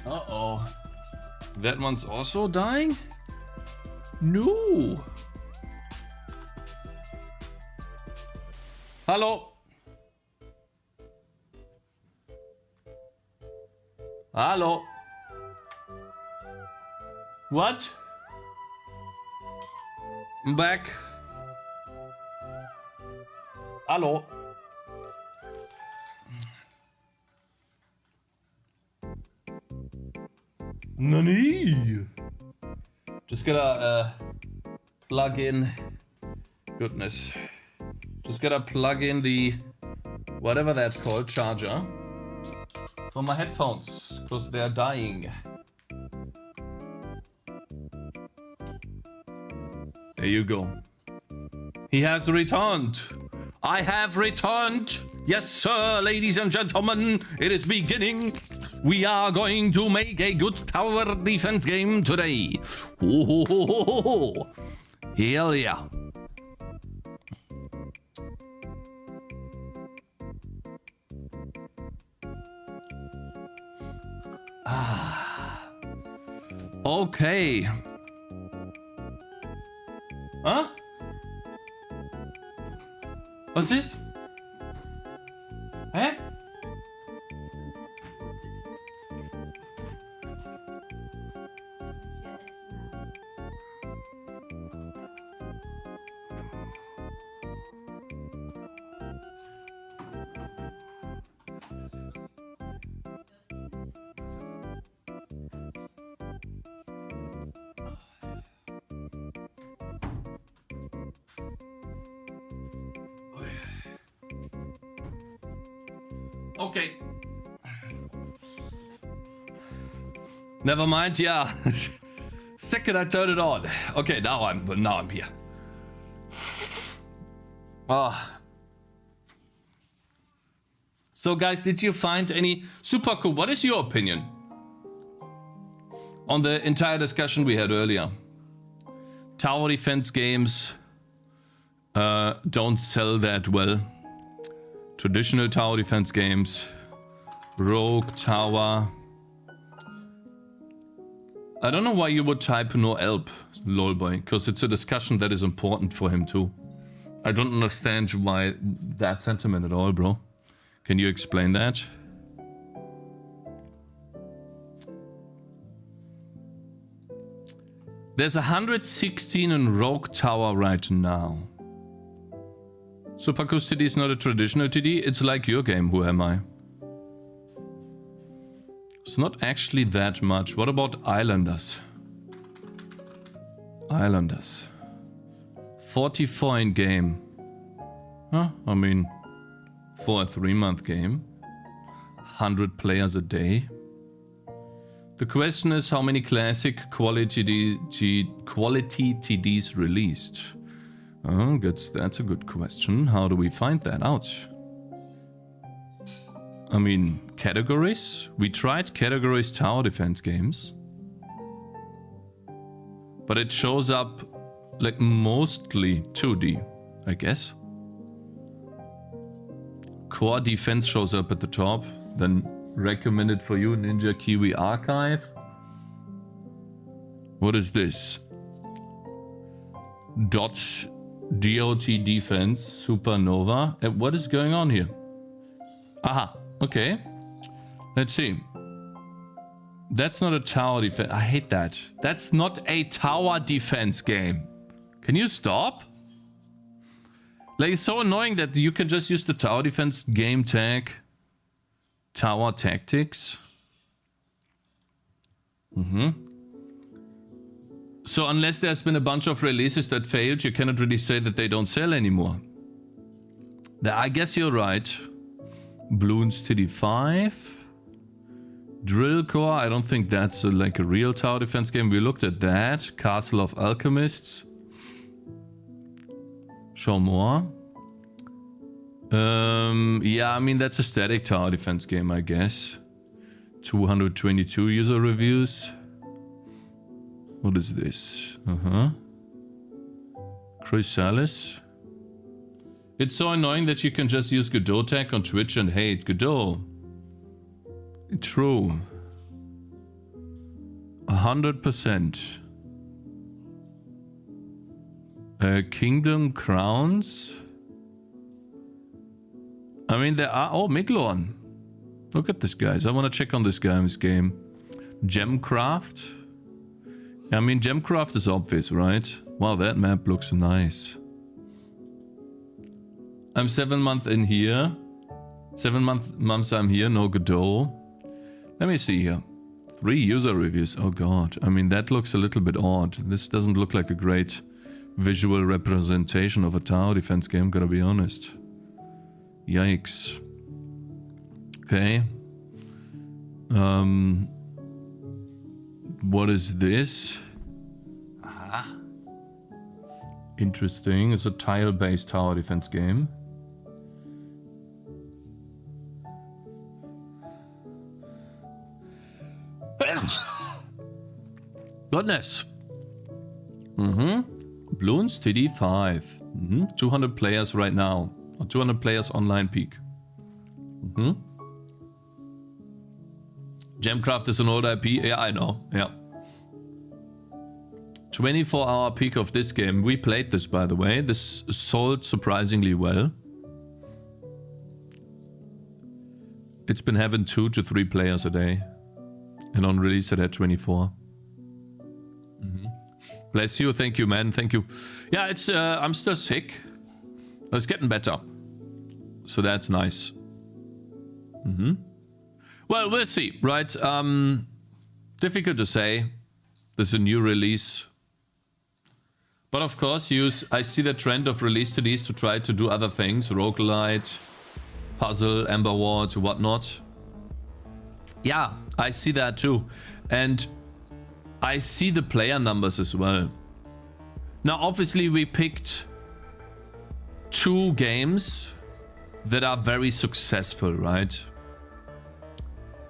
Uh-oh. That one's also dying? No. Hello. Hello. What? I'm back. Hello. Nani? Just gotta plug in. Goodness. Just gotta plug in the whatever that's called charger for my headphones because they're dying. There you go. He has returned. I have returned. Yes, sir, ladies and gentlemen. It is beginning. We are going to make a good tower defense game today. Oh, hell yeah. Okay. Huh? What's this? Hä? Okay. Never mind, yeah. Second I turn it on. Okay, now I'm here. Ah. So guys, did you find any super cool? What is your opinion on the entire discussion we had earlier? Tower defense games don't sell that well. Traditional tower defense games, rogue tower. I don't know why you would type no help, lolboy, because it's a discussion that is important for him too. I don't understand why that sentiment at all, bro. Can you explain that? There's 116 in rogue tower right now. Supercus TD is not a traditional TD, it's like your game, who am I? It's not actually that much. What about Islanders? Islanders. 44 in game. Huh? I mean, for a 3-month game. 100 players a day. The question is how many classic quality TDs released? Oh, that's a good question. How do we find that out? I mean, categories? We tried categories tower defense games. But it shows up like mostly 2D, I guess. Core defense shows up at the top. Then recommended for you, Ninja Kiwi Archive. What is this? DOT defense, supernova. What is going on here? Aha, okay. Let's see. That's not a tower defense. I hate that. That's not a tower defense game. Can you stop? Like, it's so annoying that you can just use the tower defense game tag. Tower tactics. So unless there's been a bunch of releases that failed, you cannot really say that they don't sell anymore. I guess you're right. Bloons TD5. Drill Core, I don't think that's like a real tower defense game. We looked at that. Castle of Alchemists. Show more. Yeah, I mean, that's a static tower defense game, I guess. 222 user reviews. What is this? Chrysalis. It's so annoying that you can just use Godot tag on Twitch and hate Godot. True. 100%. Kingdom Crowns. I mean, there are... Oh, Miglon. Look at this, guys. I want to check on this guy's game. Gemcraft. I mean, Gemcraft is obvious, right? Wow, that map looks nice. I'm 7 months in here. 7 months I'm here. No Godot. Let me see here. 3 user reviews. Oh, God. I mean, that looks a little bit odd. This doesn't look like a great visual representation of a tower defense game, gotta be honest. Yikes. Okay. What is this? Ah. Interesting. It's a tile-based tower defense game. Goodness. Bloons TD 5. 200 players right now. Or 200 players online peak. Gemcraft is an old IP. Yeah, I know. Yeah. 24-hour peak of this game. We played this, by the way. This sold surprisingly well. It's been having 2 to 3 players a day. And on release it had 24. Bless you. Thank you, man. Thank you. Yeah, it's I'm still sick. It's getting better. So that's nice. Well, we'll see, right? Difficult to say. This is a new release. But of course, I see the trend of release TDs to try to do other things. Roguelite, puzzle, Ember Ward, whatnot. Yeah, I see that too. And I see the player numbers as well. Now, obviously, we picked 2 games that are very successful, right?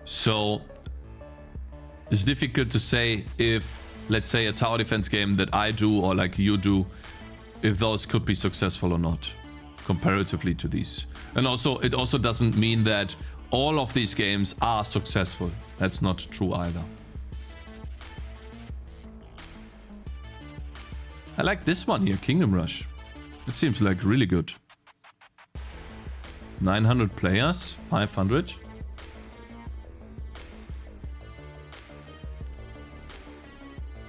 So it's difficult to say if, let's say, a tower defense game that I do or like you do, if those could be successful or not, comparatively to these. And also, it also doesn't mean that all of these games are successful. That's not true either. I like this one here, Kingdom Rush. It seems like really good. 900 players, 500.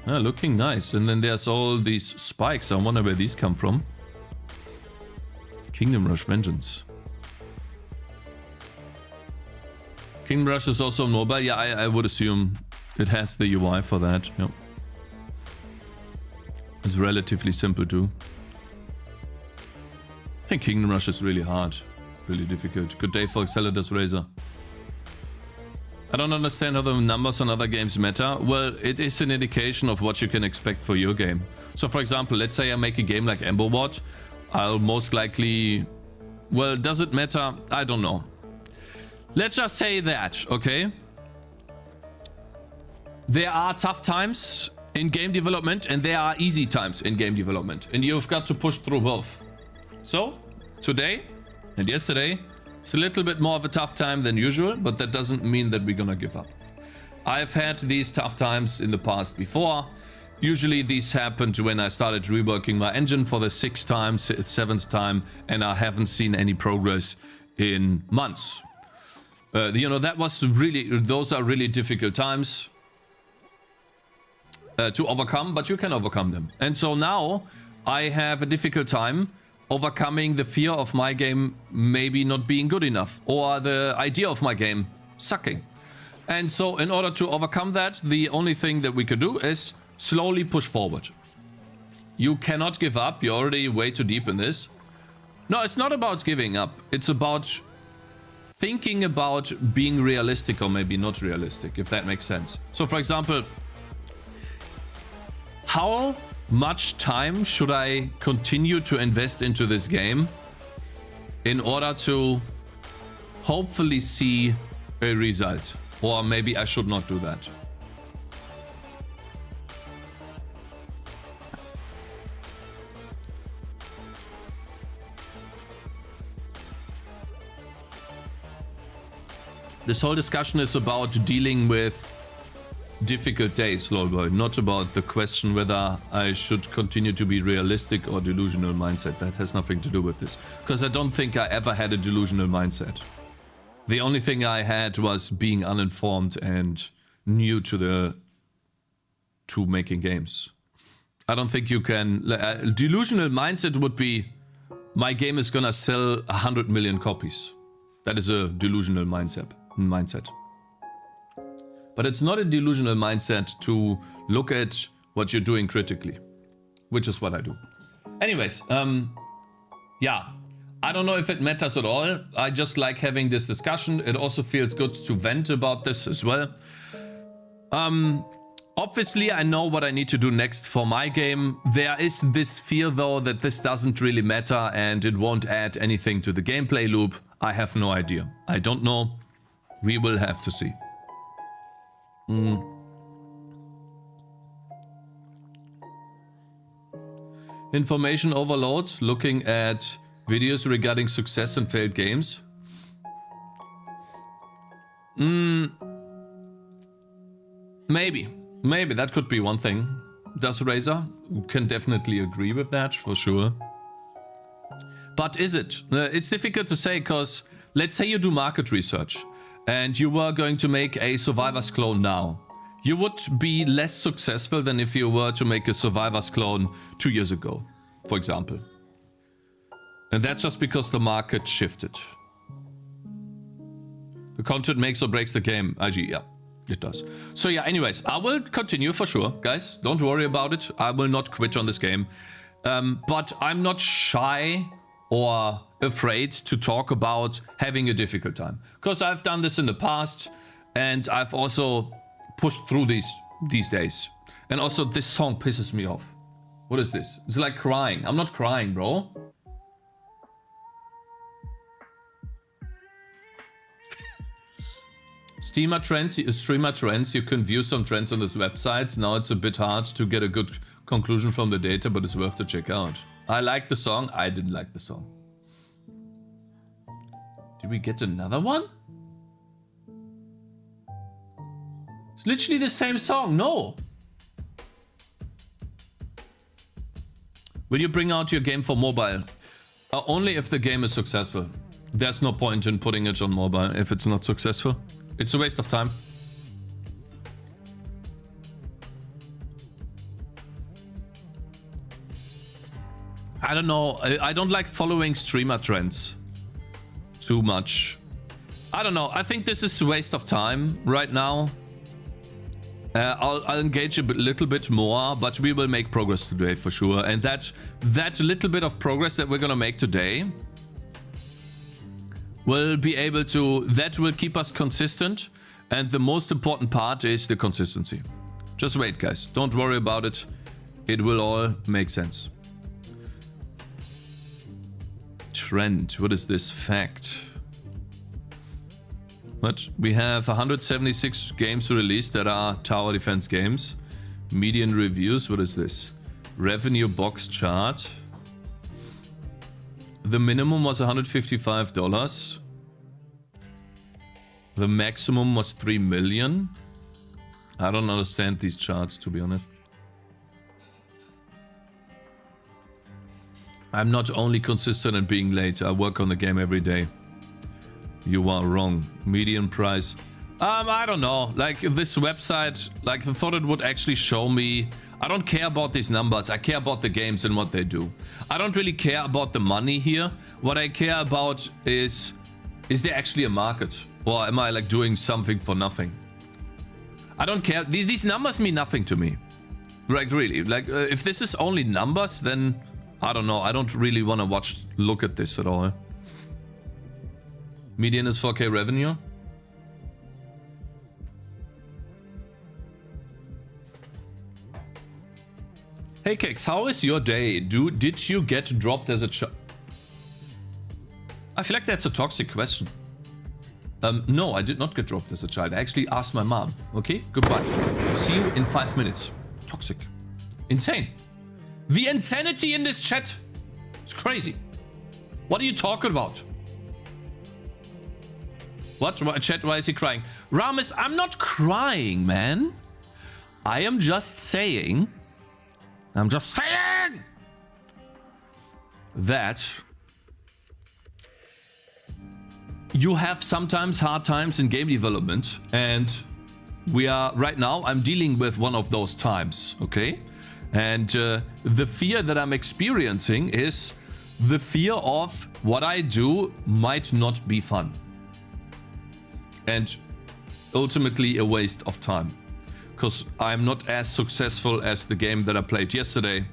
Yeah, looking nice. And then there's all these spikes. I wonder where these come from. Kingdom Rush Vengeance. Kingdom Rush is also mobile. Yeah, I would assume it has the UI for that. Yep. It's relatively simple too. I think Kingdom Rush is really hard. Really difficult. Good day for Excelidus Razor. I don't understand how the numbers on other games matter. Well, it is an indication of what you can expect for your game. So for example, let's say I make a game like Ember Ward. I'll most likely... Well, does it matter? I don't know. Let's just say that, okay? There are tough times in game development and there are easy times in game development. And you've got to push through both. So, today and yesterday, it's a little bit more of a tough time than usual, but that doesn't mean that we're gonna give up. I've had these tough times in the past before. Usually these happened when I started reworking my engine for the 6th time, 7th time, and I haven't seen any progress in months. You know, that was really, those are really difficult times to overcome, but you can overcome them. And so now I have a difficult time overcoming the fear of my game maybe not being good enough, or the idea of my game sucking. And so in order to overcome that, the only thing that we could do is slowly push forward. You cannot give up. You're already way too deep in this. No, it's not about giving up. It's about thinking about being realistic or maybe not realistic, if that makes sense. So for example, how much time should I continue to invest into this game in order to hopefully see a result? Or maybe I should not do that. This whole discussion is about dealing with difficult days, lolboy, not about the question whether I should continue to be realistic or delusional mindset. That has nothing to do with this. Because I don't think I ever had a delusional mindset. The only thing I had was being uninformed and new to making games. I don't think you can... delusional mindset would be, my game is gonna sell 100 million copies. That is a delusional mindset. But it's not a delusional mindset to look at what you're doing critically, which is what I do. Anyways, yeah, I don't know if it matters at all. I just like having this discussion. It also feels good to vent about this as well. Obviously, I know what I need to do next for my game. There is this fear, though, that this doesn't really matter and it won't add anything to the gameplay loop. I have no idea. I don't know. We will have to see. Information overload, looking at videos regarding success and failed games. Maybe that could be one thing. Does Razer? Can definitely agree with that, for sure. But is it? It's difficult to say, because let's say you do market research and you were going to make a Survivors clone now. You would be less successful than if you were to make a Survivors clone 2 years ago, for example. And that's just because the market shifted. The content makes or breaks the game. IG, yeah, it does. So yeah, anyways, I will continue for sure, guys. Don't worry about it. I will not quit on this game. But I'm not shy or afraid to talk about having a difficult time. Because I've done this in the past, and I've also pushed through these days. And also, this song pisses me off. What is this? It's like crying. I'm not crying, bro. Streamer trends, you can view some trends on this website. Now it's a bit hard to get a good conclusion from the data, but it's worth to check out. I like the song. I didn't like the song. Did we get another one? It's literally the same song. No. Will you bring out your game for mobile? Only if the game is successful. There's no point in putting it on mobile if it's not successful. It's a waste of time. I don't know. I don't like following streamer trends too much. I don't know. I think this is a waste of time right now. I'll engage a little bit more, but we will make progress today for sure. And that little bit of progress that we're gonna make today will be able to, that will keep us consistent. And the most important part is the consistency. Just wait, guys. Don't worry about it. It will all make sense. Trend. What is this? Fact. What? We have 176 games released that are tower defense games. Median reviews. What is this? Revenue box chart. The minimum was $155. The maximum was 3 million. I don't understand these charts, to be honest. I'm not only consistent in being late. I work on the game every day. You are wrong. Median price. I don't know. Like this website, like I thought it would actually show me. I don't care about these numbers. I care about the games and what they do. I don't really care about the money here. What I care about is there actually a market? Or am I like doing something for nothing? I don't care. These numbers mean nothing to me. Like really. Like if this is only numbers, then I don't know. I don't really want to look at this at all. Median is 4K revenue. Hey Cakez, how is your day? Did you get dropped as a child? I feel like that's a toxic question. No, I did not get dropped as a child. I actually asked my mom. Okay, goodbye. See you in 5 minutes. Toxic. Insane. The insanity in this chat. It's crazy. What are you talking about? What? Chat, why is he crying? Ramis, I'm not crying, man. I am just saying, that you have sometimes hard times in game development, and we are right now, I'm dealing with one of those times, okay? And the fear that I'm experiencing is the fear of what I do might not be fun. And ultimately a waste of time. Because I'm not as successful as the game that I played yesterday,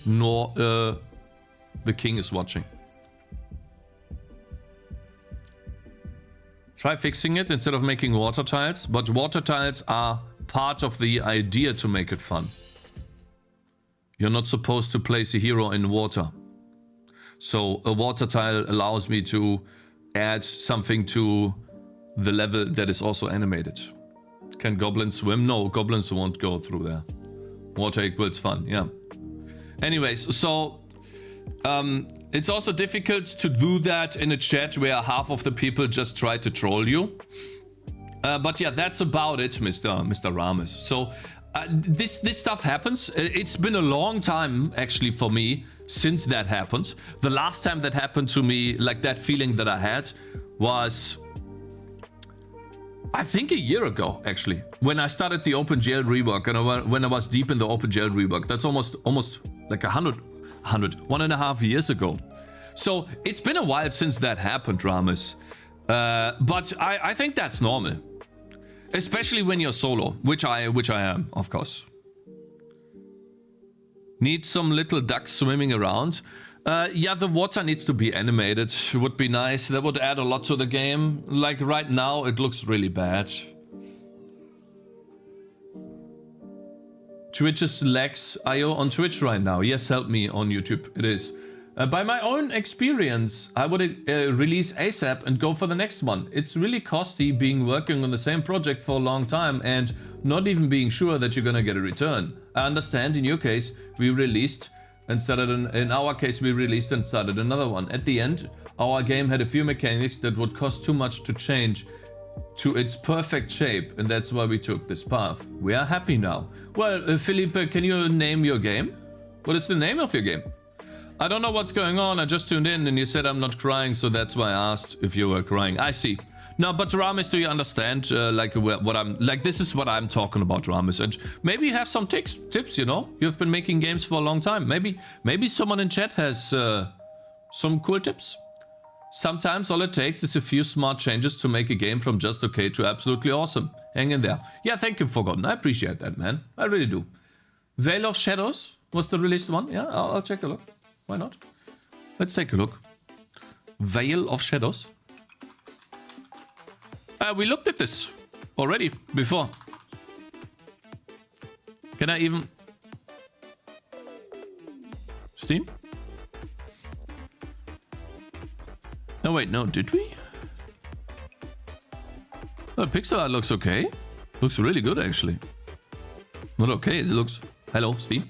nor the king is watching. Try fixing it instead of making water tiles, but water tiles are part of the idea to make it fun. You're not supposed to place a hero in water. So a water tile allows me to add something to the level that is also animated. Can goblins swim? No, goblins won't go through there. Water equals fun, yeah. Anyways, so it's also difficult to do that in a chat where half of the people just try to troll you. But yeah, that's about it, Mr. Rames. So this stuff happens. It's been a long time, actually, for me since that happened. The last time that happened to me, like that feeling that I had, was, I think, a year ago, actually, when I started the OpenGL rework, and when I was deep in the OpenGL rework. That's almost like 1.5 years ago. So it's been a while since that happened, Rames. But I think that's normal, especially when you're solo, which I am, of course. Need some little ducks swimming around. Yeah, the water needs to be animated. Would be nice. That would add a lot to the game. Like right now, it looks really bad. Twitch's lags. Are you on Twitch right now? Yes, help me on YouTube. It is. By my own experience, I would release ASAP and go for the next one. It's really costly being working on the same project for a long time and not even being sure that you're gonna get a return. I understand in your case, we released and started, in our case, we released and started another one. At the end, our game had a few mechanics that would cost too much to change to its perfect shape, and that's why we took this path. We are happy now. Well, Philippe, can you name your game? What is the name of your game? I don't know what's going on. I just tuned in and you said I'm not crying, so that's why I asked if you were crying. I see. No, but Rames, do you understand? Like what I'm like? This is what I'm talking about, Rames. And maybe you have some tips. You know, you've been making games for a long time. Maybe someone in chat has some cool tips. Sometimes all it takes is a few smart changes to make a game from just okay to absolutely awesome. Hang in there. Yeah, thank you, Forgotten. I appreciate that, man. I really do. Veil of Shadows was the released one. Yeah, I'll take a look. Why not? Let's take a look. Veil of Shadows. We looked at this already before. Can I even... Steam? No, wait, no, did we? Oh, pixel art looks okay. Looks really good, actually. Not okay, it looks... Hello, Steam?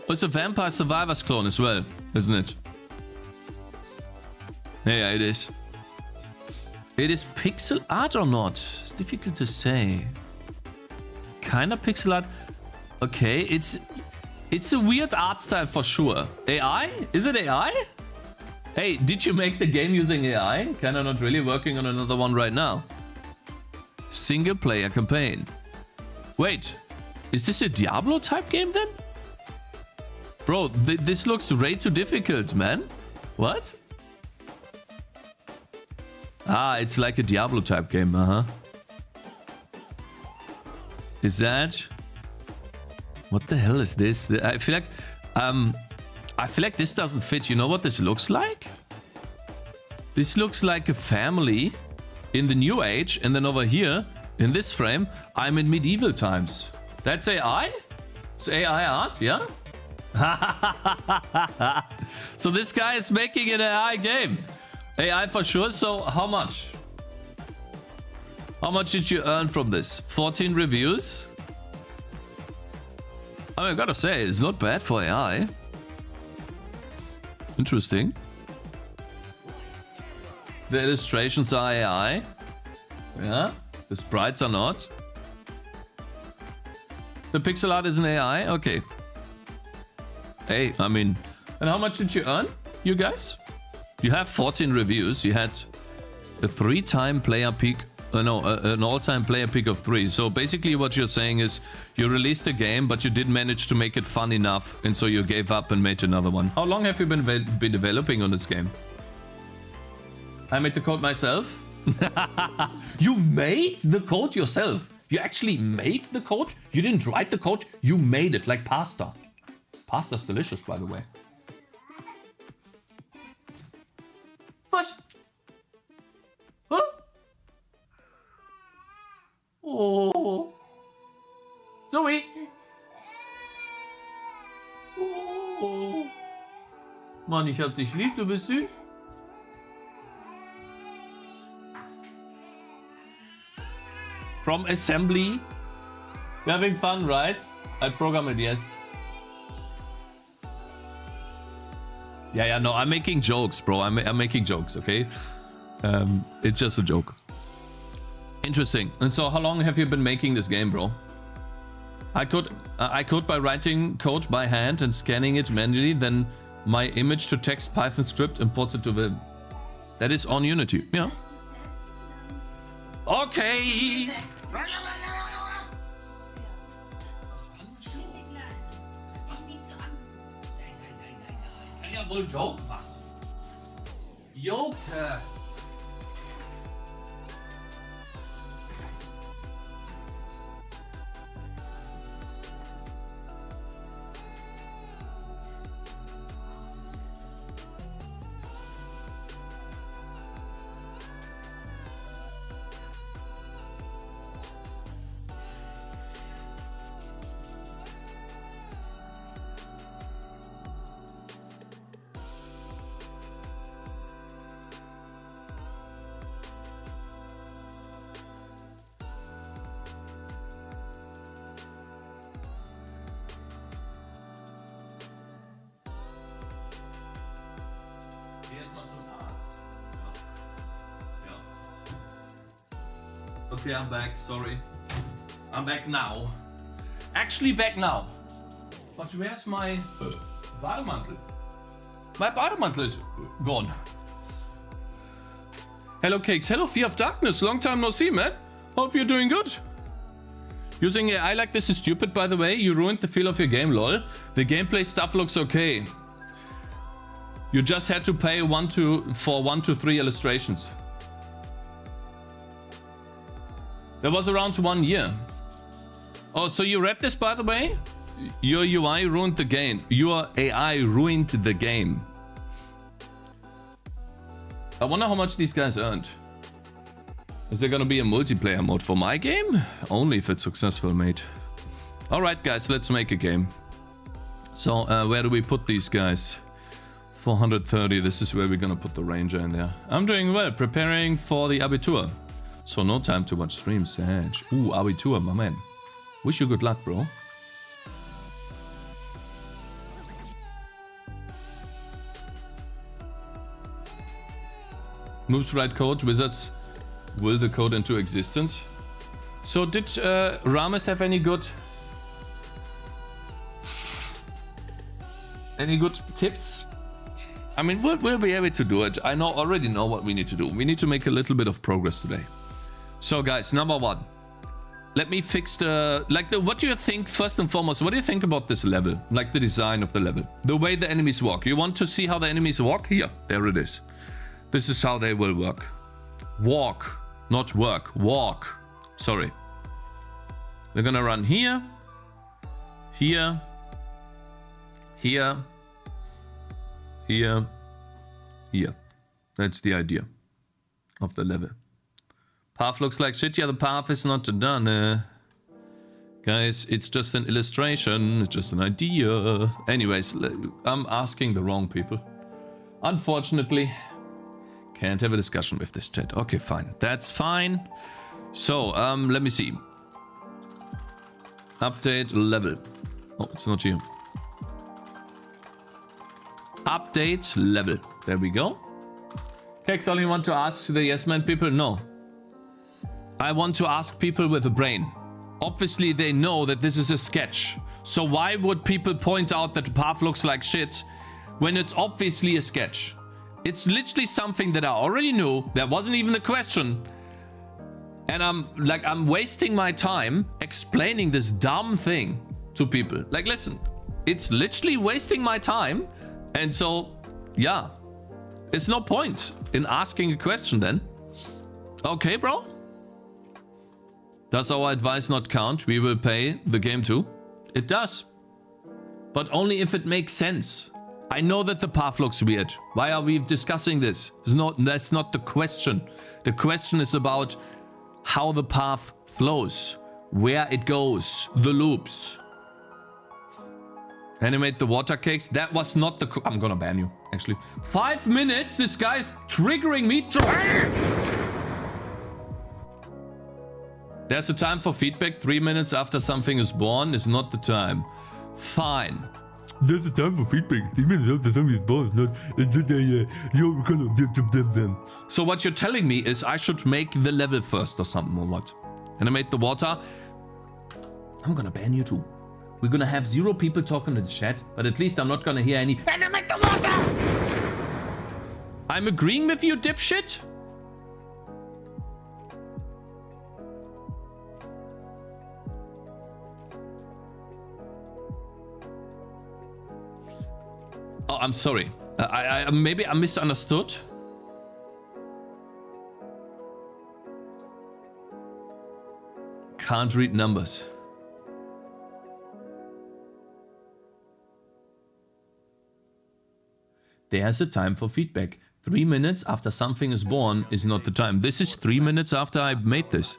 Oh, it's a Vampire Survivors clone as well, isn't it? Yeah, it is. It is pixel art or not? It's difficult to say. Kinda pixel art. Okay, it's a weird art style for sure. AI? Is it AI? Hey, did you make the game using AI? Kinda not really, working on another one right now. Single player campaign. Wait, is this a Diablo type game then? Bro, this looks way too difficult, man. What? Ah, it's like a Diablo type game, Is that... What the hell is this? I feel like this doesn't fit. You know what this looks like? This looks like a family in the new age, and then over here, in this frame, I'm in medieval times. That's AI? It's AI art, yeah? So this guy is making an AI game. AI for sure. So how much? How much did you earn from this? 14 reviews? I mean, I gotta say, it's not bad for AI. Interesting. The illustrations are AI. Yeah, the sprites are not. The pixel art is an AI? Okay. Hey, I mean... And how much did you earn, you guys? You have 14 reviews. You had a 3-time player peak... an all-time player peak of 3. So basically what you're saying is you released a game, but you didn't manage to make it fun enough, and so you gave up and made another one. How long have you been developing on this game? I made the code myself. You made the code yourself? You actually made the code? You didn't write the code, you made it, like pasta. Pasta's delicious, by the way. What? Huh? Oh. Zoe. Oh. Mann, ich hab dich lieb, du bist süß. From assembly. We're having fun, right? I program it, yes. Yeah, no, I'm making jokes, bro. I'm making jokes, okay? It's just a joke. Interesting. And so how long have you been making this game, bro? I code by writing code by hand and scanning it manually, then my image to text Python script imports it to Vim. That is on Unity, yeah. Okay. Kann ja wohl Joke machen. Joke. Okay, I'm back, sorry. I'm back now. Actually back now. But where's my Bademantel? My Bademantel is gone. Hello Cakez, hello Fear of Darkness, long time no see, man. Hope you're doing good. Using AI like this is stupid, by the way. You ruined the feel of your game, lol. The gameplay stuff looks okay. You just had to pay 1 to 3 illustrations. That was around 1 year. Oh, so you read this, by the way? Your UI ruined the game. Your AI ruined the game. I wonder how much these guys earned. Is there gonna be a multiplayer mode for my game? Only if it's successful, mate. Alright, guys, let's make a game. So, where do we put these guys? 430, this is where we're gonna put the ranger in there. I'm doing well, preparing for the Abitur. So no time to watch streams, Sage. Ooh, Abitur, my man. Wish you good luck, bro. Noobs write code, wizards will the code into existence. So did Rames have any good tips? I mean, we'll be able to do it. I already know what we need to do. We need to make a little bit of progress today. So guys, number 1. Let me fix what do you think, first and foremost, what do you think about this level? Like the design of the level. The way the enemies walk. You want to see how the enemies walk? Here, there it is. This is how they will work. Walk, not work, walk. Sorry. They're gonna run here, here, here, here, here. That's the idea of the level. Path looks like shit. Yeah, the path is not done. Guys, it's just an illustration. It's just an idea. Anyways, I'm asking the wrong people. Unfortunately, can't have a discussion with this chat. Okay, fine. That's fine. So, let me see. Update level. Oh, it's not here. Update level. There we go. Cakez, only want to ask the yes man people? No. I want to ask people with a brain. Obviously, they know that this is a sketch. So why would people point out that the path looks like shit when it's obviously a sketch? It's literally something that I already knew. That wasn't even the question. And I'm wasting my time explaining this dumb thing to people. Like, listen, it's literally wasting my time. And so, yeah, it's no point in asking a question then. Okay, bro. Does our advice not count? We will pay the game too. It does. But only if it makes sense. I know that the path looks weird. Why are we discussing this? That's not the question. The question is about how the path flows, where it goes, the loops. Animate the water cakes. That was not the... I'm gonna ban you, actually. 5 minutes? This guy's triggering me to... There's a time for feedback. 3 minutes after something is born is not the time. Fine. There's a time for feedback. 3 minutes after something is born is not... So what you're telling me is I should make the level first or something, or what? Animate the water. I'm gonna ban you too. We're gonna have 0 people talking in the chat, but at least I'm not gonna hear any... Animate the water! I'm agreeing with you, dipshit. Oh, I'm sorry. Maybe I misunderstood. Can't read numbers. There's a time for feedback. 3 minutes after something is born is not the time. This is 3 minutes after I made this.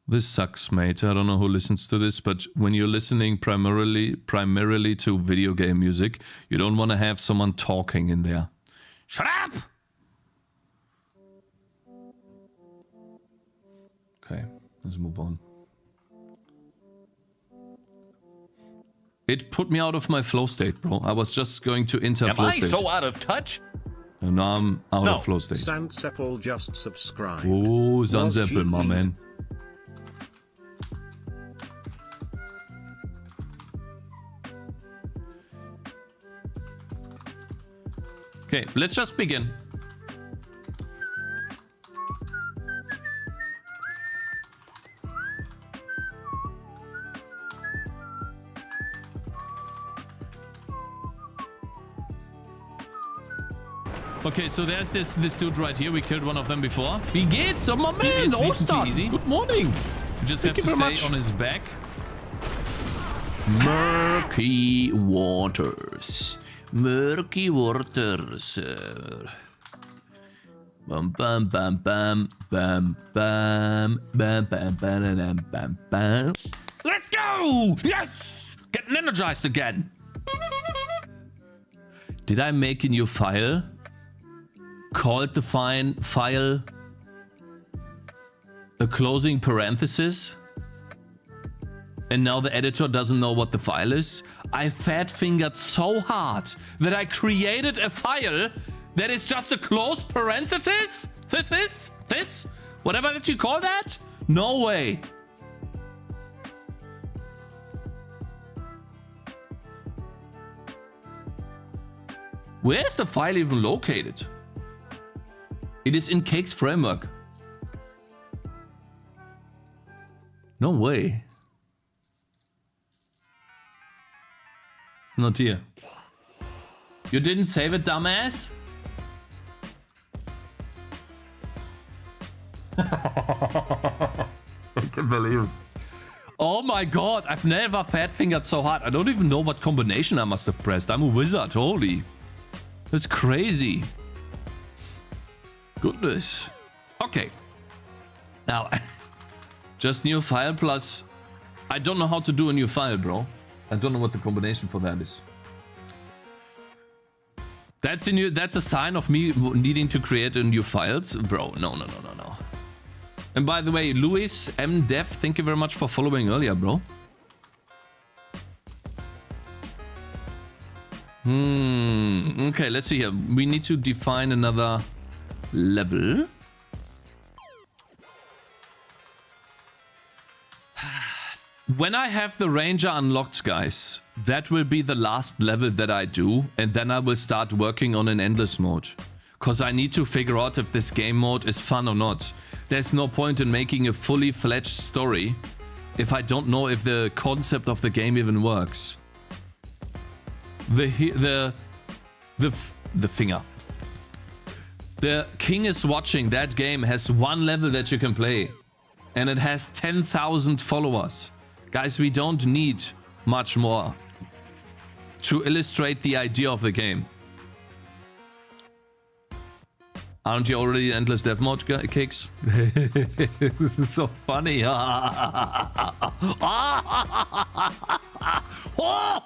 This sucks, mate. I don't know who listens to this, but when you're listening primarily to video game music, you don't want to have someone talking in there. Shut up! Okay, let's move on. It put me out of my flow state, bro. I was just going to enter flow state. Am I so out of touch? And now I'm out of flow state. Sandseppel just subscribed. Oh, Sandseppel, my man. Okay, let's just begin. Okay, so there's this dude right here. We killed one of them before. Wie geht's? Oh, my man, Ostern. Easy. Good morning. You just have to stay on his back. Murky waters. Murky waters. Bam bam bam bam bam bam bam bam bam bam bam. Let's go! Yes! Getting energized again. Did I make a new file? Called the file a closing parenthesis, and now the editor doesn't know what the file is. I fat-fingered so hard that I created a file that is just a closed parenthesis? This? Whatever that you call that? No way. Where is the file even located? It is in Cakez framework. No way. It's not here. You didn't save it, dumbass? I can't believe it. Oh my god, I've never fat-fingered so hard. I don't even know what combination I must have pressed. I'm a wizard, holy. That's crazy. Goodness. Okay. Now, just new file plus... I don't know how to do a new file, bro. I don't know what the combination for that is. That's a sign of me needing to create a new files? Bro, no. And by the way, Luis M. Dev, thank you very much for following earlier, bro. Okay, let's see here. We need to define another level. When I have the ranger unlocked, guys, that will be the last level that I do, and then I will start working on an endless mode. Because I need to figure out if this game mode is fun or not. There's no point in making a fully fledged story if I don't know if the concept of the game even works. The finger. The King is Watching, that game has one level that you can play. And it has 10,000 followers. Guys, we don't need much more to illustrate the idea of the game. Aren't you already in endless dev mode, Cakez? This is so funny. Oh!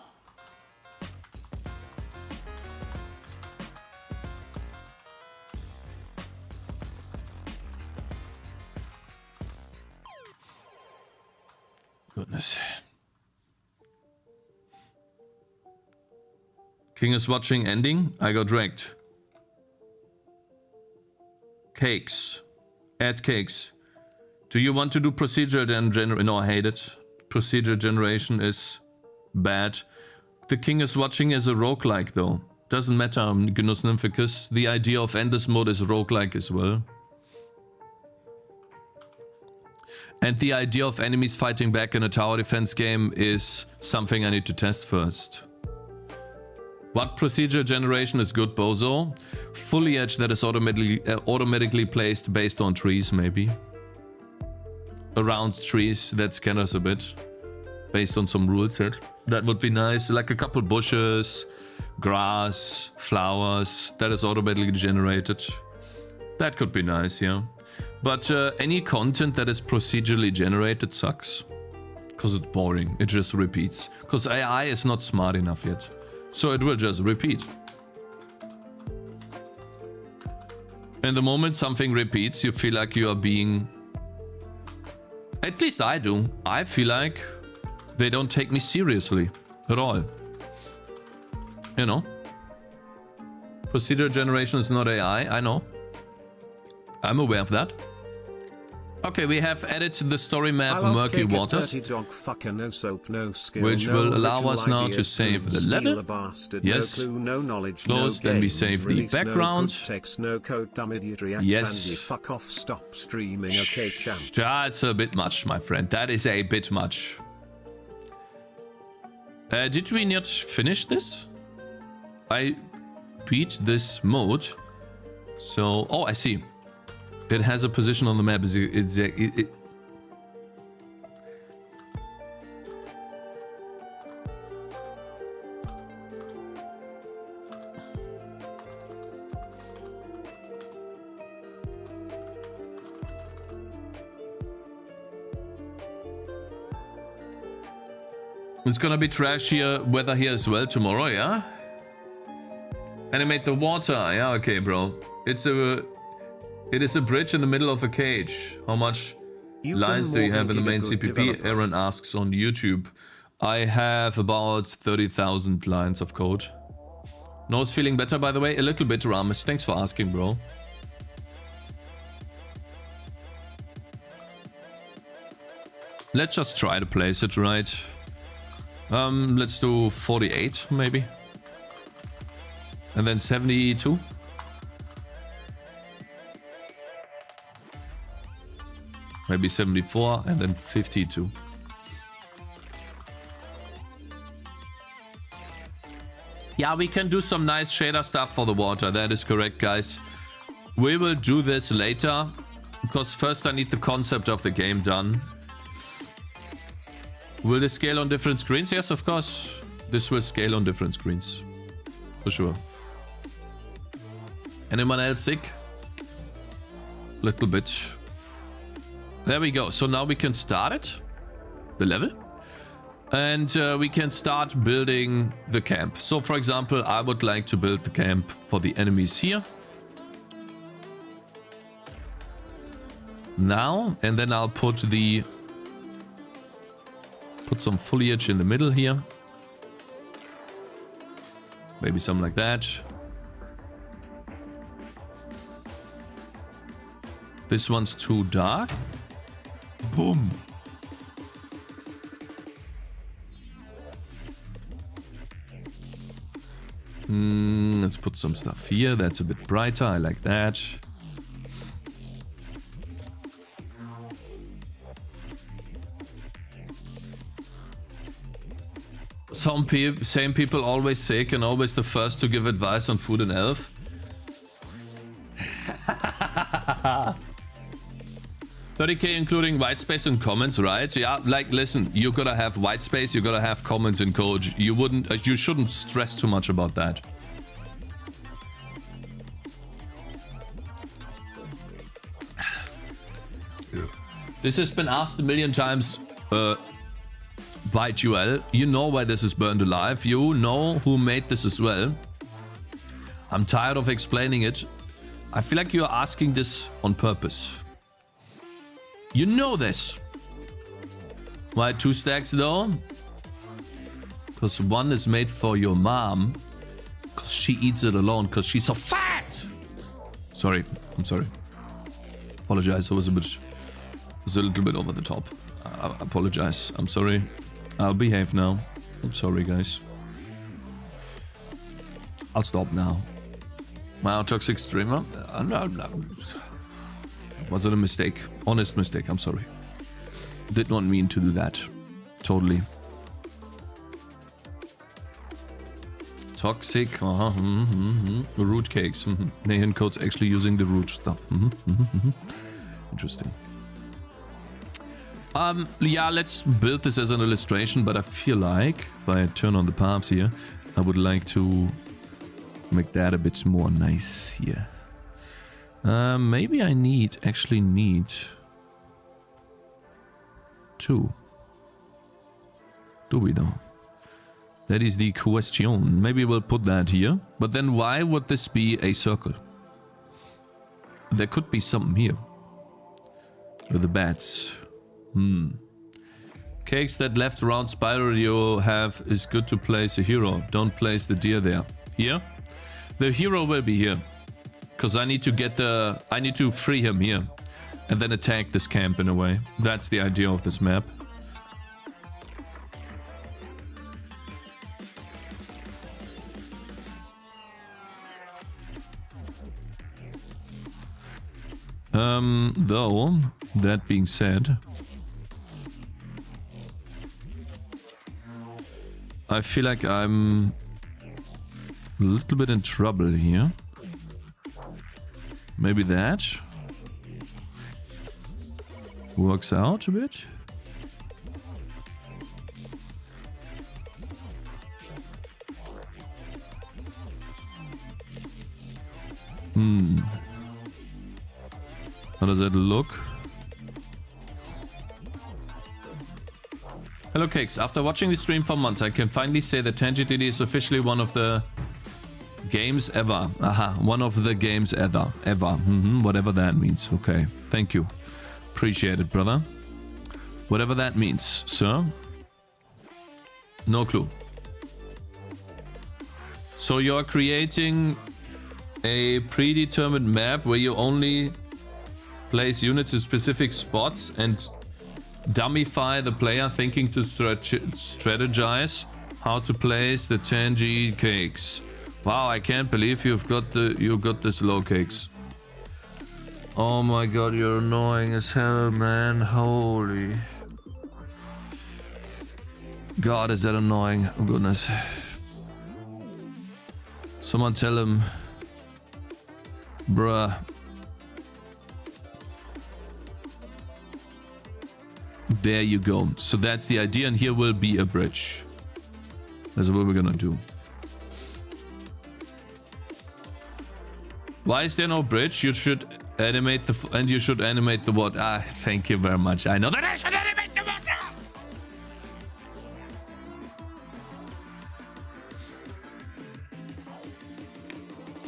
Goodness. King is Watching ending. I got wrecked. Cakez. Add Cakez. Do you want to do procedure then generate? No, I hate it. Procedure generation is bad. The King is Watching is a roguelike though. Doesn't matter, Gnus Nymphicus. The idea of endless mode is roguelike as well. And the idea of enemies fighting back in a tower defense game is something I need to test first. What procedure generation is good, Bozo? Foliage that is automatically placed based on trees, maybe. Around trees, that scatters a bit. Based on some rule set. That would be nice. Like a couple bushes, grass, flowers. That is automatically generated. That could be nice, yeah. But any content that is procedurally generated sucks. Because it's boring. It just repeats. Because AI is not smart enough yet. So it will just repeat. And the moment something repeats, you feel like you are being... At least I do. I feel like they don't take me seriously at all. You know? Procedure generation is not AI, I know. I'm aware of that. Okay, we have added the story map Murky Waters, which will allow us now to save the level. Yes. Close, then we save the background. Yes. That's a bit much, my friend. That is a bit much. Did we not finish this? I beat this mode. So, oh, I see. It has a position on the map. It's gonna be trashier weather here as well tomorrow, yeah? Animate the water. Yeah, okay, bro. It is a bridge in the middle of a cage. How much lines do you have in the main CPP? Aaron asks on YouTube. I have about 30,000 lines of code. Nose feeling better, by the way? A little bit, Ramesh. Thanks for asking, bro. Let's just try to place it right. Let's do 48, maybe. And then 72. Maybe 74 and then 52. Yeah, we can do some nice shader stuff for the water. That is correct, guys. We will do this later. Because first I need the concept of the game done. Will this scale on different screens? Yes, of course. This will scale on different screens. For sure. Anyone else sick? Little bit. There we go. So now we can start it. The level. And we can start building the camp. So for example, I would like to build the camp for the enemies here. Now, and then I'll put some foliage in the middle here. Maybe something like that. This one's too dark. Boom. Let's put some stuff here. That's a bit brighter. I like that. Same people always sick and always the first to give advice on food and health. 30k including white space and comments, right? Yeah, like listen, you gotta have white space, you gotta have comments in code. You shouldn't stress too much about that. This has been asked a million times by Joel. You know why this is burned alive. You know who made this as well. I'm tired of explaining it. I feel like you're asking this on purpose. You know this. Why 2 stacks though? Because one is made for your mom. Because she eats it alone. Because she's so fat. Sorry. I'm sorry. Apologize. I was a little bit over the top. I apologize. I'm sorry. I'll behave now. I'm sorry, guys. I'll stop now. My toxic streamer? No. Was it a mistake? Honest mistake. I'm sorry. Did not mean to do that. Totally. Toxic. Root cakes. Nahan code's actually using the root stuff. Interesting. Yeah, let's build this as an illustration, but I feel like if I turn on the paths here, I would like to make that a bit more nice here. Maybe I actually need 2. Do we though? That is the question. Maybe we'll put that here. But then why would this be a circle? There could be something here. With the bats. Cakes, that left round spiral you have is good to place a hero. Don't place the deer there. Here? The hero will be here. Because I need to free him here. And then attack this camp in a way. That's the idea of this map. Though, that being said, I feel like I'm a little bit in trouble here. Maybe that works out a bit. How does that look? Hello Cakes, after watching the stream for months, I can finally say that Tangy TD is officially one of the games ever. One of the games ever. Whatever that means. Okay, thank you. Appreciate it, brother. Whatever that means, sir. No clue. So you're creating a predetermined map where you only place units in specific spots and dummify the player thinking to strategize how to place the Tangy Cakes. Wow, I can't believe you got this low, Cakes. Oh my god, you're annoying as hell, man. Holy god, is that annoying? Oh goodness. Someone tell him, bruh. There you go. So that's the idea, and here will be a bridge. That's what we're gonna do. Why is there no bridge? You should animate the water. Ah, thank you very much. I know that I should animate the water.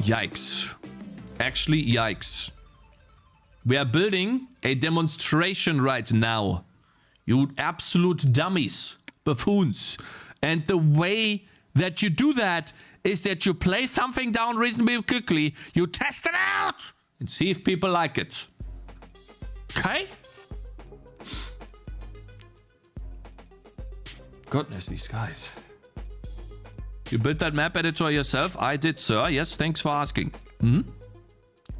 Yikes. Actually, yikes. We are building a demonstration right now. You absolute dummies, buffoons. And the way that you do that is that you play something down reasonably quickly, you test it out, and see if people like it. Okay? Goodness, these guys. You built that map editor yourself? I did, sir. Yes, thanks for asking. Hmm?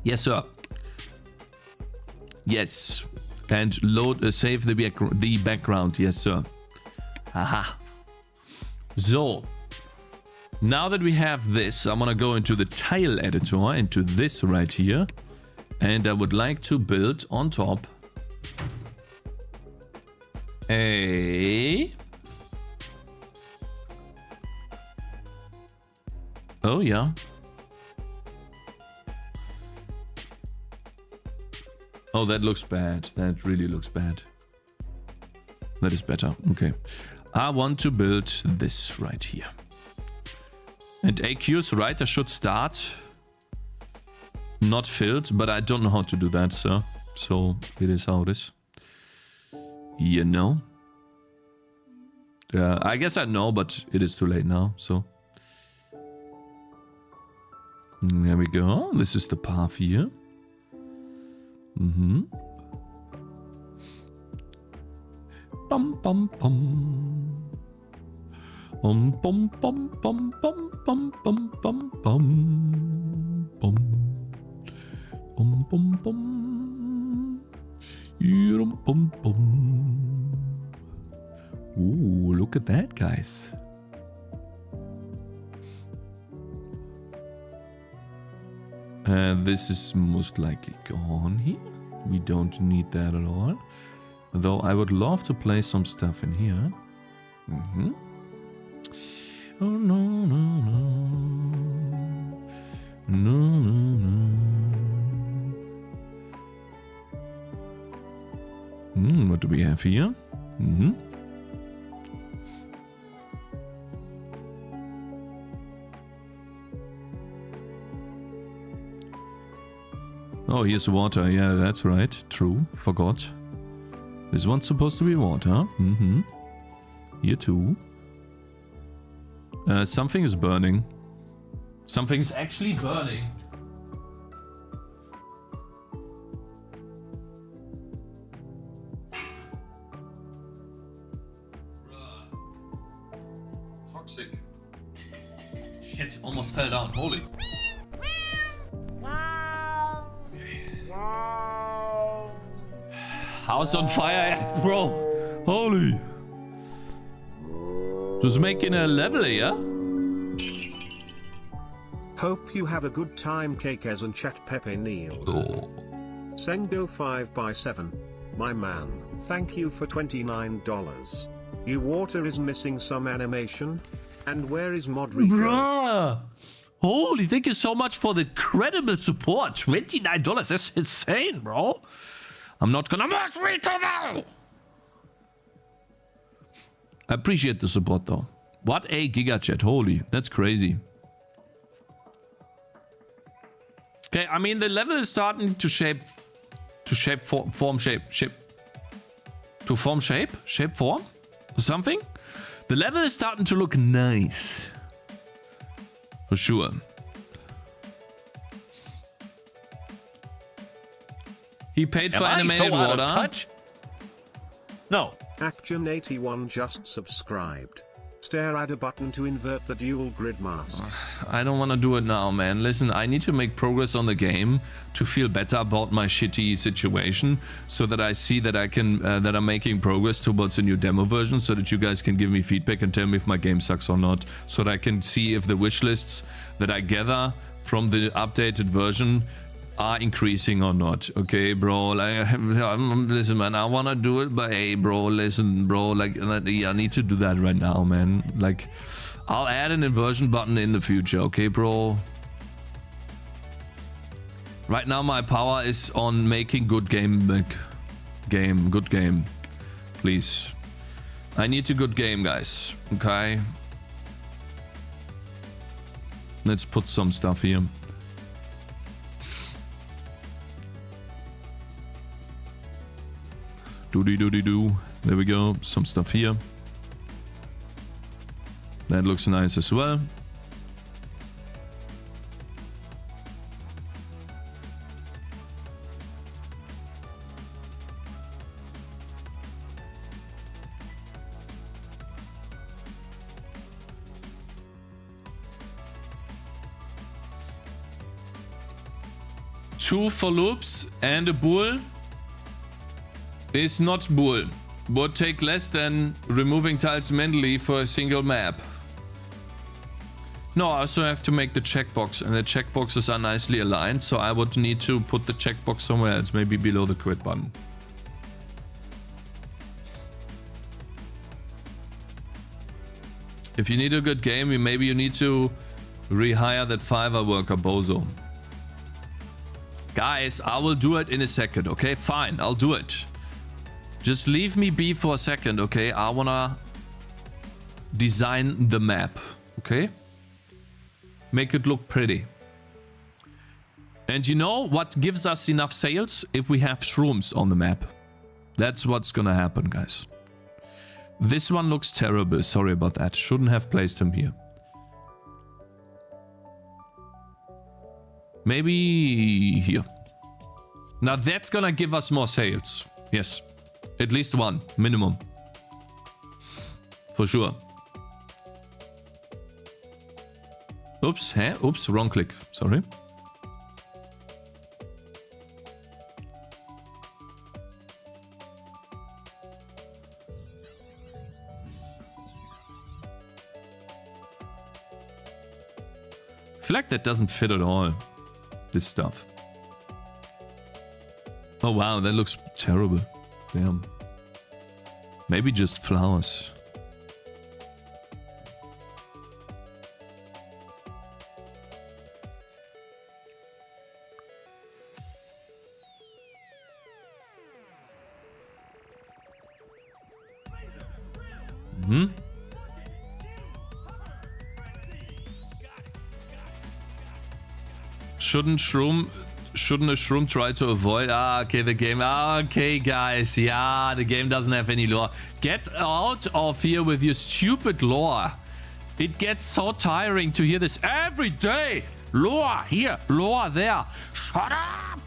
Yes, sir. Yes. And load, save the background. Yes, sir. Aha. So, now that we have this, I'm gonna go into the tile editor, into this right here. And I would like to build on top a... Oh, yeah. Oh, that looks bad. That really looks bad. That is better. Okay. I want to build this right here. And AQ's right, I should start not filled, but I don't know how to do that, sir. So it is how it is. You know? Yeah, I guess I know, but it is too late now, so. There we go. This is the path here. Mm-hmm. Bum bum bum. Bum bum bum bum bum bum bum bum bum bum. Bum bum bum. Bum bum. Ooh, look at that, guys. This is most likely gone here. We don't need that at all. Though I would love to play some stuff in here. Mm-hmm. Oh, no, no, no. No, no, no. What do we have here? Mm-hmm. Oh, here's water. Yeah, that's right. True. Forgot. This one's supposed to be water. Mm-hmm. Here too. Something is burning. Something's actually burning. Toxic. Shit, almost fell down. Holy. House on fire, bro. Holy. Just making a level here. Hope you have a good time, Cakez and Chat Pepe Neil. Sengo 5x7. My man, thank you for $29. Your water is missing some animation. And where is Modrico? Bruh. Holy, thank you so much for the credible support. $29, that's insane, bro. I'm not gonna match Rico though. I appreciate the support though. What a giga chat. Holy, that's crazy. Okay, I mean the level is starting to form form or something. The level is starting to look nice. For sure. He paid for animated water. No. Action81 just subscribed. Stare at a button to invert the dual grid mask. I don't want to do it now, man. Listen, I need to make progress on the game to feel better about my shitty situation, so that I see that I can that I'm making progress towards a new demo version, so that you guys can give me feedback and tell me if my game sucks or not, so that I can see if the wish lists that I gather from the updated version are increasing or not. Okay, bro, like, listen, man, I want to do it, but hey, bro, listen, bro, like, I need to do that right now, man. Like, I'll add an inversion button in the future, okay, bro? Right now my power is on making good game, like, good game, please. I need a good game, guys, okay? Let's put some stuff here. Doody-doody-doo. There we go. Some stuff here. That looks nice as well. 2 for loops and a bull is not bull. Would take less than removing tiles manually for a single map. No, I also have to make the checkbox, and the checkboxes are nicely aligned, so I would need to put the checkbox somewhere else, maybe below the quit button. If you need a good game, maybe you need to rehire that Fiverr worker Bozo. Guys, I will do it in a second, okay? Fine, I'll do it. Just leave me be for a second, okay? I wanna design the map, okay? Make it look pretty. And you know what gives us enough sales? If we have shrooms on the map. That's what's gonna happen, guys. This one looks terrible. Sorry about that. Shouldn't have placed him here. Maybe here. Now that's gonna give us more sales. Yes. At least one. Minimum. For sure. Oops. Huh? Oops. Wrong click. Sorry. I feel like that doesn't fit at all. This stuff. Oh wow, that looks terrible. Damn. Maybe just flowers. Hmm? Shouldn't a shroom try to avoid? Okay, the game. Okay, guys. Yeah, the game doesn't have any lore. Get out of here with your stupid lore. It gets so tiring to hear this every day. Lore here, lore there. Shut up!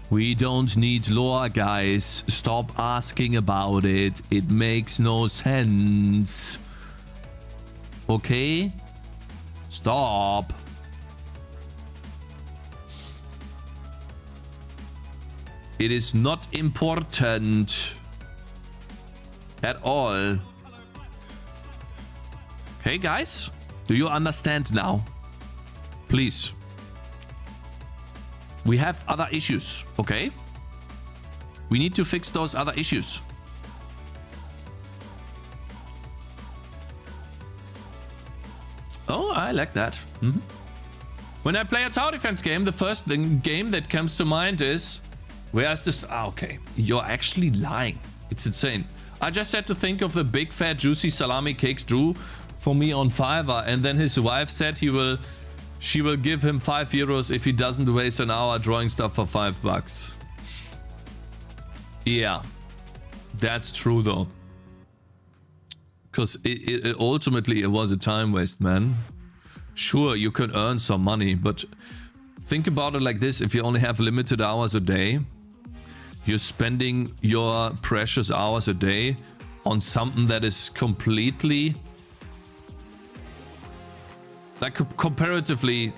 We don't need lore, guys. Stop asking about it. It makes no sense. Okay? Stop. It is not important at all. Okay, guys? Do you understand now? Please. We have other issues, okay? We need to fix those other issues. Oh, I like that. Mm-hmm. When I play a tower defense game, the first game that comes to mind is... Where's this? Okay. You're actually lying. It's insane. I just had to think of the big fat juicy salami cakes drew for me on Fiverr, and then his wife said she will give him €5 if he doesn't waste an hour drawing stuff for $5. Yeah. That's true though. Because ultimately it was a time waste, man. Sure, you can earn some money, but think about it like this. If you only have limited hours a day, you're spending your precious hours a day on something that is completely... Like, comparatively,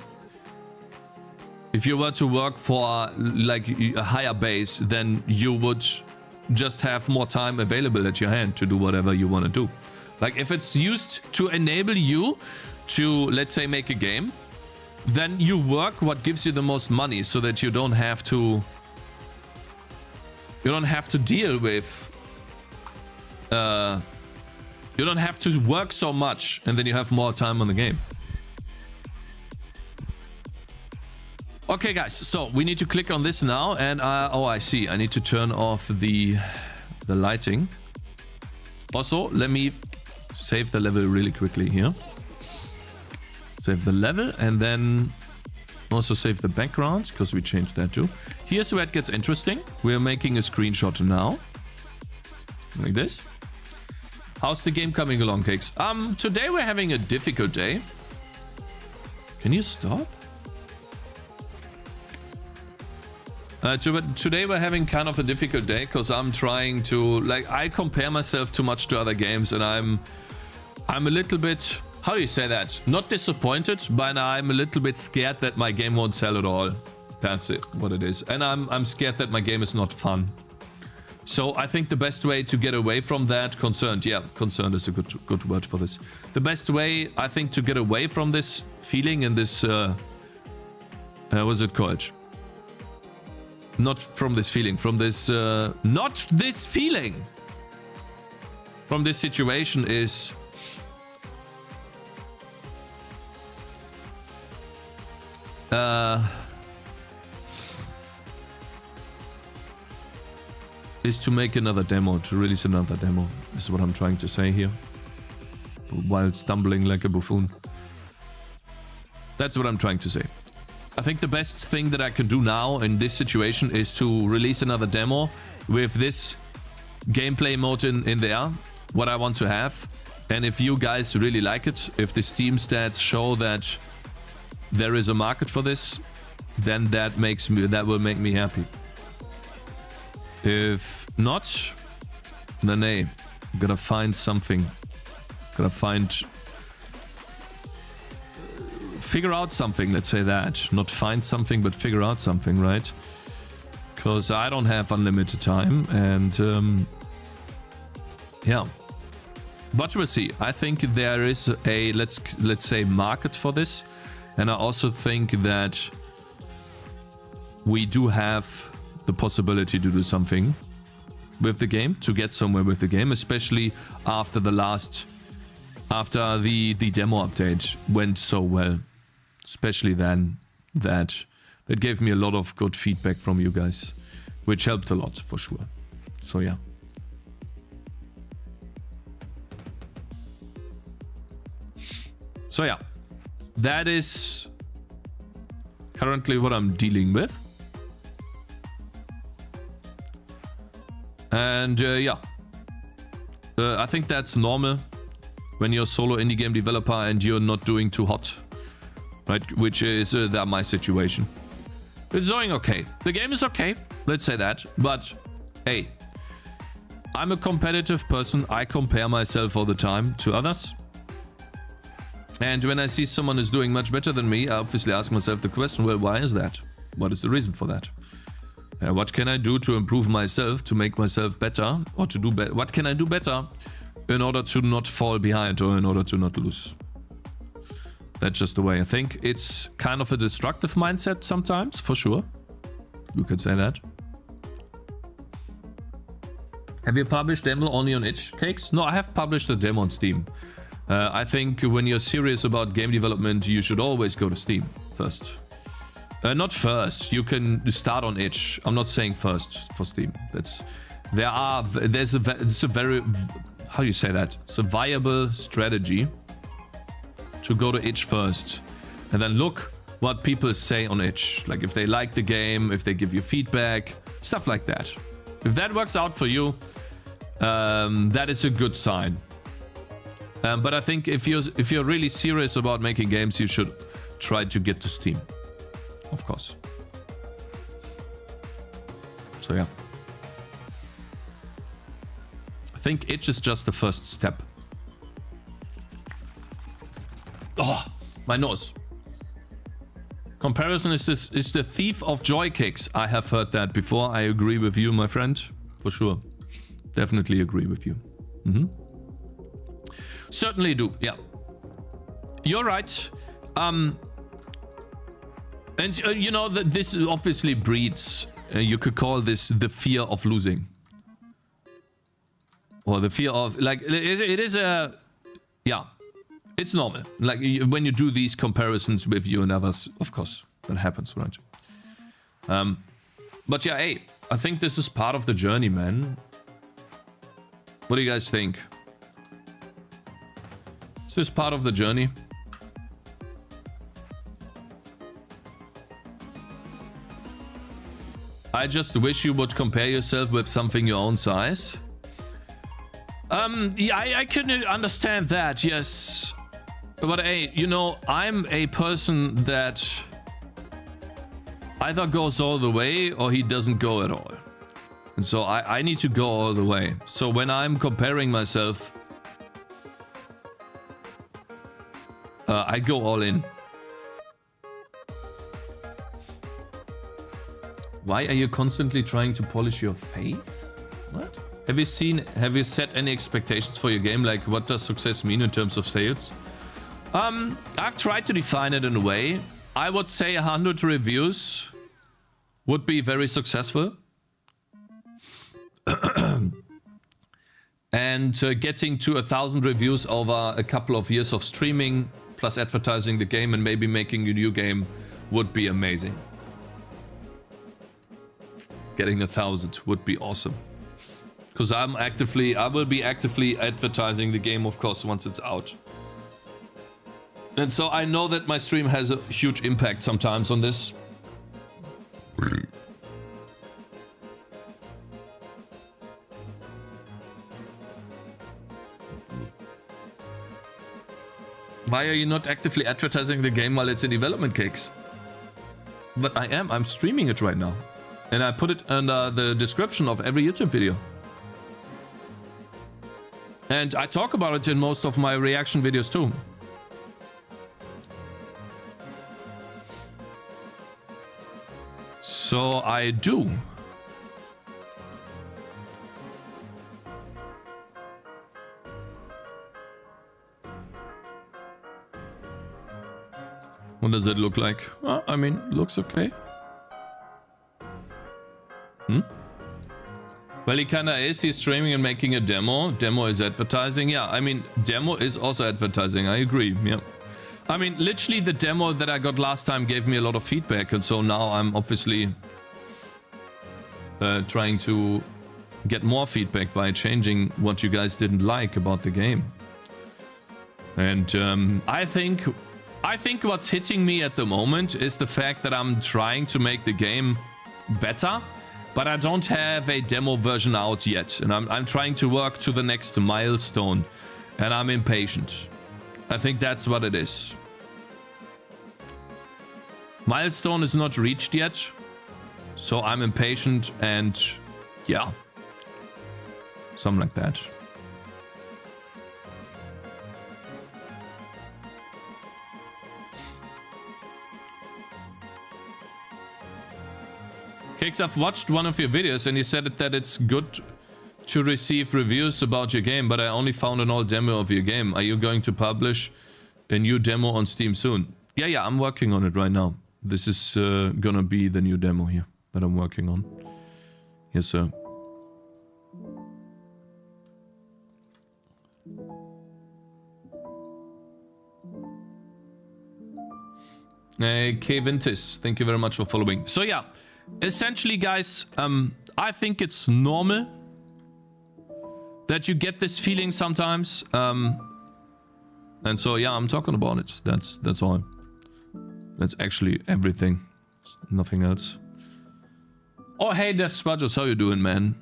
if you were to work for like a higher base, then you would just have more time available at your hand to do whatever you want to do. Like, if it's used to enable you to, let's say, make a game, then you work what gives you the most money so that you don't have to... You don't have to deal with... you don't have to work so much, and then you have more time on the game. Okay, guys, so we need to click on this now, and oh, I see. I need to turn off the lighting. Also, let me save the level really quickly here. Save the level, and then also save the background, because we changed that too. Here's where it gets interesting. We're making a screenshot now. Like this. How's the game coming along, Cakes? Today we're having a difficult day. Can you stop? Today we're having kind of a difficult day because I'm trying to, like, I compare myself too much to other games, and I'm a little bit how do you say that? Not disappointed, but I'm a little bit scared that my game won't sell at all. That's it, what it is. And I'm scared that my game is not fun. So I think the best way to get away from that, concerned is a good word for this. The best way, I think, to get away from this feeling and this, what's it called? Not from this feeling, from this, not this feeling. From this situation is to make another demo, to release another demo, is what I'm trying to say here. While stumbling like a buffoon. That's what I'm trying to say. I think the best thing that I can do now in this situation is to release another demo with this gameplay mode in there, what I want to have. And if you guys really like it, if the Steam stats show that there is a market for this, then that will make me happy. If not, then hey, gotta find something. Gotta figure out something, let's say that. Not find something, but figure out something, right? Because I don't have unlimited time, and yeah. But we'll see. I think there is a, let's say, market for this. And I also think that we do have the possibility to do something with the game, to get somewhere with the game, especially after the demo update went so well. Especially then, that gave me a lot of good feedback from you guys, which helped a lot for sure. So yeah. So yeah, that is currently what I'm dealing with. And yeah, I think that's normal when you're a solo indie game developer and you're not doing too hot, right? Which is my situation. It's doing okay. The game is okay, let's say that. But hey, I'm a competitive person. I compare myself all the time to others. And when I see someone is doing much better than me, I obviously ask myself the question, well, why is that? What is the reason for that? What can I do to improve myself, to make myself better, or to do better? What can I do better in order to not fall behind or in order to not lose? That's just the way I think. It's kind of a destructive mindset sometimes, for sure. You could say that. Have you published demo only on itch, Cakez? No, I have published a demo on Steam. I think when you're serious about game development, you should always go to Steam first. Not first. You can start on itch. I'm not saying first for Steam. It's a very, how do you say that? It's a viable strategy to go to itch first, and then look what people say on itch. Like if they like the game, if they give you feedback, stuff like that. If that works out for you, that is a good sign. But I think if you're really serious about making games, you should try to get to Steam, of course. So yeah, I think itch is just the first step. Oh, my nose. Comparison is the thief of joy, Cakez. I have heard that before. I agree with you, my friend, for sure. Definitely agree with you. Certainly do. Yeah, you're right. And you know that this obviously breeds. You could call this the fear of losing, or the fear of, like, it is a, yeah. It's normal. Like when you do these comparisons with you and others, of course, that happens, right? But yeah, hey, I think this is part of the journey, man. What do you guys think? Is this part of the journey? I just wish you would compare yourself with something your own size. Yeah, I can understand that, yes. But hey, you know, I'm a person that either goes all the way or he doesn't go at all. And so I need to go all the way. So when I'm comparing myself, I go all in. Why are you constantly trying to polish your face? What? Have you set any expectations for your game? Like, what does success mean in terms of sales? I've tried to define it in a way. I would say 100 reviews would be very successful. And getting to 1,000 reviews over a couple of years of streaming, plus advertising the game and maybe making a new game would be amazing. Getting 1,000 would be awesome. Because I will be actively advertising the game, of course, once it's out. And so I know that my stream has a huge impact sometimes on this. Why are you not actively advertising the game while it's in development, Cakez? But I am. I'm streaming it right now. And I put it under the description of every YouTube video. And I talk about it in most of my reaction videos too. So I do. What does it look like? Well, I mean, looks okay. Well, he kinda is. He's streaming and making a demo. Demo is advertising. Yeah, I mean, demo is also advertising. I agree. Yeah. I mean, literally the demo that I got last time gave me a lot of feedback. And so now I'm obviously trying to get more feedback by changing what you guys didn't like about the game. And I think what's hitting me at the moment is the fact that I'm trying to make the game better. But I don't have a demo version out yet. And I'm trying to work to the next milestone. And I'm impatient. I think that's what it is. Milestone is not reached yet. So I'm impatient and yeah. Something like that. Cakez, I've watched one of your videos and you said that it's good to receive reviews about your game, but I only found an old demo of your game. Are you going to publish a new demo on Steam soon? Yeah, I'm working on it right now. This is gonna be the new demo here that I'm working on. Yes, sir. Hey, Kevintis, thank you very much for following. So yeah. Essentially, guys, I think it's normal that you get this feeling sometimes. And so, yeah, I'm talking about it. That's all. That's actually everything. Nothing else. Oh, hey, Dev Spudgers, how you doing, man?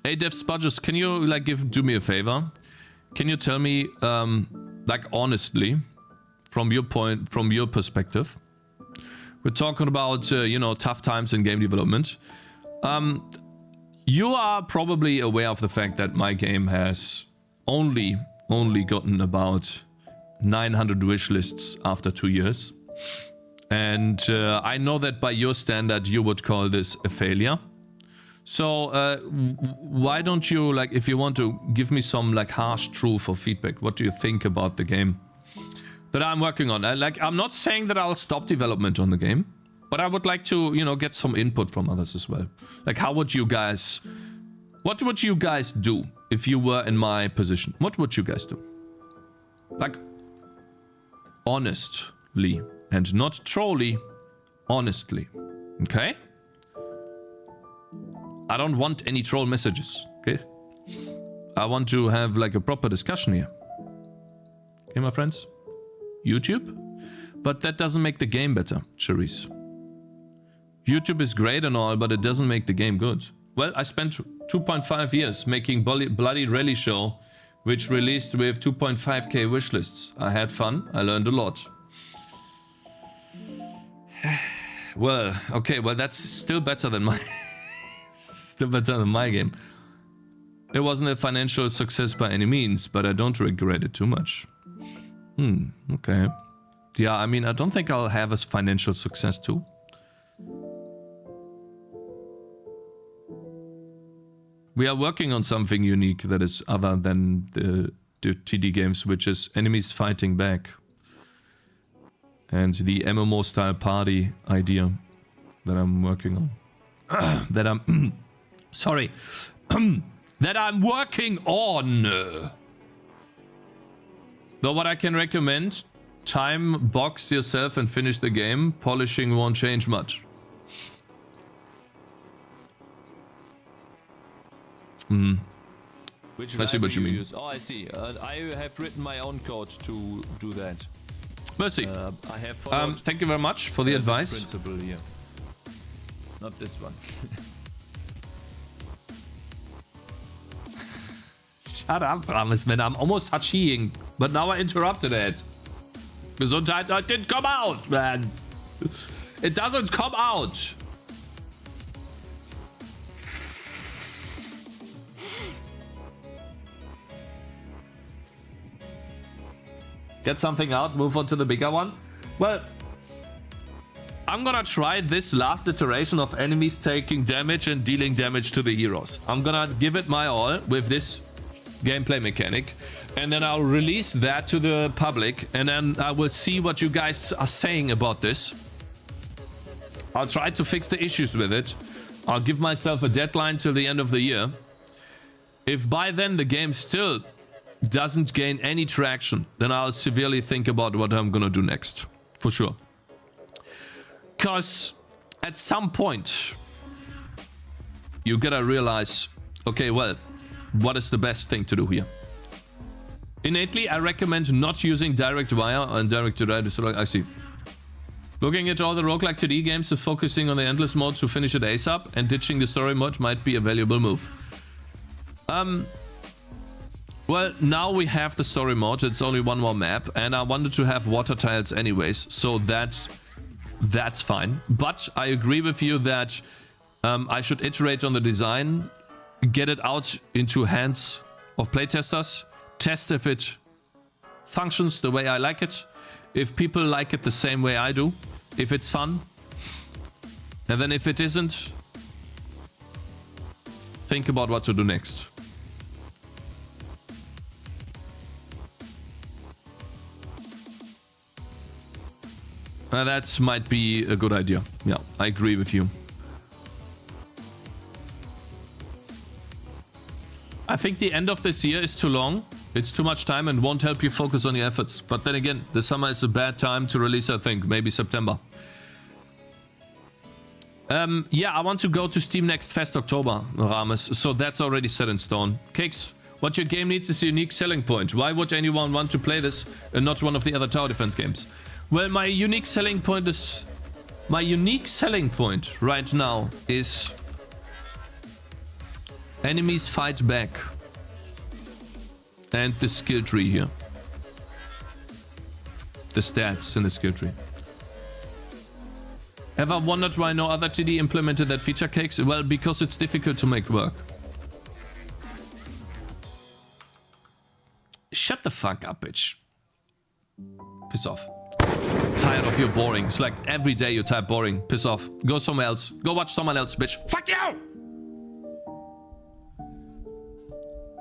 Hey, Dev Spudgers, can you, like, do me a favor? Can you tell me, like, honestly, from your perspective, we're talking about, you know, tough times in game development. You are probably aware of the fact that my game has only gotten about 900 wish lists after 2 years. And I know that by your standard, you would call this a failure. So why don't you, like, if you want to give me some, like, harsh truth or feedback, what do you think about the game that I'm working on? Like, I'm not saying that I'll stop development on the game, but I would like to, you know, get some input from others as well. Like, what would you guys do if you were in my position? What would you guys do? Like, honestly, and not trolly, honestly. Okay? I don't want any troll messages, okay? I want to have, like, a proper discussion here. Okay, my friends? YouTube, but that doesn't make the game better, Cherise. YouTube is great and all, but it doesn't make the game good. Well, I spent 2.5 years making Bloody Rally Show, which released with 2.5k wishlists. I had fun, I learned a lot. Well, okay, well that's still better than my game. It wasn't a financial success by any means, but I don't regret it too much. Okay. Yeah, I mean, I don't think I'll have a financial success too. We are working on something unique that is other than the TD games, which is enemies fighting back. And the MMO style party idea that I'm working on. That I'm... sorry. That I'm working on. Though what I can recommend, time box yourself and finish the game. Polishing won't change much. Which I see what you mean. use? Oh, I see. I have written my own code to do that. Mercy. I have followed Thank you very much for the advice. principle here. Not this one. Shut up, Rames, man. I'm almost Hachiing, but now I interrupted it. Gesundheit, it didn't come out, man. It doesn't come out. Get something out, move on to the bigger one. Well, I'm gonna try this last iteration of enemies taking damage and dealing damage to the heroes. I'm gonna give it my all with this gameplay mechanic, and then I'll release that to the public, and then I will see what you guys are saying about this. I'll try to fix the issues with it. I'll give myself a deadline till the end of the year. If by then the game still doesn't gain any traction, then I'll severely think about what I'm gonna do next, for sure. Because at some point you gotta realize, okay, well, what is the best thing to do here? Innately, I recommend not using direct wire and direct to direct. I see. Looking at all the roguelike 2D games is focusing on the endless mode to finish it ASAP, and ditching the story mode might be a valuable move. Well, now we have the story mode. It's only one more map, and I wanted to have water tiles anyways, so that's fine. But I agree with you that I should iterate on the design, get it out into hands of playtesters, test if it functions the way I like it, if people like it the same way I do, if it's fun, and then if it isn't, think about what to do next. That might be a good idea. Yeah, I agree with you. I think the end of this year is too long. It's too much time and won't help you focus on your efforts. But then again, the summer is a bad time to release, I think. Maybe September. Yeah, I want to go to Steam Next Fest October, Rames. So that's already set in stone. Cakez, what your game needs is a unique selling point. Why would anyone want to play this and not one of the other tower defense games? Well, my unique selling point right now is enemies fight back and the skill tree here. The stats in the skill tree. Ever wondered why no other TD implemented that feature, Cakez? Well, because it's difficult to make work. Shut the fuck up, bitch. Piss off. Tired of your boring. It's like every day you type boring. Piss off. Go somewhere else. Go watch someone else, bitch. Fuck you!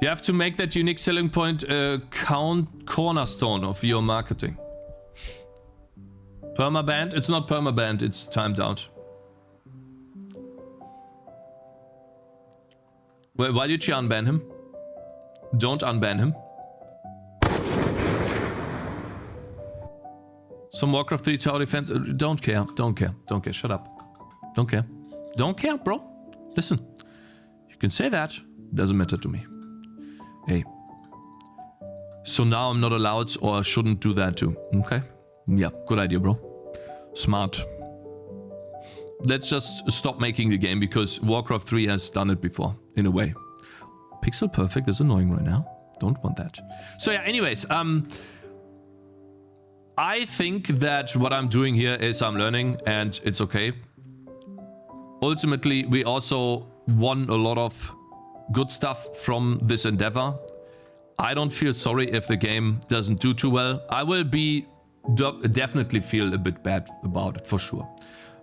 You have to make that unique selling point a cornerstone of your marketing. Permabanned? It's not permabanned, it's timed out. Well, why did you unban him? Don't unban him. Some Warcraft 3 tower defense. Don't care. Don't care. Don't care. Shut up. Don't care. Don't care, bro. Listen. You can say that. Doesn't matter to me. Hey. So now I'm not allowed or shouldn't do that too. Okay? Yeah. Good idea, bro. Smart. Let's just stop making the game because Warcraft 3 has done it before. In a way. Pixel perfect is annoying right now. Don't want that. So yeah, anyways. I think that what I'm doing here is I'm learning and it's okay. Ultimately, we also won a lot of good stuff from this endeavor. I don't feel sorry if the game doesn't do too well. I will be definitely feel a bit bad about it, for sure.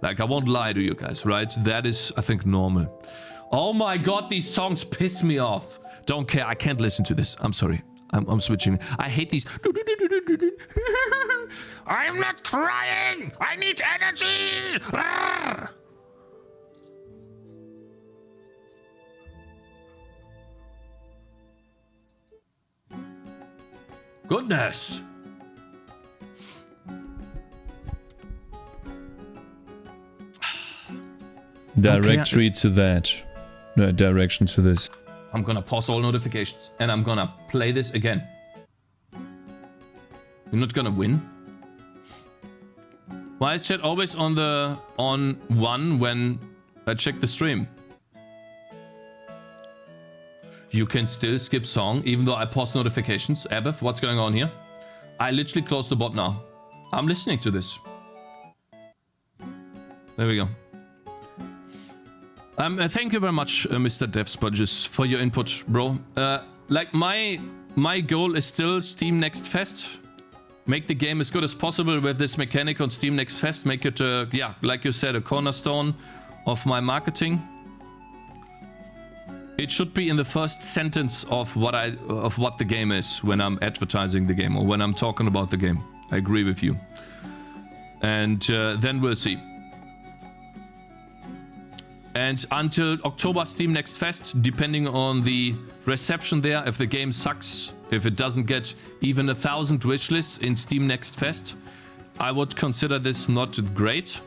Like, I won't lie to you guys, right? That is, I think, normal. Oh my god, these songs piss me off. Don't care, I can't listen to this. I'm sorry. I'm switching. I hate these. I'm not crying! I need energy! Goodness! Directory to that. No, direction to this. I'm gonna pause all notifications and I'm gonna play this again. You're not gonna win? Why is chat always on one when I check the stream? You can still skip song even though I pause notifications. Abef, what's going on here? I literally closed the bot now. I'm listening to this. There we go. Thank you very much, Mr. DevSpudges, for your input, bro. Like, my goal is still Steam Next Fest. Make the game as good as possible with this mechanic on Steam Next Fest. Make it, yeah, like you said, a cornerstone of my marketing. It should be in the first sentence of what the game is when I'm advertising the game or when I'm talking about the game. I agree with you. And then we'll see. And until October Steam Next Fest, depending on the reception there, if the game sucks, if it doesn't get even 1,000 wishlists in Steam Next Fest, I would consider this not great.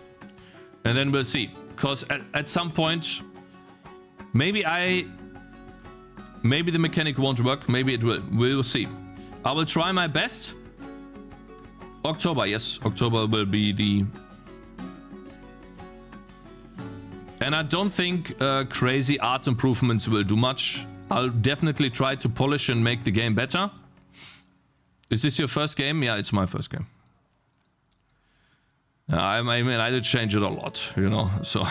And then we'll see. Because at some point, maybe the mechanic won't work, maybe it will. We'll see. I will try my best. October, yes. October will be the... And I don't think crazy art improvements will do much. I'll definitely try to polish and make the game better. Is this your first game? Yeah, it's my first game. I mean, I did change it a lot, you know, so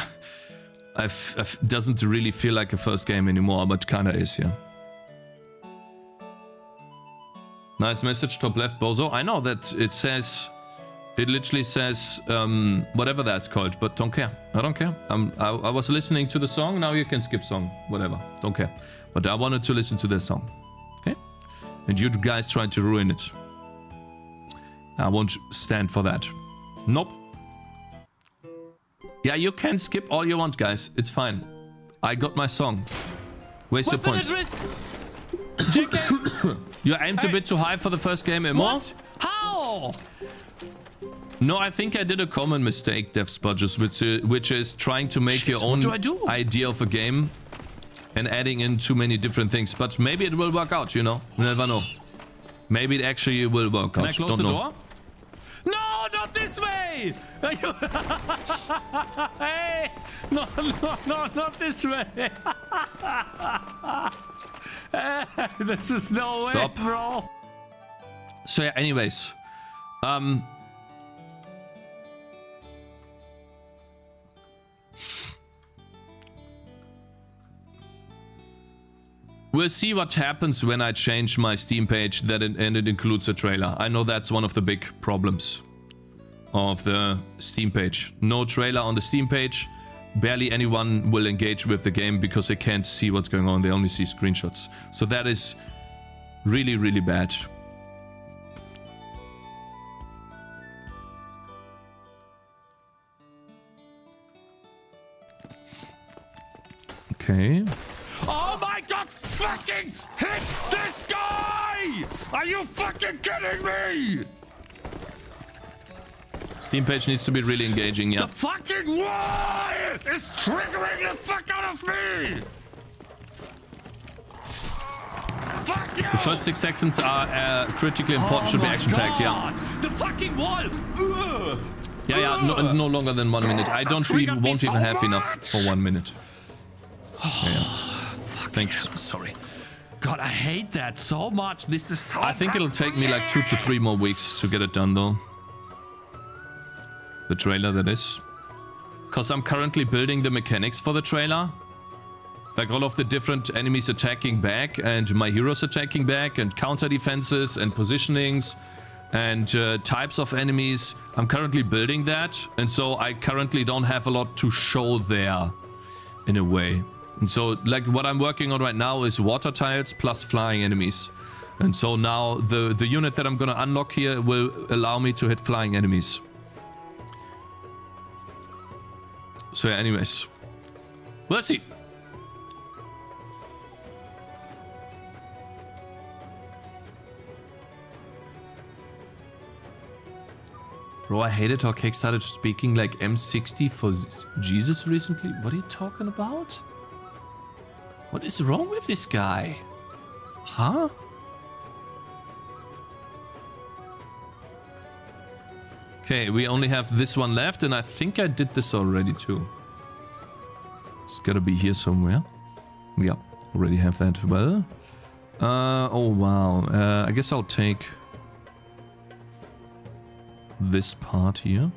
it doesn't really feel like a first game anymore, but kinda is, yeah. Nice message, top left, Bozo. I know that it says... It literally says whatever that's called, but don't care. I don't care. I was listening to the song, now you can skip song, whatever. Don't care. But I wanted to listen to this song. Okay? And you guys tried to ruin it. I won't stand for that. Nope. Yeah, you can skip all you want, guys. It's fine. I got my song. Where's your point? You aimed a bit too high for the first game, Immo. What? How? No, I think I did a common mistake, DevSpudges, which is trying to make your own idea of a game and adding in too many different things. But maybe it will work out, you know? You never know. Maybe it actually will work out. Can I close the door? No, not this way! Hey! No, not this way! This is no way, bro! So yeah, anyways. We'll see what happens when I change my Steam page and it includes a trailer. I know that's one of the big problems of the Steam page. No trailer on the Steam page. Barely anyone will engage with the game because they can't see what's going on. They only see screenshots. So that is really, really bad. Okay. Oh my god, fucking hit this guy! Are you fucking kidding me? Steam page needs to be really engaging, yeah. The fucking wall is triggering the fuck out of me! Fuck you! The first 6 seconds are critically important, should be action-packed, yeah. The fucking wall! Ugh. Yeah, no longer than 1 minute. I won't even have enough for 1 minute. Yeah. Thanks. I'm sorry. God, I hate that so much. This is so I think it'll take me like 2 to 3 more weeks to get it done, though. The trailer, that is. Because I'm currently building the mechanics for the trailer. Like all of the different enemies attacking back and my heroes attacking back and counter defenses and positionings. and types of enemies. I'm currently building that, and so I currently don't have a lot to show there in a way. And so like what I'm working on right now is water tiles plus flying enemies. And so now the unit that I'm gonna unlock here will allow me to hit flying enemies. So yeah, anyways, let's see. Bro, I hated how Cakez started speaking like M60 for Jesus recently. What are you talking about? What is wrong with this guy? Huh? Okay, we only have this one left, and I think I did this already too. It's gotta be here somewhere. Yeah, already have that as well. Oh wow. I guess I'll take this part here.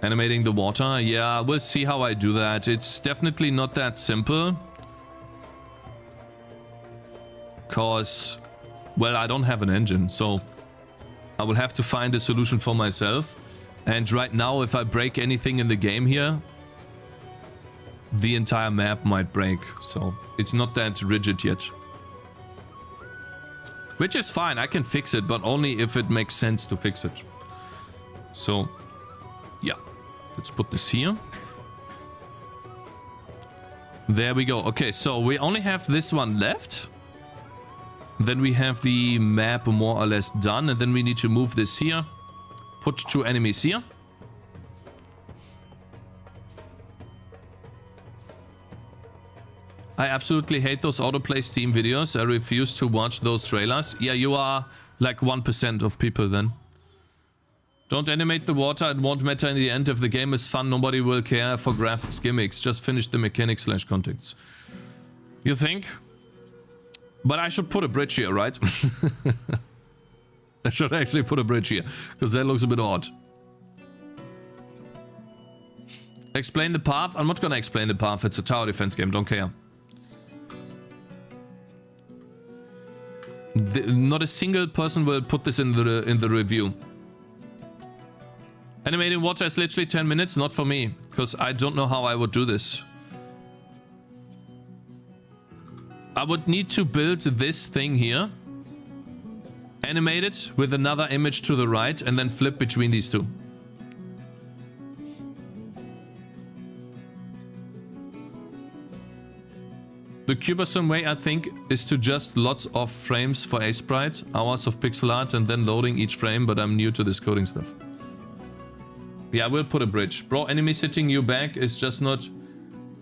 Animating the water. Yeah, we'll see how I do that. It's definitely not that simple. Cause, well, I don't have an engine, so I will have to find a solution for myself. And right now, if I break anything in the game here, the entire map might break. So it's not that rigid yet. Which is fine, I can fix it, but only if it makes sense to fix it. So, yeah. Let's put this here. There we go. Okay, so we only have this one left. Then we have the map more or less done. And then we need to move this here. Put 2 enemies here. I absolutely hate those autoplay Steam videos. I refuse to watch those trailers. Yeah, you are like 1% of people then. Don't animate the water. It won't matter in the end. If the game is fun, nobody will care for graphics gimmicks. Just finish the mechanics/contexts. You think? But I should put a bridge here, right? I should actually put a bridge here, because that looks a bit odd. Explain the path. I'm not gonna explain the path. It's a tower defense game. Don't care. Not a single person will put this in the review. Animating water is literally 10 minutes. Not for me, because I don't know how I would do this. I would need to build this thing here, animate it with another image to the right, and then flip between these two. The cubism way, I think, is to just lots of frames for a sprite, hours of pixel art, and then loading each frame, but I'm new to this coding stuff. Yeah, we'll put a bridge. Bro, enemy sitting you back is just not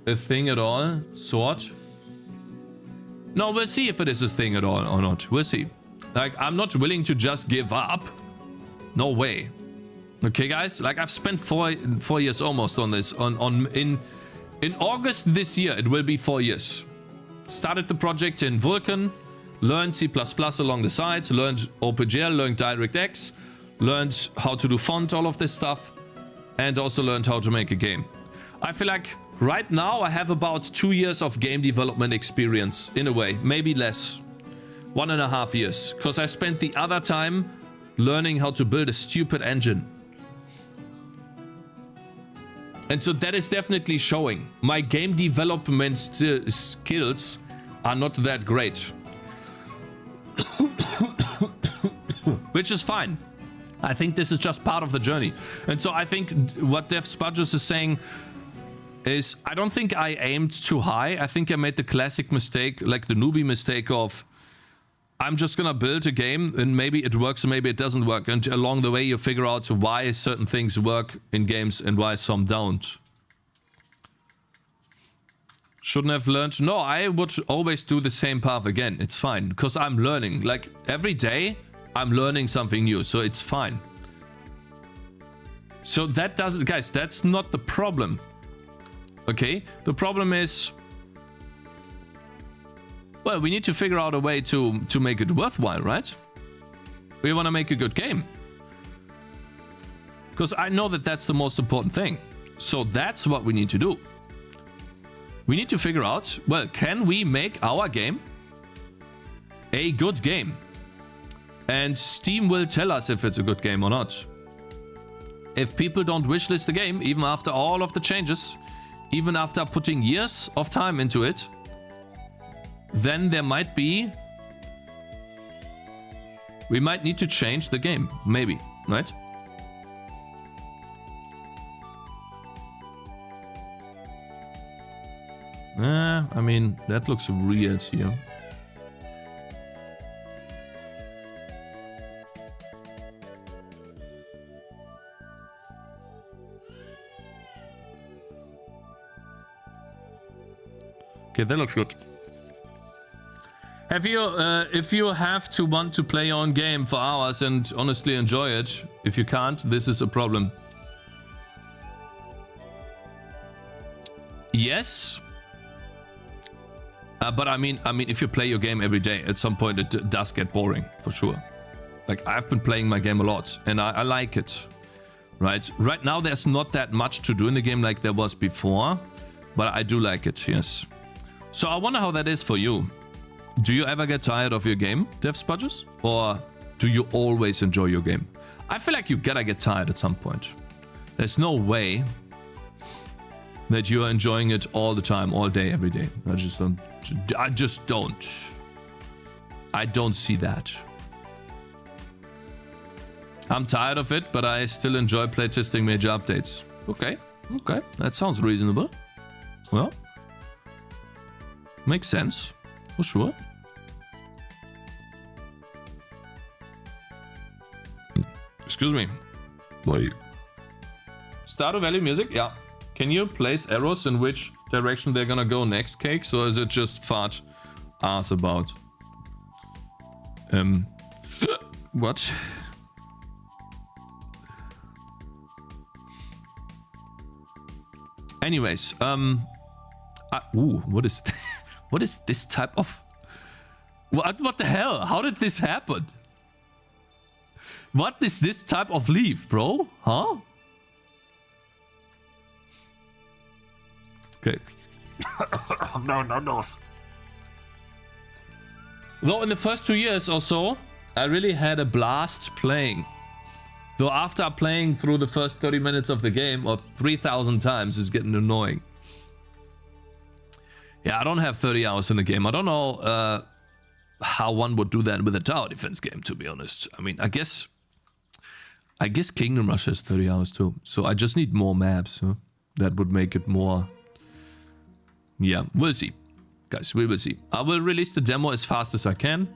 a thing at all. Sword. No, we'll see if it is a thing at all or not. We'll see. Like, I'm not willing to just give up. No way. Okay, guys? Like, I've spent four years almost on this. In August this year, it will be 4 years. Started the project in Vulkan, learned C++ along the side, learned OpenGL, learned DirectX, learned how to do font, all of this stuff, and also learned how to make a game. I feel like right now I have about 2 years of game development experience, in a way, maybe less. 1.5 years, because I spent the other time learning how to build a stupid engine. And so that is definitely showing. My game development skills are not that great. Which is fine. I think this is just part of the journey. And so I think what Dev Spudges is saying is, I don't think I aimed too high. I think I made the classic mistake, like the newbie mistake of, I'm just gonna build a game and maybe it works and maybe it doesn't work. And along the way you figure out why certain things work in games and why some don't. Shouldn't have learned. No, I would always do the same path again. It's fine, because I'm learning. Like, every day I'm learning something new, so it's fine. So that doesn't, guys, that's not the problem. Okay? The problem is, well, we need to figure out a way to make it worthwhile, right? We want to make a good game. Because I know that that's the most important thing. So that's what we need to do. We need to figure out, well, can we make our game a good game. And Steam will tell us if it's a good game or not. If people don't wishlist the game, even after all of the changes, even after putting years of time into it, then there might be... we might need to change the game, maybe, right? I mean, that looks weird here. Okay, that looks good. Have you, if you have to want to play your own game for hours and honestly enjoy it, if you can't, this is a problem. Yes. But I mean, if you play your game every day, at some point it does get boring, for sure. Like, I've been playing my game a lot, and I like it, right? Right now, there's not that much to do in the game like there was before, but I do like it, yes. So I wonder how that is for you. Do you ever get tired of your game, Dev Spudges? Or do you always enjoy your game? I feel like you gotta get tired at some point. There's no way that you are enjoying it all the time, all day, every day. I just don't. I don't see that. I'm tired of it, but I still enjoy playtesting major updates. Okay, that sounds reasonable. Well, makes sense, for sure. Excuse me. Wait. Stardew Valley music? Yeah. Can you place arrows in which direction they're gonna go next, Cakes? Or is it just fart ass about? What? Anyways, what is what is this type of... What the hell? How did this happen? What is this type of leaf, bro? Huh? Okay. No. Though in the first 2 years or so, I really had a blast playing. Though after playing through the first 30 minutes of the game, or 3,000 times, it's getting annoying. Yeah, I don't have 30 hours in the game. I don't know how one would do that with a tower defense game, to be honest. I mean, I guess Kingdom Rush has 30 hours too. So I just need more maps. Huh? That would make it more... Yeah, we'll see. Guys, we will see. I will release the demo as fast as I can.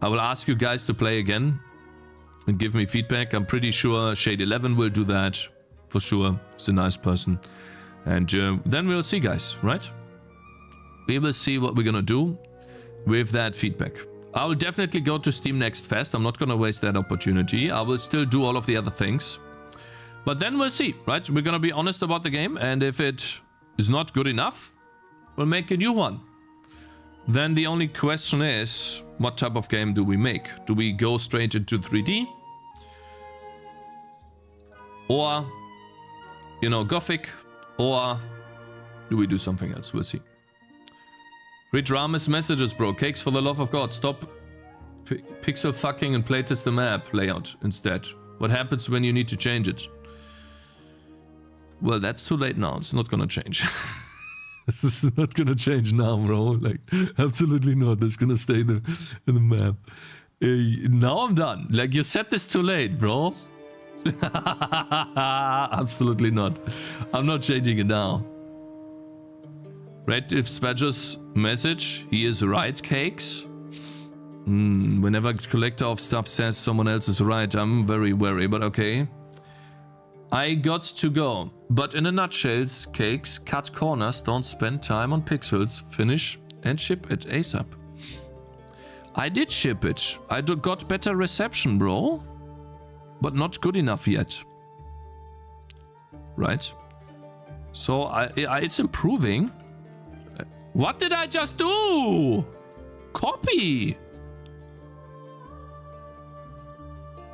I will ask you guys to play again and give me feedback. I'm pretty sure Shade11 will do that. For sure. He's a nice person. And then we'll see, guys, right? We will see what we're gonna do with that feedback. I will definitely go to Steam Next Fest. I'm not gonna waste that opportunity. I will still do all of the other things. But then we'll see, right? We're gonna be honest about the game. And if it is not good enough, we'll make a new one. Then the only question is, what type of game do we make? Do we go straight into 3D? Or, you know, Gothic? Or do we do something else? We'll see. Read Rame's messages, bro. Cakes, for the love of God. Stop pixel fucking and playtest the map layout instead. What happens when you need to change it? Well, that's too late now. It's not gonna change. This is not gonna change now, bro. Like, absolutely not. It's gonna stay in the map. Now I'm done. Like, you said this too late, bro. Absolutely not. I'm not changing it now. Read if Spudge's message. He is right, Cakes. Whenever a collector of stuff says someone else is right, I'm very wary, but okay. I got to go. But in a nutshell, Cakes, cut corners, don't spend time on pixels, finish and ship it ASAP. I did ship it. I got better reception, bro. But not good enough yet. Right? So it's improving. What did I just do? Copy.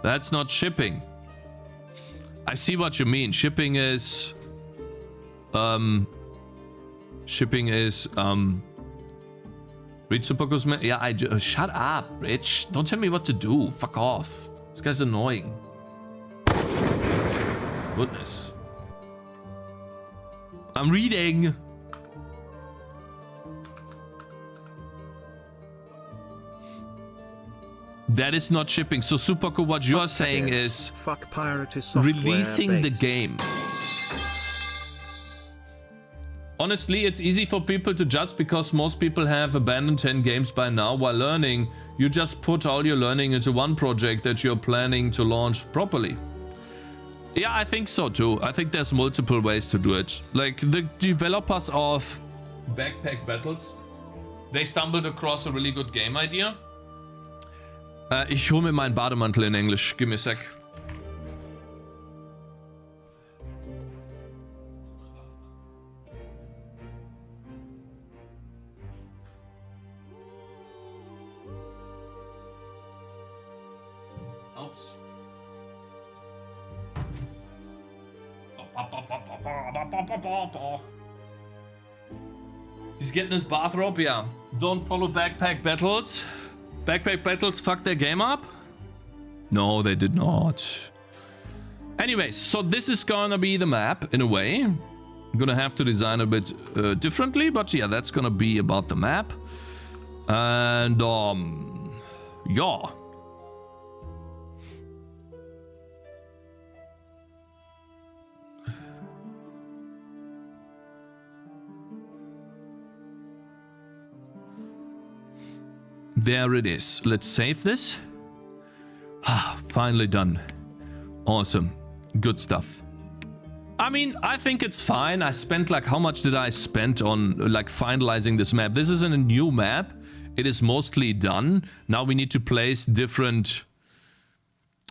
That's not shipping. I see what you mean. Shipping is Read Superco's man. Yeah, I do. Shut up, Rich. Don't tell me what to do. Fuck off. This guy's annoying. Goodness. I'm reading. That is not shipping. So Superco, what you're saying is fuck releasing the base. game. Honestly, it's easy for people to judge because most people have abandoned 10 games by now. While learning, you just put all your learning into one project that you're planning to launch properly. Yeah, I think so too. I think there's multiple ways to do it. Like the developers of Backpack Battles, they stumbled across a really good game idea. Ich hole mir meinen Bademantel in Englisch. Give me a sec. Oops. He's getting his bathrobe, yeah. Don't follow Backpack Battles. Backpack Battles fucked their game up? No, they did not. Anyways, so this is gonna be the map in a way. I'm gonna have to design a bit differently, but yeah, that's gonna be about the map. And yeah. There it is. Let's save this. Finally done. Awesome. Good stuff. I mean, I think it's fine. I spent like, how much did I spend on like finalizing this map? This isn't a new map. It is mostly done. Now we need to place different,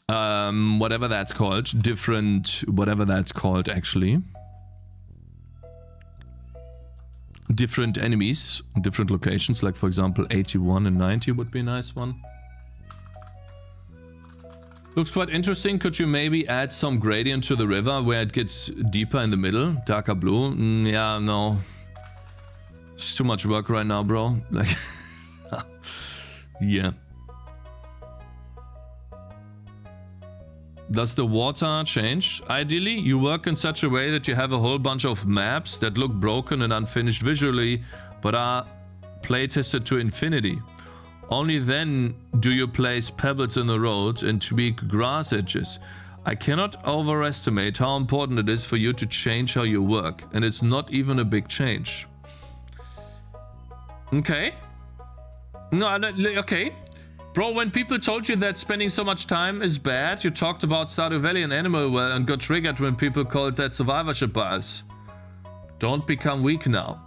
whatever that's called. Whatever that's called actually. Different enemies, different locations, like for example 81 and 90 would be a nice one. Looks quite interesting. Could you maybe add some gradient to the river where it gets deeper in the middle? Darker blue? Yeah, no. It's too much work right now, bro. Like, yeah. Does the water change? Ideally, you work in such a way that you have a whole bunch of maps that look broken and unfinished visually, but are playtested to infinity. Only then do you place pebbles in the road and tweak grass edges. I cannot overestimate how important it is for you to change how you work, and it's not even a big change. Okay. No, okay. Bro, when people told you that spending so much time is bad, you talked about Stardew Valley and Animal Well and got triggered when people called that survivorship bias. Don't become weak now.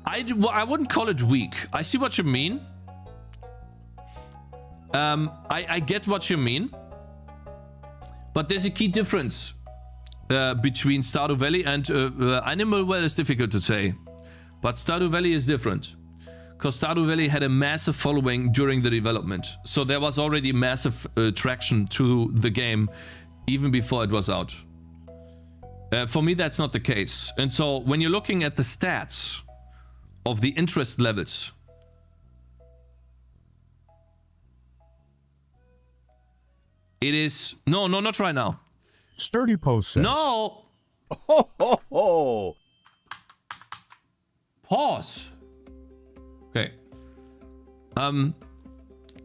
I wouldn't call it weak. I see what you mean. I get what you mean. But there's a key difference between Stardew Valley and Animal Well is difficult to say. But Stardew Valley is different. Because Stardew Valley had a massive following during the development. So there was already massive traction to the game even before it was out. For me, that's not the case. And so when you're looking at the stats of the interest levels, it is... No, not right now. Sturdy Post says... No! Ho, ho, ho. Pause. Okay.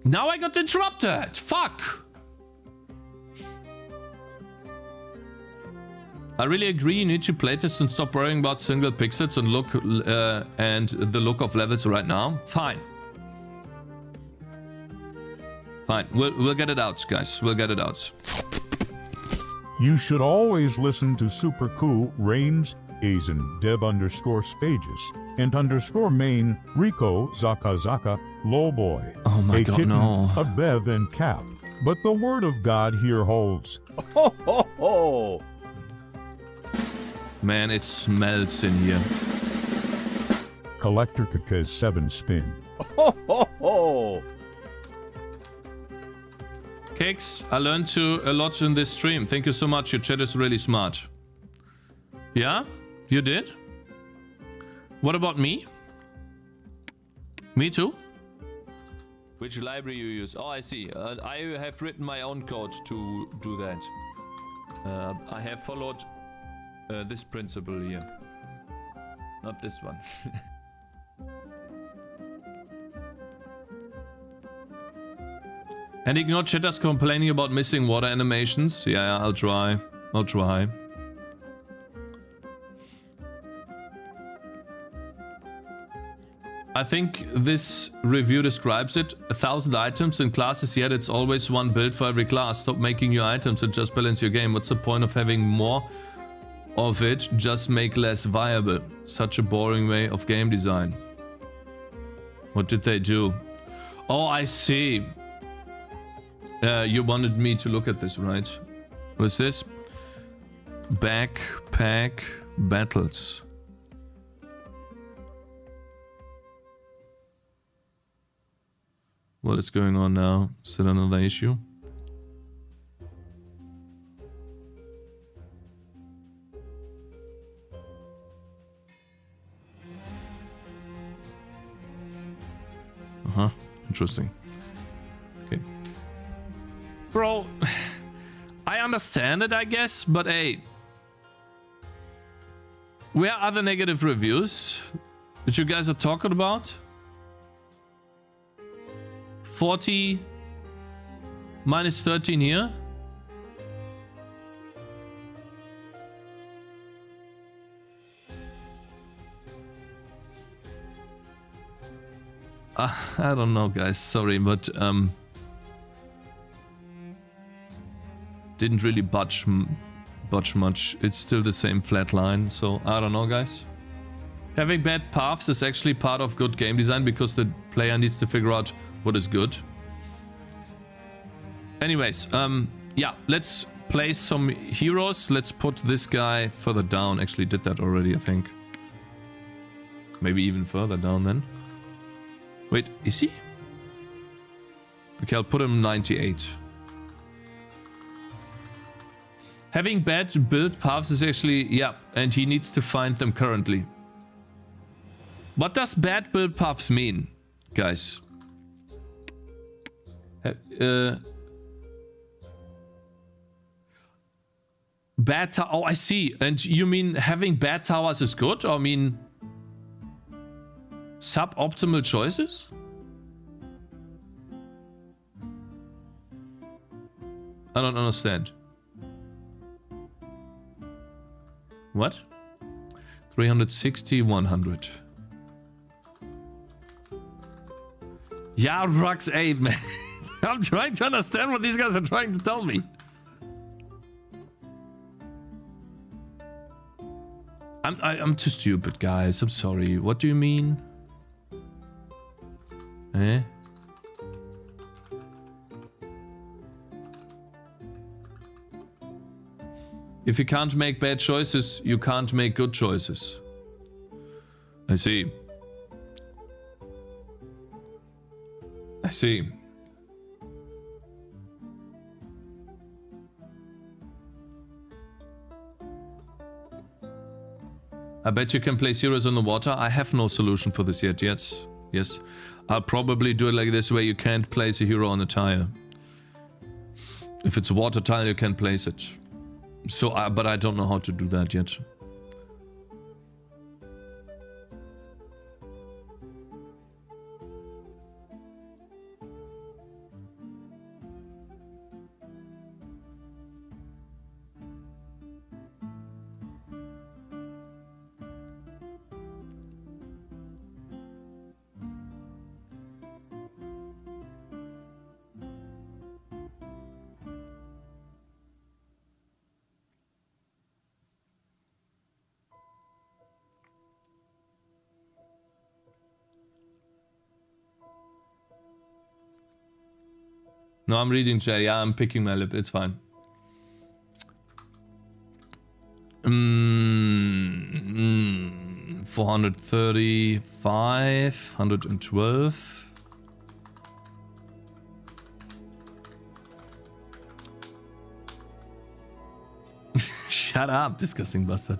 Now I got interrupted. Fuck. I really agree. You need to playtest and stop worrying about single pixels and look and the look of levels right now. Fine. Fine. We'll get it out, guys. We'll get it out. You should always listen to Super Cool Reigns, Azen, Dev_Spages, and _main, Rico, Zaka, Lowboy. Oh my god, Kitten, no. a Bev, and Cap. But the word of God here holds. Ho, ho, ho. Man, it smells in here. Collector Cakez 7 spin. Ho, ho, ho. Cakez, I learned a lot in this stream. Thank you so much. Your chat is really smart. Yeah? You did? What about me? Me too? Which library you use? Oh, I see. I have written my own code to do that. I have followed this principle here. Not this one. And ignore chatters complaining about missing water animations. Yeah, I'll try. I'll try. I think this review describes it. 1,000 items in classes, yet it's always one build for every class. Stop making new items and just balance your game. What's the point of having more of it? Just make less viable. Such a boring way of game design. What did they do? Oh, I see. You wanted me to look at this, right? What is this? Backpack battles. What is going on now? Is that another issue? Uh-huh. Interesting. Okay. Bro, I understand it, I guess, but hey. Where are the negative reviews that you guys are talking about? 40 minus 13 here. I don't know, guys. Sorry, but didn't really budge much. It's still the same flat line, so I don't know, guys. Having bad paths is actually part of good game design because the player needs to figure out what is good. Anyways, yeah, let's place some heroes. Let's put this guy further down. Actually did that already, I think. Maybe even further down then. Wait, is he? Okay, I'll put him 98. Having bad build paths is actually, yeah, and he needs to find them currently. What does bad build paths mean, guys? Bad tower. Oh, I see. And you mean having bad towers is good? Or I mean suboptimal choices? I don't understand. What? 360, 100. Yeah, Rux 8, man. I'm trying to understand what these guys are trying to tell me. I'm too stupid, guys. I'm sorry. What do you mean? Eh? If you can't make bad choices, you can't make good choices. I see. I see. I bet you can place heroes in the water. I have no solution for this yet. Yes. I'll probably do it like this where you can't place a hero on a tile. If it's a water tile, you can place it. So, but I don't know how to do that yet. No, I'm reading chat. Yeah, I'm picking my lip. It's fine. 435, 112. Shut up, disgusting bastard.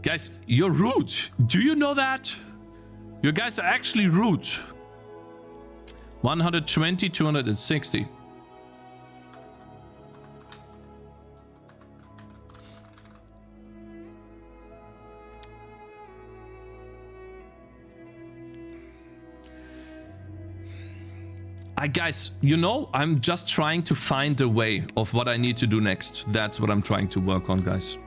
Guys, you're rude. Do you know that? You guys are actually rude. 120, 260. Guys, you know, I'm just trying to find a way of what I need to do next. That's what I'm trying to work on, guys.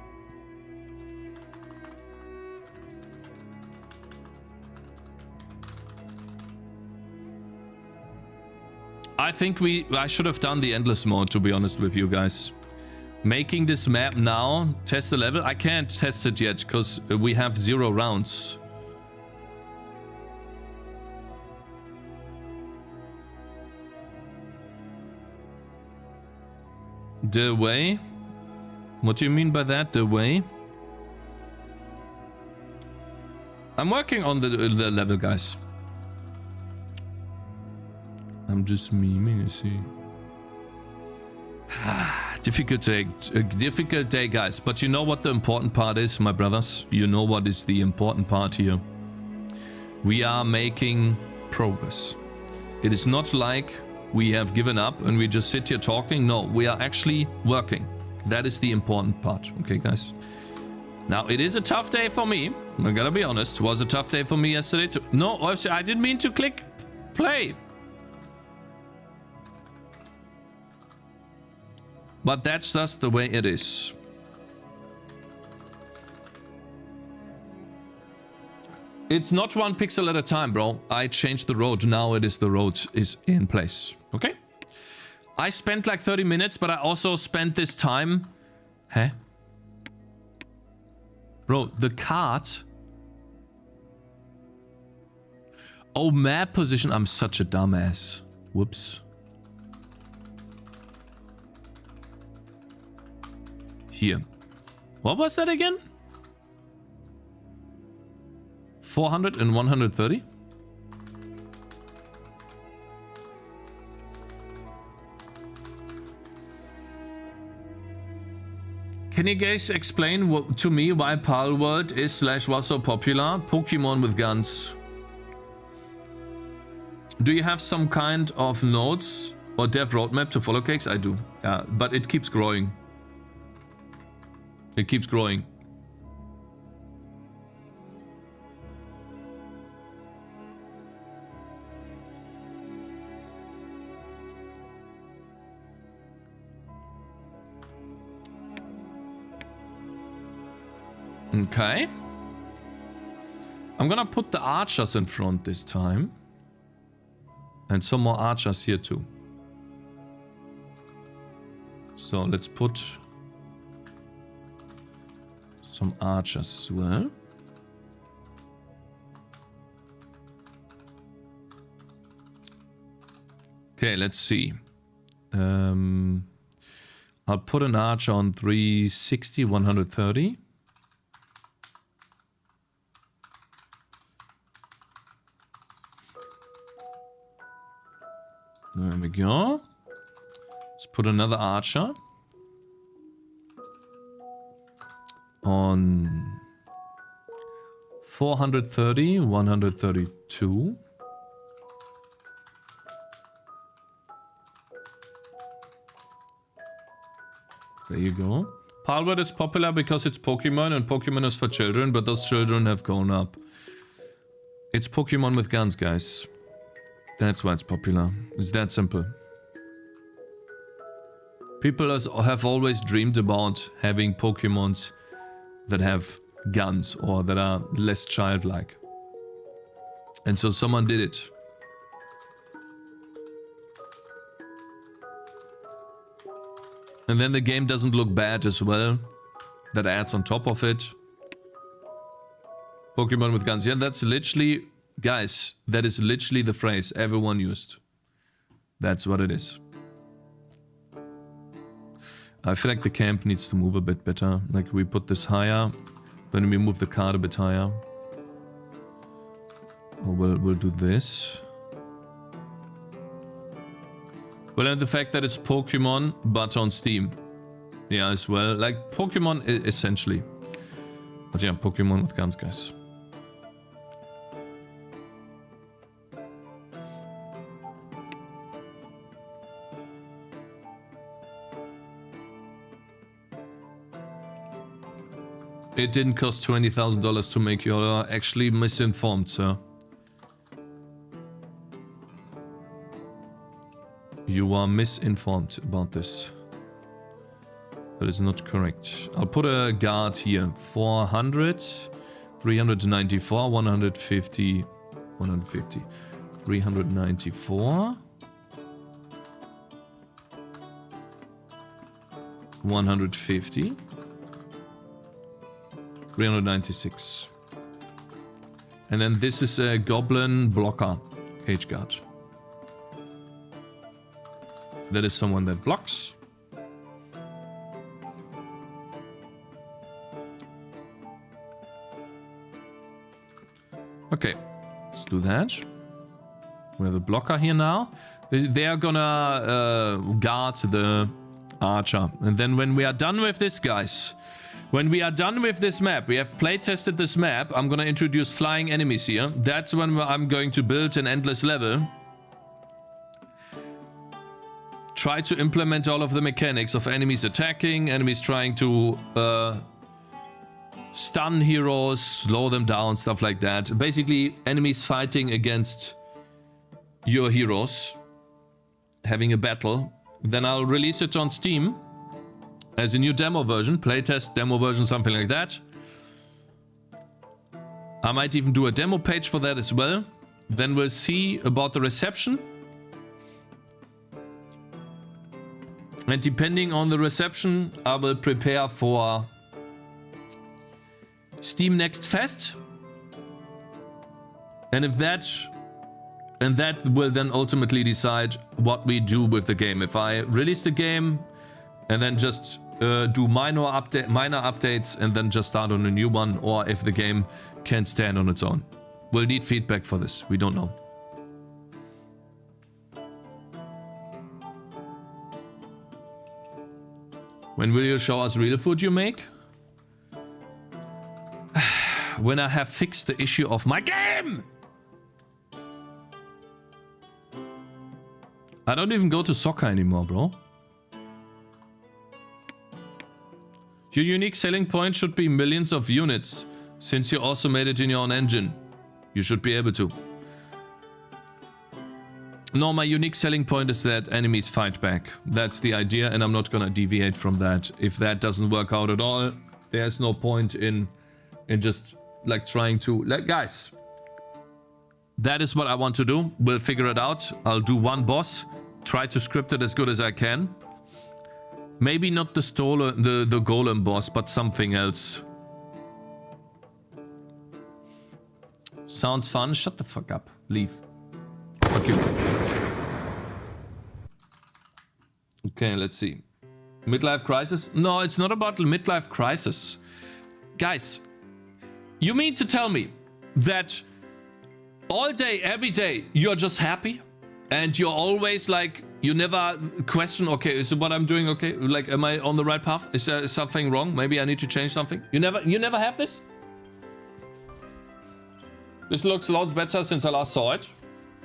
I think I should have done the endless mode, to be honest with you guys. Making this map now, test the level. I can't test it yet because we have 0 rounds. The way? What do you mean by that? The way? I'm working on the level, guys. I'm just memeing, you see. Difficult day, guys. But you know what the important part is, my brothers? You know what is the important part here? We are making progress. It is not like we have given up and we just sit here talking. No, we are actually working. That is the important part. Okay, guys. Now, it is a tough day for me. I gotta be honest. It was a tough day for me yesterday too. No, I didn't mean to click play. But that's just the way it is. It's not 1 pixel at a time, bro. I changed the road. Now it is the road is in place. Okay? I spent like 30 minutes, but I also spent this time... Huh? Bro, the cart... Oh, map position. I'm such a dumbass. Whoops. Here. What was that again? 400 and 130? Can you guys explain to me why Palworld is / was so popular? Pokemon with guns. Do you have some kind of notes or dev roadmap to follow, Cakes? I do. Yeah, but it keeps growing. It keeps growing. Okay. I'm gonna put the archers in front this time. And some more archers here too. So let's put some archers as well. Okay, let's see. I'll put an archer on 360, 130. There we go. Let's put another archer on 430, 132. There you go. Palworld is popular because it's Pokemon and Pokemon is for children, but those children have grown up. It's Pokemon with guns, guys. That's why it's popular. It's that simple. People have always dreamed about having Pokemons that have guns or that are less childlike. And so someone did it. And then the game doesn't look bad as well. That adds on top of it. Pokemon with guns. Yeah, that's literally... Guys, that is literally the phrase everyone used. That's what it is. I feel like the camp needs to move a bit better. Like we put this higher, then we move the card a bit higher. Or we'll do this. Well, and the fact that it's Pokemon, but on Steam. Yeah, as well. Like Pokemon essentially. But yeah, Pokemon with guns, guys. It didn't cost $20,000 to make. You're actually misinformed, sir. You are misinformed about this. That is not correct. I'll put a guard here. 400, 394, 150, 150, 394, 150. 396. And then this is a goblin blocker cage guard. That is someone that blocks. Okay, let's do that. We have a blocker here now. They are gonna guard the archer. And then when we are done with this, guys, when we are done with this map, we have playtested this map, I'm gonna introduce flying enemies here. That's when I'm going to build an endless level. Try to implement all of the mechanics of enemies attacking, enemies trying to stun heroes, slow them down, stuff like that. Basically, enemies fighting against your heroes, having a battle. Then I'll release it on Steam as a new demo version, playtest demo version, something like that. I might even do a demo page for that as well. Then we'll see about the reception. And depending on the reception, I will prepare for Steam Next Fest. And that will then ultimately decide what we do with the game. If I release the game and then just do minor updates and then just start on a new one, or if the game can stand on its own. We'll need feedback for this. We don't know. When will you show us real food you make? When I have fixed the issue of my game! I don't even go to soccer anymore, bro. Your unique selling point should be millions of units, since you also made it in your own engine. You should be able to. No, my unique selling point is that enemies fight back. That's the idea, and I'm not gonna deviate from that. If that doesn't work out at all, there's no point in just like trying to... Like, guys, that is what I want to do. We'll figure it out. I'll do one boss, try to script it as good as I can. Maybe not the golem boss, but something else. Sounds fun. Shut the fuck up. Leave. Fuck you. Okay, let's see. Midlife crisis? No, it's not about the midlife crisis. Guys, you mean to tell me that all day, every day, you're just happy? And you're always like, you never question, okay, is what I'm doing okay? Like, am I on the right path? Is there something wrong? Maybe I need to change something? You never have this? This looks loads better since I last saw it.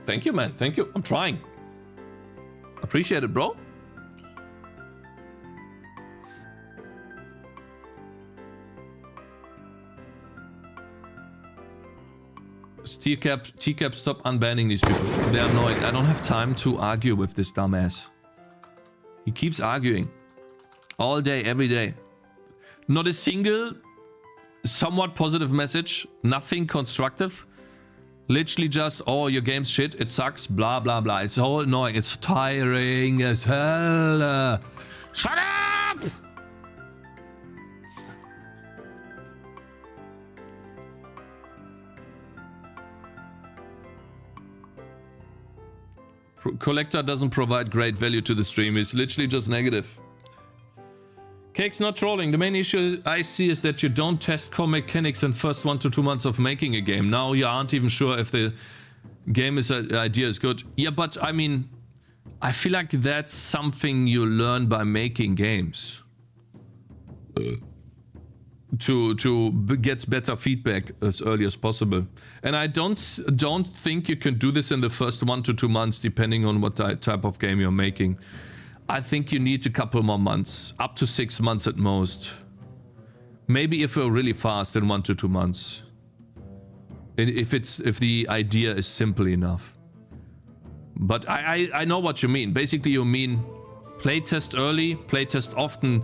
Thank you, man. Thank you. I'm trying. Appreciate it, bro. TCAP, stop unbanning these people. They're annoying. I don't have time to argue with this dumbass. He keeps arguing. All day, every day. Not a single somewhat positive message. Nothing constructive. Literally just, oh, your game's shit. It sucks. Blah, blah, blah. It's all annoying. It's tiring as hell. Shut up! Collector doesn't provide great value to the stream. It's literally just negative. Cakez not trolling. The main issue I see is that you don't test core mechanics in first 1 to 2 months of making a game. Now you aren't even sure if the game idea is good. Yeah, but I mean, I feel like that's something you learn by making games. get better feedback as early as possible. And I don't think you can do this in the first 1 to 2 months, depending on what type of game you're making. I think you need a couple more months, up to 6 months at most. Maybe if you're really fast, in 1 to 2 months. If the idea is simple enough. But I know what you mean. Basically, you mean playtest early, playtest often.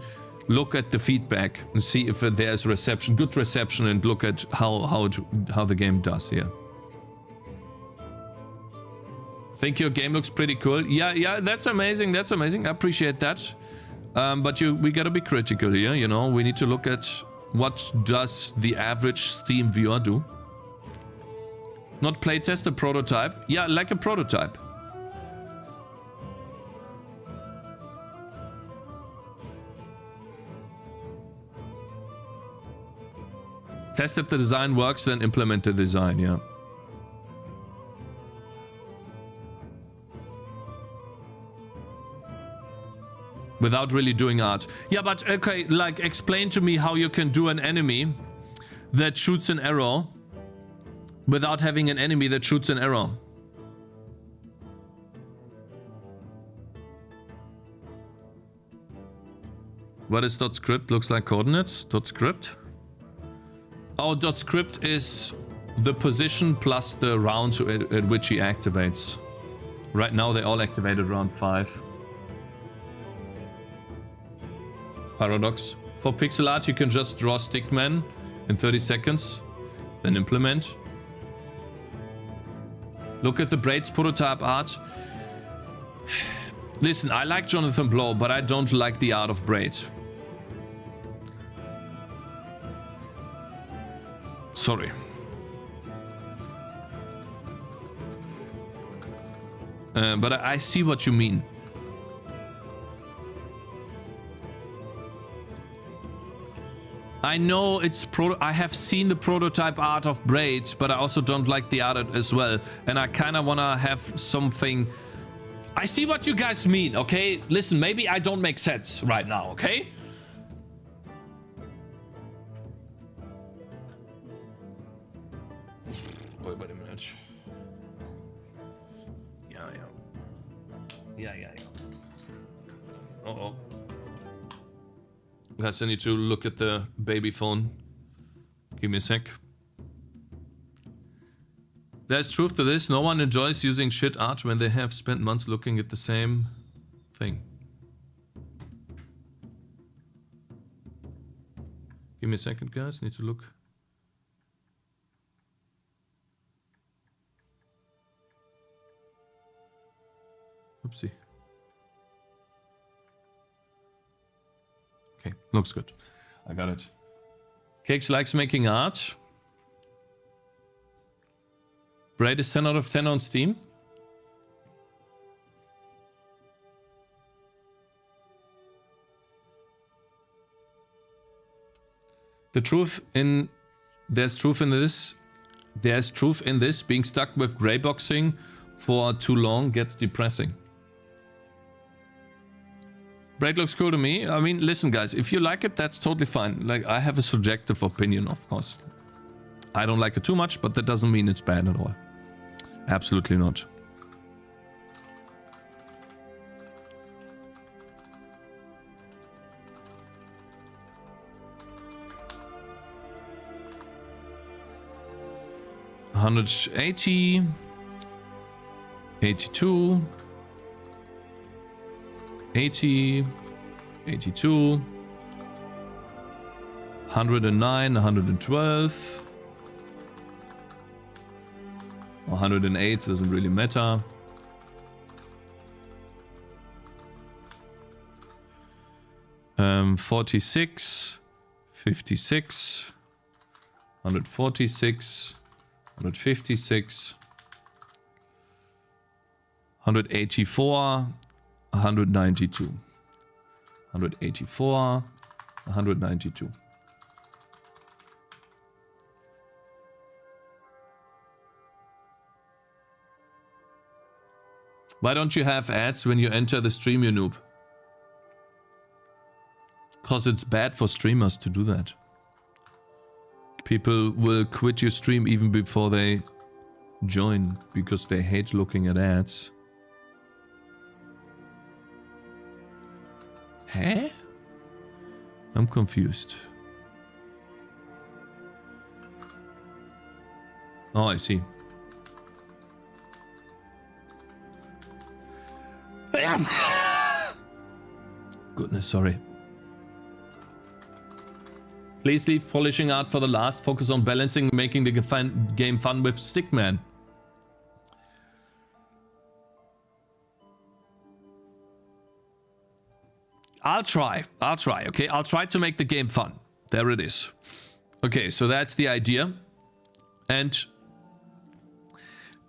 Look at the feedback and see if there's reception, good reception, and look at how the game does here. Think your game looks pretty cool. Yeah, that's amazing. That's amazing. I appreciate that. But we gotta be critical here. You know, we need to look at what does the average Steam viewer do. Not playtest a prototype. Yeah, like a prototype. Test if the design works, then implement the design, yeah. Without really doing art. Yeah, but okay, like explain to me how you can do an enemy that shoots an arrow without having an enemy that shoots an arrow. What is .script? Looks like coordinates. .script? Oh, .script is the position plus the round at which he activates. Right now they all activated round 5. Paradox. For pixel art you can just draw stickman in 30 seconds, then implement. Look at the Braids prototype art. Listen, I like Jonathan Blow, but I don't like the art of Braid. Sorry. But I see what you mean. I know it's I have seen the prototype art of Braids, but I also don't like the art as well. And I kind of want to have something... I see what you guys mean, okay? Listen, maybe I don't make sense right now, okay? Wait a minute. Yeah. Uh-oh. Guys, I need to look at the baby phone. Give me a sec. There's truth to this. No one enjoys using shit art when they have spent months looking at the same thing. Give me a second, guys. Need to look. Oopsie. Okay, looks good. I got it. Cakez likes making art. Braid is 10 out of 10 on Steam. There's truth in this. Being stuck with gray boxing for too long gets depressing. Braid looks cool to me. I mean, listen, guys, if you like it, that's totally fine. Like, I have a subjective opinion, of course. I don't like it too much, but that doesn't mean it's bad at all. Absolutely not. $180, 82, 80, 82, 109, 112, 108 doesn't really matter. Um, 46, 56, 146, 156, 184, 192, 184, 192. Why don't you have ads when you enter the stream, you noob? Because it's bad for streamers to do that. People will quit your stream even before they join because they hate looking at ads. Huh? I'm confused. Oh, I see. Goodness, sorry. Please leave polishing art for the last. Focus on balancing, making the game fun with Stickman. I'll try, okay? I'll try to make the game fun. There it is. Okay, so that's the idea. And,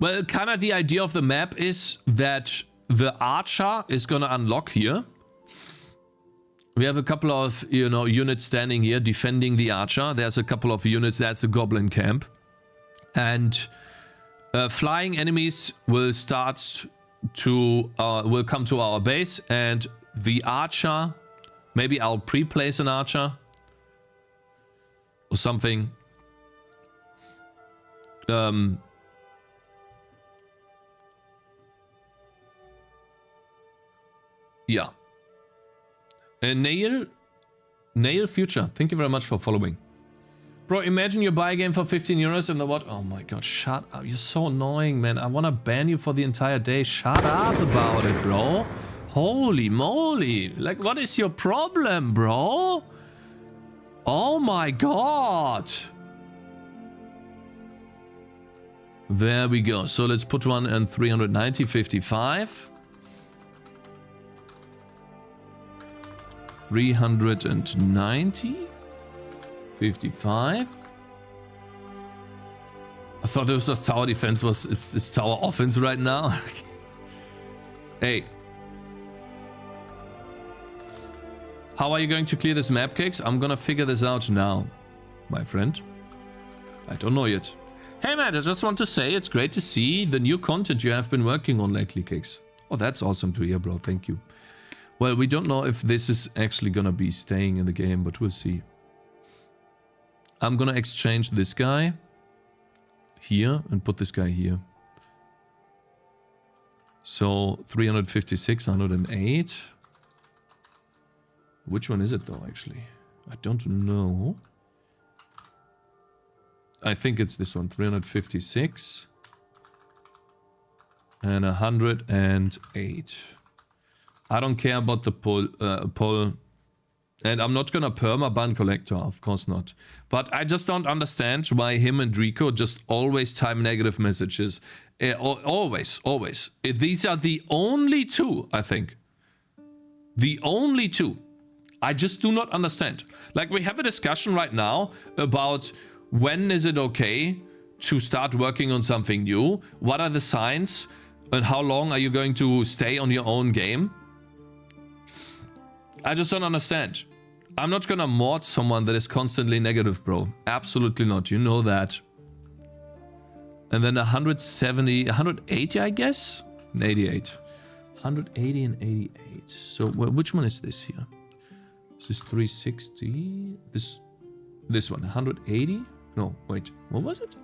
well, kind of the idea of the map is that the archer is gonna unlock here. We have a couple of, you know, units standing here defending the archer. There's a couple of units, that's the goblin camp. And flying enemies will start to, will come to our base, and the archer, maybe I'll pre-place an archer or something. Yeah. Nail Future, thank you very much for following. Bro, imagine you buy a game for 15 euros and the what? Oh my god, shut up. You're so annoying, man. I want to ban you for the entire day. Shut up about it, bro. Holy moly. Like, what is your problem, bro? Oh my god. There we go. So let's put one in 390, 55. 390, 55. I thought it was just tower defense. Is tower offense right now? Hey, how are you going to clear this map, Cakez? I'm gonna figure this out now, my friend. I don't know yet. Hey man, I just want to say it's great to see the new content you have been working on lately, Cakez. Oh, that's awesome to hear, bro. Thank you. Well, we don't know if this is actually gonna be staying in the game, but we'll see. I'm gonna exchange this guy here and put this guy here. So 356, 108. Which one is it though, actually? I don't know. I think it's this one, 356 and 108. I don't care about the poll, and I'm not gonna perma-ban collector, of course not. But I just don't understand why him and Rico just always time negative messages. Always. These are the only two, I think. The only two. I just do not understand. Like, we have a discussion right now about when is it okay to start working on something new? What are the signs? And how long are you going to stay on your own game? I just don't understand. I'm not gonna mod someone that is constantly negative, bro. Absolutely not. You know that. And then 170, 180, I guess? 88. 180 and 88. So which one is this here? This is 360. This one, 180? No, wait. What was it?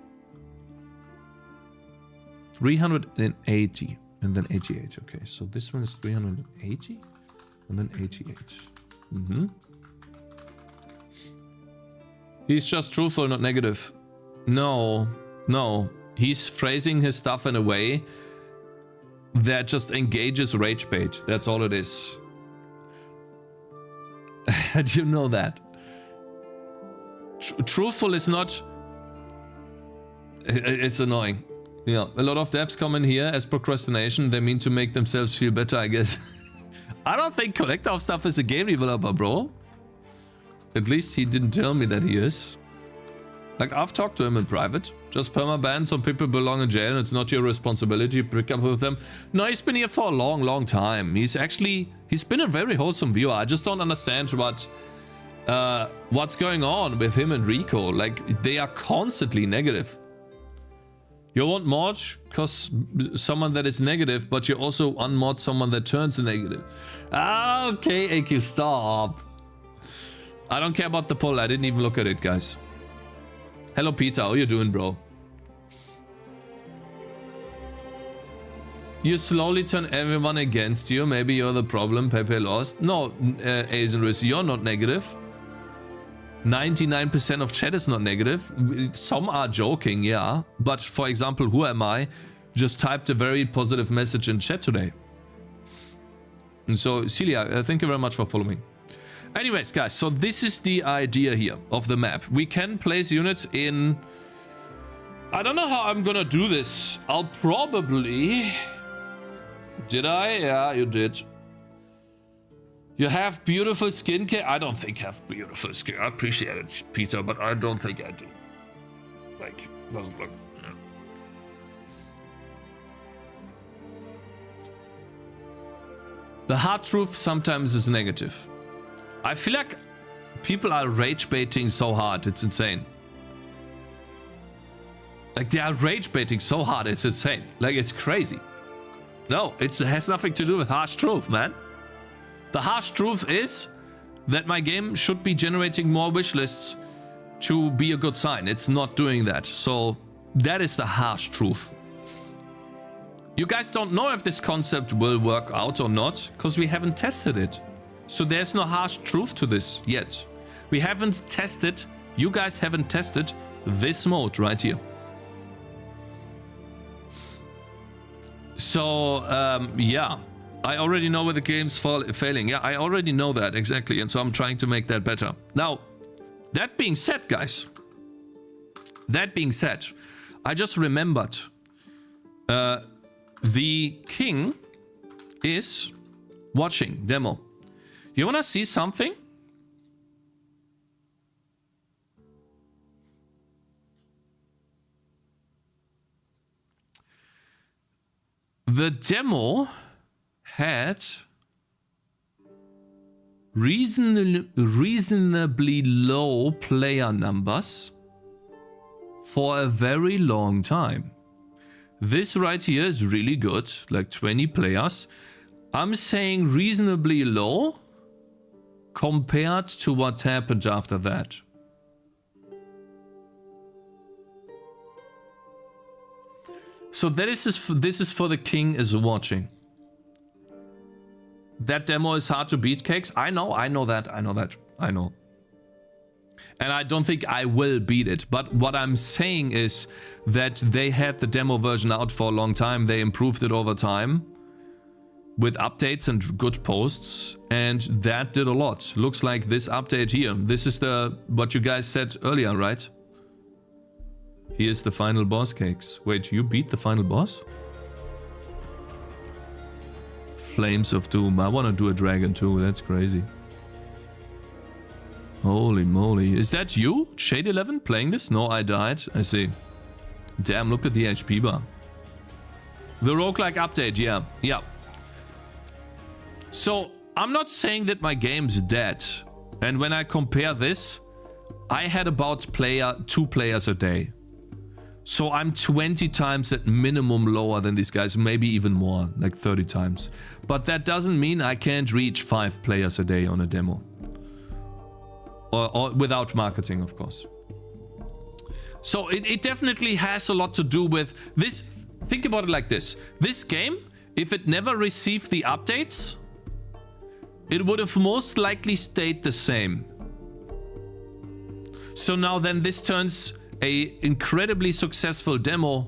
380 and then 88. Okay, so this one is 380. And then 88. He's just truthful, not negative. No. He's phrasing his stuff in a way that just engages rage bait. That's all it is. And you know that. Truthful is not... It's annoying. Yeah, a lot of devs come in here as procrastination. They mean to make themselves feel better, I guess. I don't think Collector of Stuff is a game developer, bro. At least he didn't tell me that he is. Like, I've talked to him in private. Just permaban, some people belong in jail and it's not your responsibility to pick up with them. No, he's been here for a long time. He's been a very wholesome viewer. I just don't understand what's going on with him and Rico. Like, they are constantly negative. You won't mod because someone that is negative, but you also unmod someone that turns negative. Okay, AQ, stop. I don't care about the poll. I didn't even look at it, guys. Hello, Peter. How you doing, bro? You slowly turn everyone against you. Maybe you're the problem. Pepe lost. No, Azenris, you're not negative. 99% of chat is not negative. Some are joking, yeah. But for example, who am I? Just typed a very positive message in chat today. And so, Celia, thank you very much for following. Anyways, guys, so this is the idea here of the map. We can place units in... I don't know how I'm gonna do this. I'll probably... Did I? Yeah, you did. You have beautiful skincare? I don't think I have beautiful skin. I appreciate it, Peter, but I don't think I do. Like, doesn't look... No. The hard truth sometimes is negative. I feel like people are rage baiting so hard, it's insane. Like, they are rage baiting so hard, it's insane. Like, it's crazy. No, it has nothing to do with harsh truth, man. The harsh truth is that my game should be generating more wish lists to be a good sign. It's not doing that. So that is the harsh truth. You guys don't know if this concept will work out or not because we haven't tested it. So there's no harsh truth to this yet. We haven't tested, you guys haven't tested this mode right here. So, yeah, I already know where the game's failing. Yeah, I already know that, exactly. And so I'm trying to make that better. Now, that being said, guys, that being said, I just remembered the king is watching demo. You want to see something? The demo had reasonably low player numbers for a very long time. This right here is really good, like 20 players. I'm saying reasonably low compared to what happened after that. So this is for the king is watching. That demo is hard to beat, Cakes. I know that. And I don't think I will beat it. But what I'm saying is that they had the demo version out for a long time. They improved it over time with updates and good posts. And that did a lot. Looks like this update here. This is what you guys said earlier, right? Here's the final boss, Cakes. Wait, you beat the final boss? Flames of Doom. I want to do a dragon too. That's crazy. Holy moly. Is that you, Shade11, playing this? No, I died. I see. Damn, look at the HP bar. The roguelike update, yeah. Yeah. So, I'm not saying that my game's dead. And when I compare this, I had about 2 players a day. So I'm 20 times at minimum lower than these guys, maybe even more, like 30 times. But that doesn't mean I can't reach 5 players a day on a demo. Or without marketing, of course. So it definitely has a lot to do with this. Think about it like this. This game, if it never received the updates, it would have most likely stayed the same. So now then this turns a incredibly successful demo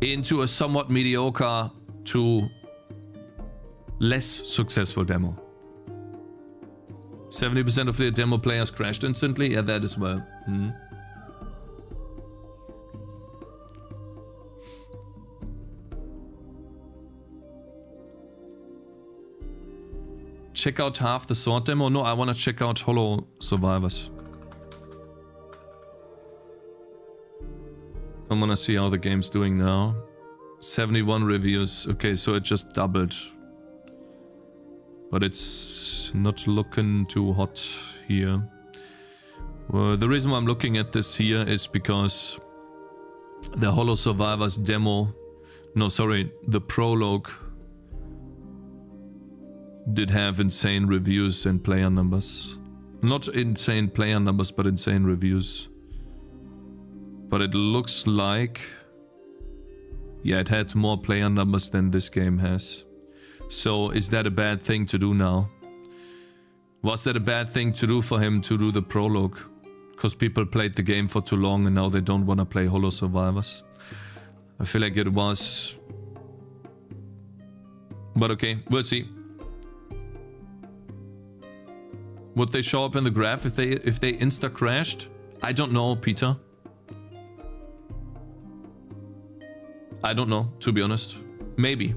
into a somewhat mediocre to less successful demo. 70% of the demo players crashed instantly. Yeah, that as well. Check out half the sword demo. No, I want to check out Hollow Survivors. I want to see how the game's doing now. 71 reviews. Okay, so it just doubled. But it's not looking too hot here. Well, the reason why I'm looking at this here is because the Hollow Survivors demo... No, sorry, the prologue did have insane reviews and player numbers. Not insane player numbers, but insane reviews. But it looks like... yeah, it had more player numbers than this game has. So is that a bad thing to do now? Was that a bad thing to do for him to do the prologue? Because people played the game for too long and now they don't want to play Holo Survivors. I feel like it was... but okay, we'll see. Would they show up in the graph if they insta crashed? I don't know, Peter. I don't know, to be honest. Maybe.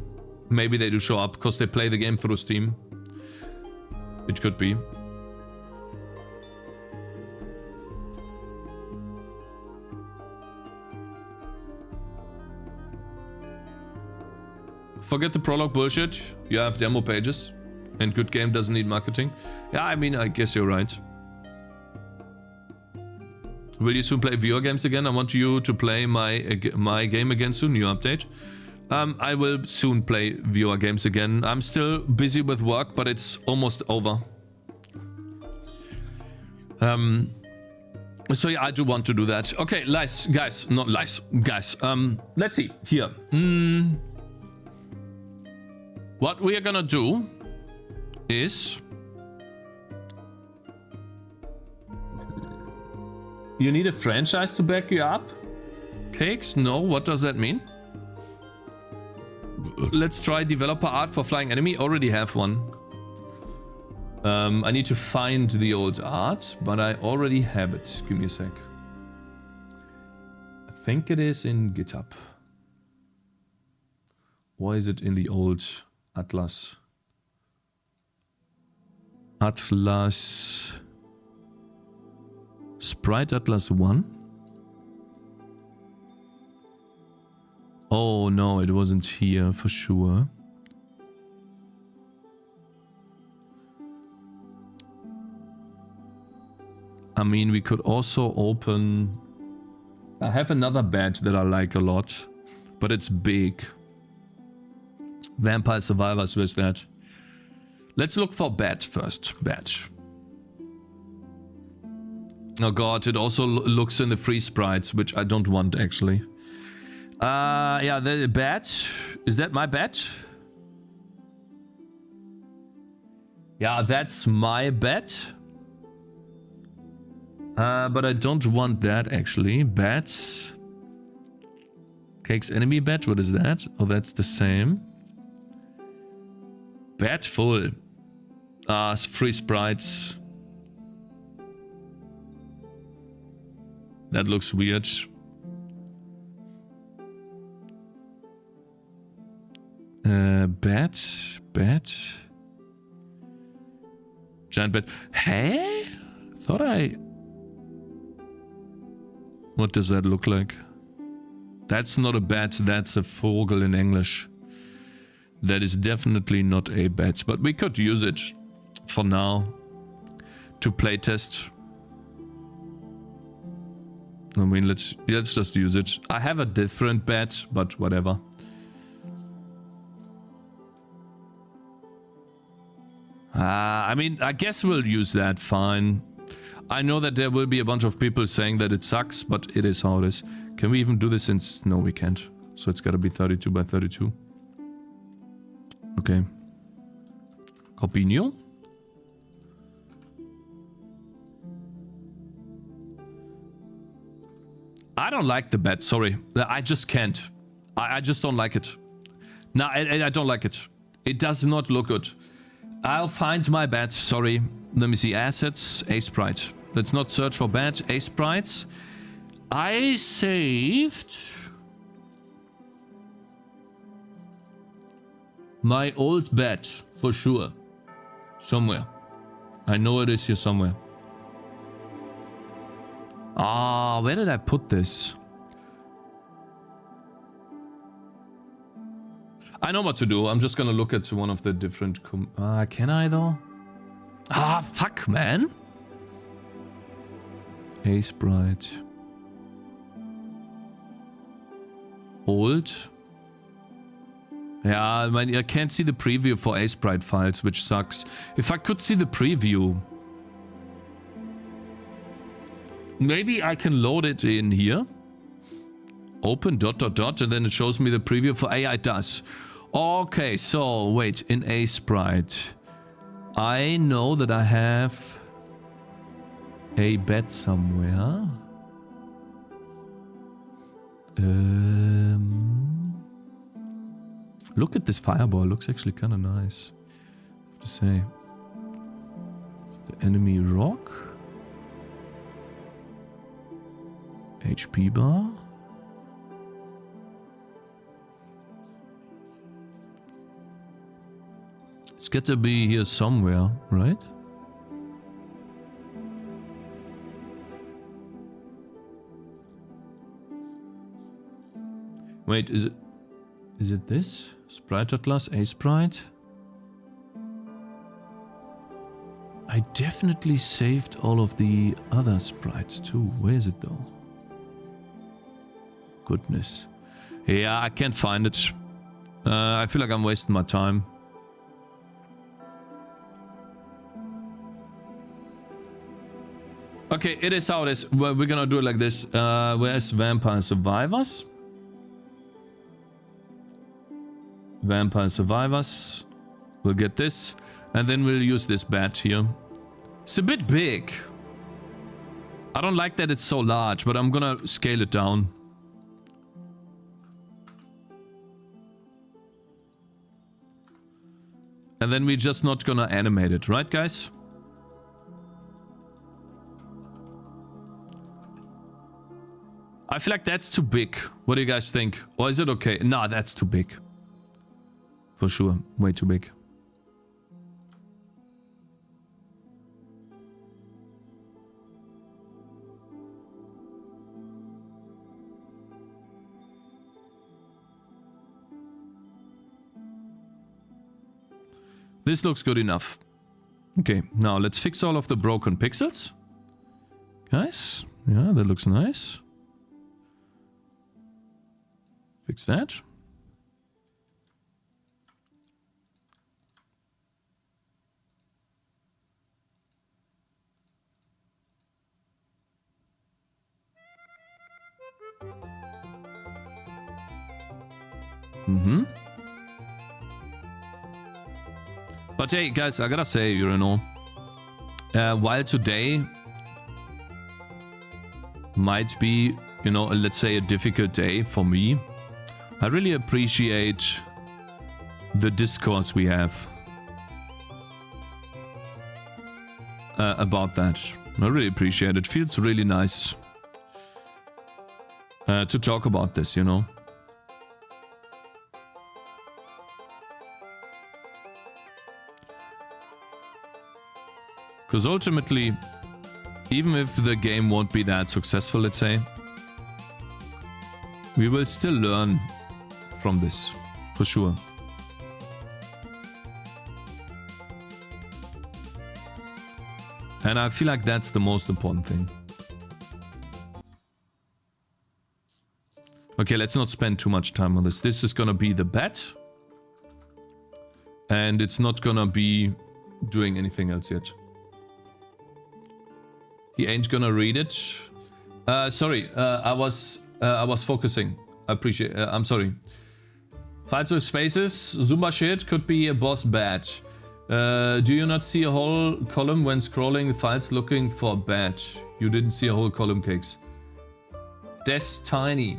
Maybe they do show up because they play the game through Steam. It could be. Forget the prologue bullshit. You have demo pages. And good game doesn't need marketing. Yeah, I mean, I guess you're right. Will you soon play VR games again? I want you to play my game again soon. New update. I will soon play VR games again. I'm still busy with work, but it's almost over. So yeah, I do want to do that. Okay, lies, guys. Not lies, guys. Let's see. Here. What we are gonna do is... you need a franchise to back you up? Cakes? No, what does that mean? Let's try developer art for flying enemy. Already have one. I need to find the old art, but I already have it. Give me a sec. I think it is in GitHub. Or is it in the old Atlas? Atlas... Sprite Atlas 1? Oh no, it wasn't here for sure. I mean, we could also open... I have another badge that I like a lot, but it's big. Vampire Survivors with that. Let's look for badge first. Badge. Oh god, it also looks in the free sprites, which I don't want actually. Yeah, the badge. Is that my badge? Yeah, that's my badge. But I don't want that actually. Badge. Cakes enemy badge, what is that? Oh, that's the same. Badge full. Free sprites. That looks weird. Bat. Giant bat. Hey? Thought I... What does that look like? That's not a bat, that's a Vogel in English. That is definitely not a bat, but we could use it for now to playtest. I mean, let's just use it. I have a different bat, but whatever. I mean, I guess we'll use that, fine. I know that there will be a bunch of people saying that it sucks, but it is how it is. Can we even do this since... No, we can't. So it's gotta be 32 by 32. Okay. Copinio? I don't like the bat, sorry. I just can't. I just don't like it. No, I don't like it. It does not look good. I'll find my bat, sorry. Let me see, assets, a sprite. Let's not search for bat, a sprites. I saved my old bat, for sure. Somewhere. I know it is here somewhere. Ah, where did I put this? I know what to do. I'm just gonna look at one of the different... can I though? Ah, fuck, man. A sprite. Old. Yeah, I mean, I can't see the preview for A sprite files, which sucks. If I could see the preview... Maybe I can load it in here. Open ... and then it shows me the preview for AI. It does. Okay, so wait, in a sprite. I know that I have a bed somewhere. Look at this fireball. Looks actually kind of nice, I have to say. Is the enemy rock? HP bar? It's got to be here somewhere, right? Wait, is it this? Sprite Atlas, A Sprite? I definitely saved all of the other sprites too. Where is it though? Goodness. Yeah, I can't find it. I feel like I'm wasting my time. Okay, it is how it is. We're gonna do it like this. Where's Vampire Survivors? Vampire Survivors. We'll get this. And then we'll use this bat here. It's a bit big. I don't like that it's so large, but I'm gonna scale it down. And then we're just not gonna animate it, right guys? I feel like that's too big. What do you guys think? Or is it okay? Nah, that's too big. For sure. Way too big. This looks good enough. Okay, now let's fix all of the broken pixels. Guys, yeah, that looks nice. Fix that. But hey, guys, I gotta say, you know, while today might be, you know, let's say a difficult day for me, I really appreciate the discourse we have about that. I really appreciate it. It feels really nice to talk about this, you know. Because ultimately, even if the game won't be that successful, let's say, we will still learn from this, for sure. And I feel like that's the most important thing. Okay, let's not spend too much time on this. This is gonna be the bet. And it's not gonna be doing anything else yet. He ain't gonna read it. Sorry, I was focusing. I appreciate. I'm sorry. Fights with spaces. Zumba shit could be a boss badge. Do you not see a whole column when scrolling files looking for badge? You didn't see a whole column, Cakez. Destiny.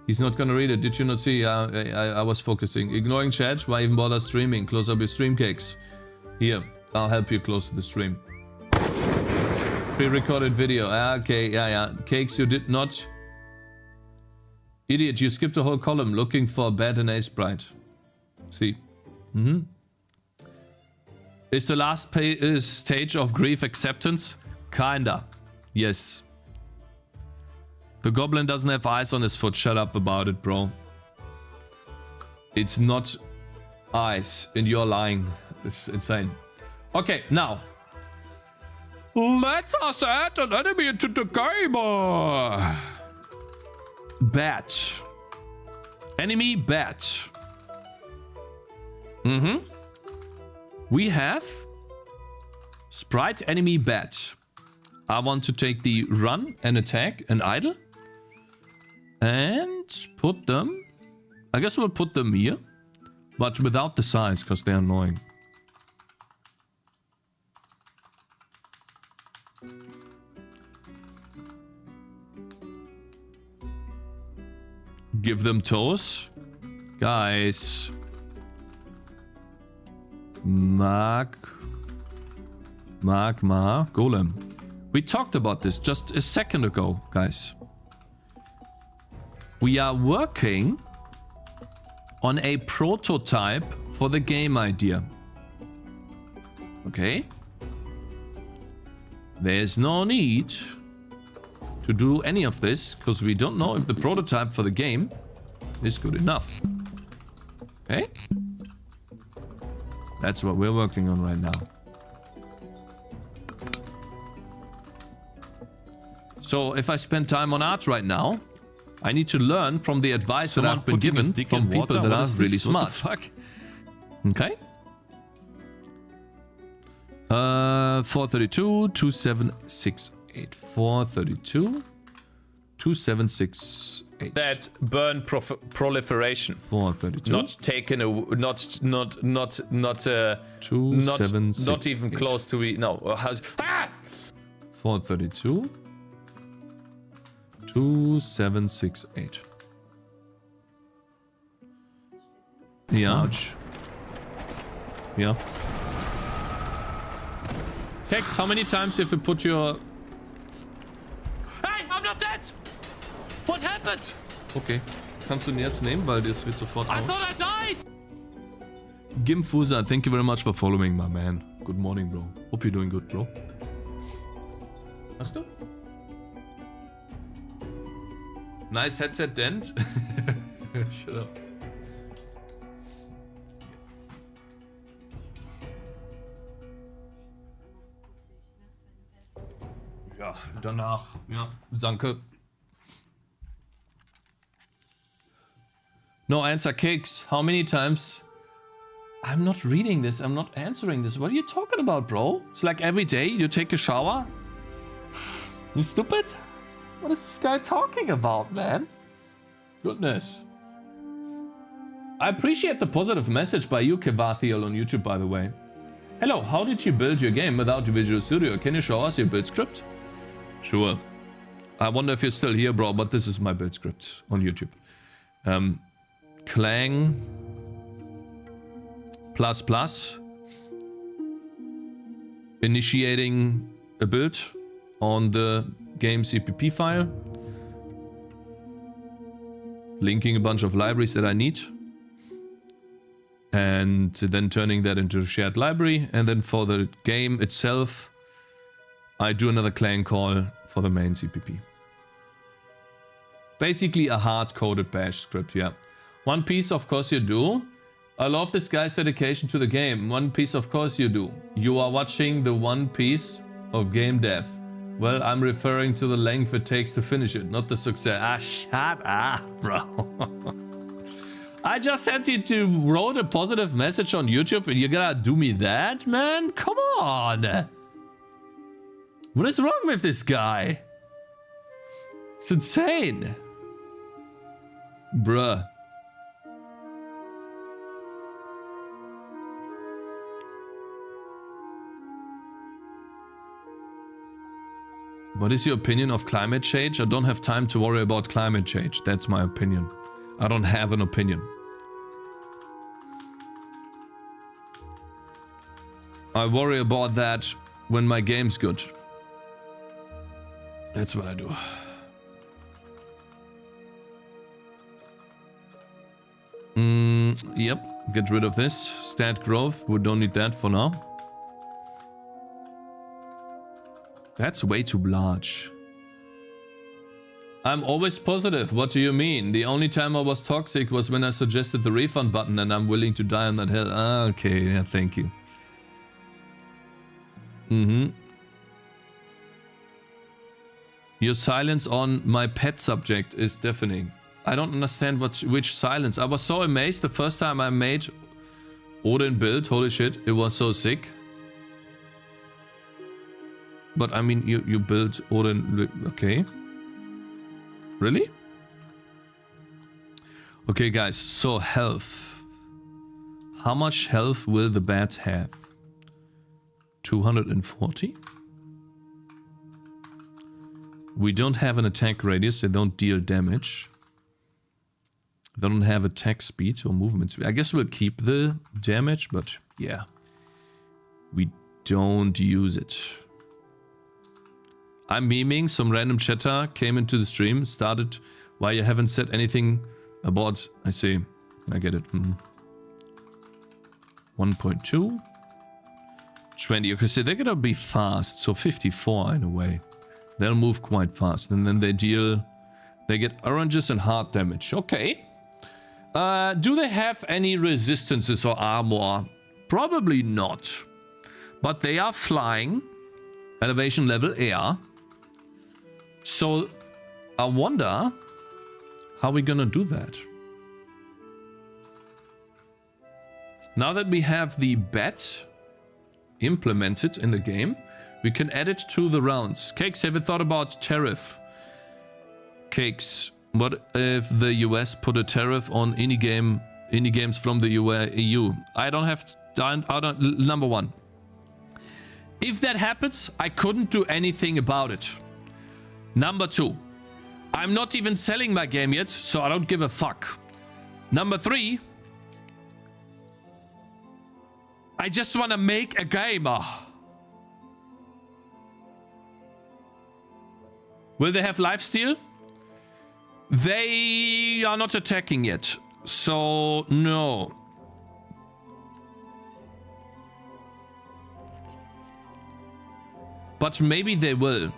He's not gonna read it. Did you not see? I was focusing. Ignoring chat. Why even bother streaming? Close up your stream, Cakez. Here, I'll help you close the stream. Pre-recorded video. Okay, yeah. Cakez, you did not. Idiot, you skipped a whole column looking for a bad and a sprite. See. Is the last stage of grief acceptance? Kinda. Yes. The goblin doesn't have eyes on his foot. Shut up about it, bro. It's not eyes, and you're lying. It's insane. Okay, now. Let us add an enemy into the game. Bat. Enemy bat. We have sprite enemy bat. I want to take the run and attack and idle. And put them... I guess we'll put them here. But without the size, because they're annoying. Give them toes. Guys. Golem. We talked about this just a second ago, guys. We are working on a prototype for the game idea. Okay? There's no need to do any of this, because we don't know if the prototype for the game is good enough. Okay? That's what we're working on right now. So if I spend time on art right now, I need to learn from the advice that I've been given from people that are really smart. What the fuck? Okay. 432, 2768. 432, 2768. That burn proliferation. 432. Not taken a not 2768. not even close to be no. 432. 2768. Yeah. Ouch. Yeah. Cakez, how many times have you put your... Hey, I'm not dead! What happened? Okay. Kannst du ihn jetzt nehmen, weil das wird sofort I aus. thought I died! Gimfusa, thank you very much for following, my man. Good morning, bro. Hope you're doing good, bro. Hast du? Nice headset dent. Shut up. Ja, danach. Ja, danke. No answer, Cakez. How many times? I'm not reading this. I'm not answering this. What are you talking about, bro? It's like every day you take a shower? You stupid? What is this guy talking about, man? Goodness. I appreciate the positive message by you, Kevathiel, on YouTube, by the way. Hello, how did you build your game without Visual Studio? Can you show us your build script? Sure. I wonder if you're still here, bro, but this is my build script on YouTube. Clang ++ initiating a build on the game CPP file, linking a bunch of libraries that I need, and then turning that into a shared library. And then for the game itself, I do another Clang call for the main CPP. Basically a hard-coded bash script, yeah. One piece, of course you do. I love this guy's dedication to the game. One piece, of course you do. You are watching the One Piece of game dev. Well, I'm referring to the length it takes to finish it, not the success. Ah, shut up, bro. I just sent you to wrote a positive message on YouTube and you're gonna do me that, man? Come on. What is wrong with this guy? It's insane. Bruh. What is your opinion of climate change? I don't have time to worry about climate change. That's my opinion. I don't have an opinion. I worry about that when my game's good. That's what I do. Yep. Get rid of this. Stat growth. We don't need that for now. That's way too large. I'm always positive. What do you mean? The only time I was toxic was when I suggested the refund button and I'm willing to die on that hill. Ah, okay, yeah, thank you. Your silence on my pet subject is deafening. I don't understand which silence. I was so amazed the first time I made Odin build. Holy shit, it was so sick. but I mean, you build Odin. Okay. Really? Okay, guys. So health. How much health will the bat have? 240. We don't have an attack radius. They don't deal damage. They don't have attack speed or movement speed. I guess we'll keep the damage, but yeah. We don't use it. I'm memeing. Some random chatter came into the stream. Started why you haven't said anything about... I see. I get it. 1.2. 20. Okay, so they're gonna be fast. So 54 in a way. They'll move quite fast. And then they deal... They get oranges and hard damage. Okay. Do they have any resistances or armor? Probably not. But they are flying. Elevation level air. So I wonder how we're gonna do that. Now that we have the bat implemented in the game, we can add it to the rounds. Cakes, have you thought about tariff? Cakes, what if the US put a tariff on any games from the EU? I don't have... number one. If that happens, I couldn't do anything about it. Number two. I'm not even selling my game yet, so I don't give a fuck. Number three. I just want to make a game. Will they have lifesteal? They are not attacking yet, so no. But maybe they will.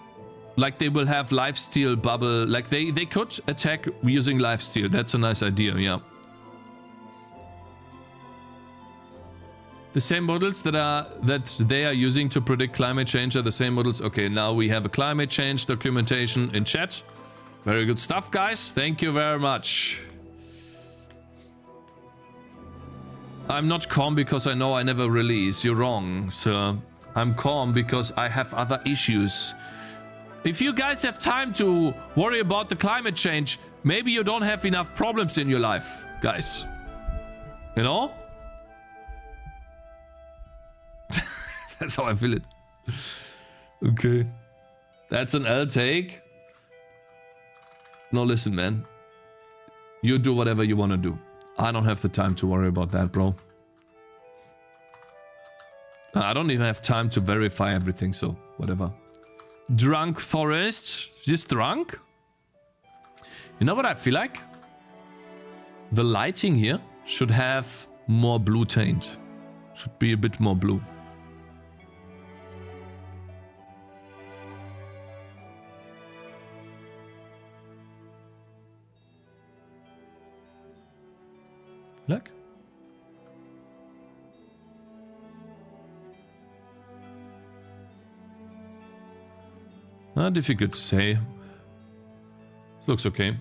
Like they will have lifesteal bubble. Like they could attack using lifesteal. That's a nice idea, yeah. The same models that they are using to predict climate change are the same models. Okay, now we have a climate change documentation in chat. Very good stuff, guys. Thank you very much. I'm not calm because I know I never release. You're wrong, sir. I'm calm because I have other issues. If you guys have time to worry about the climate change, maybe you don't have enough problems in your life, guys. You know? That's how I feel it. Okay. That's an L take. No, listen, man. You do whatever you want to do. I don't have the time to worry about that, bro. I don't even have time to verify everything, so whatever. Drunk forest. Is this drunk? You know what I feel like? The lighting here should have more blue taint. Should be a bit more blue. Look. Difficult to say. This looks okay.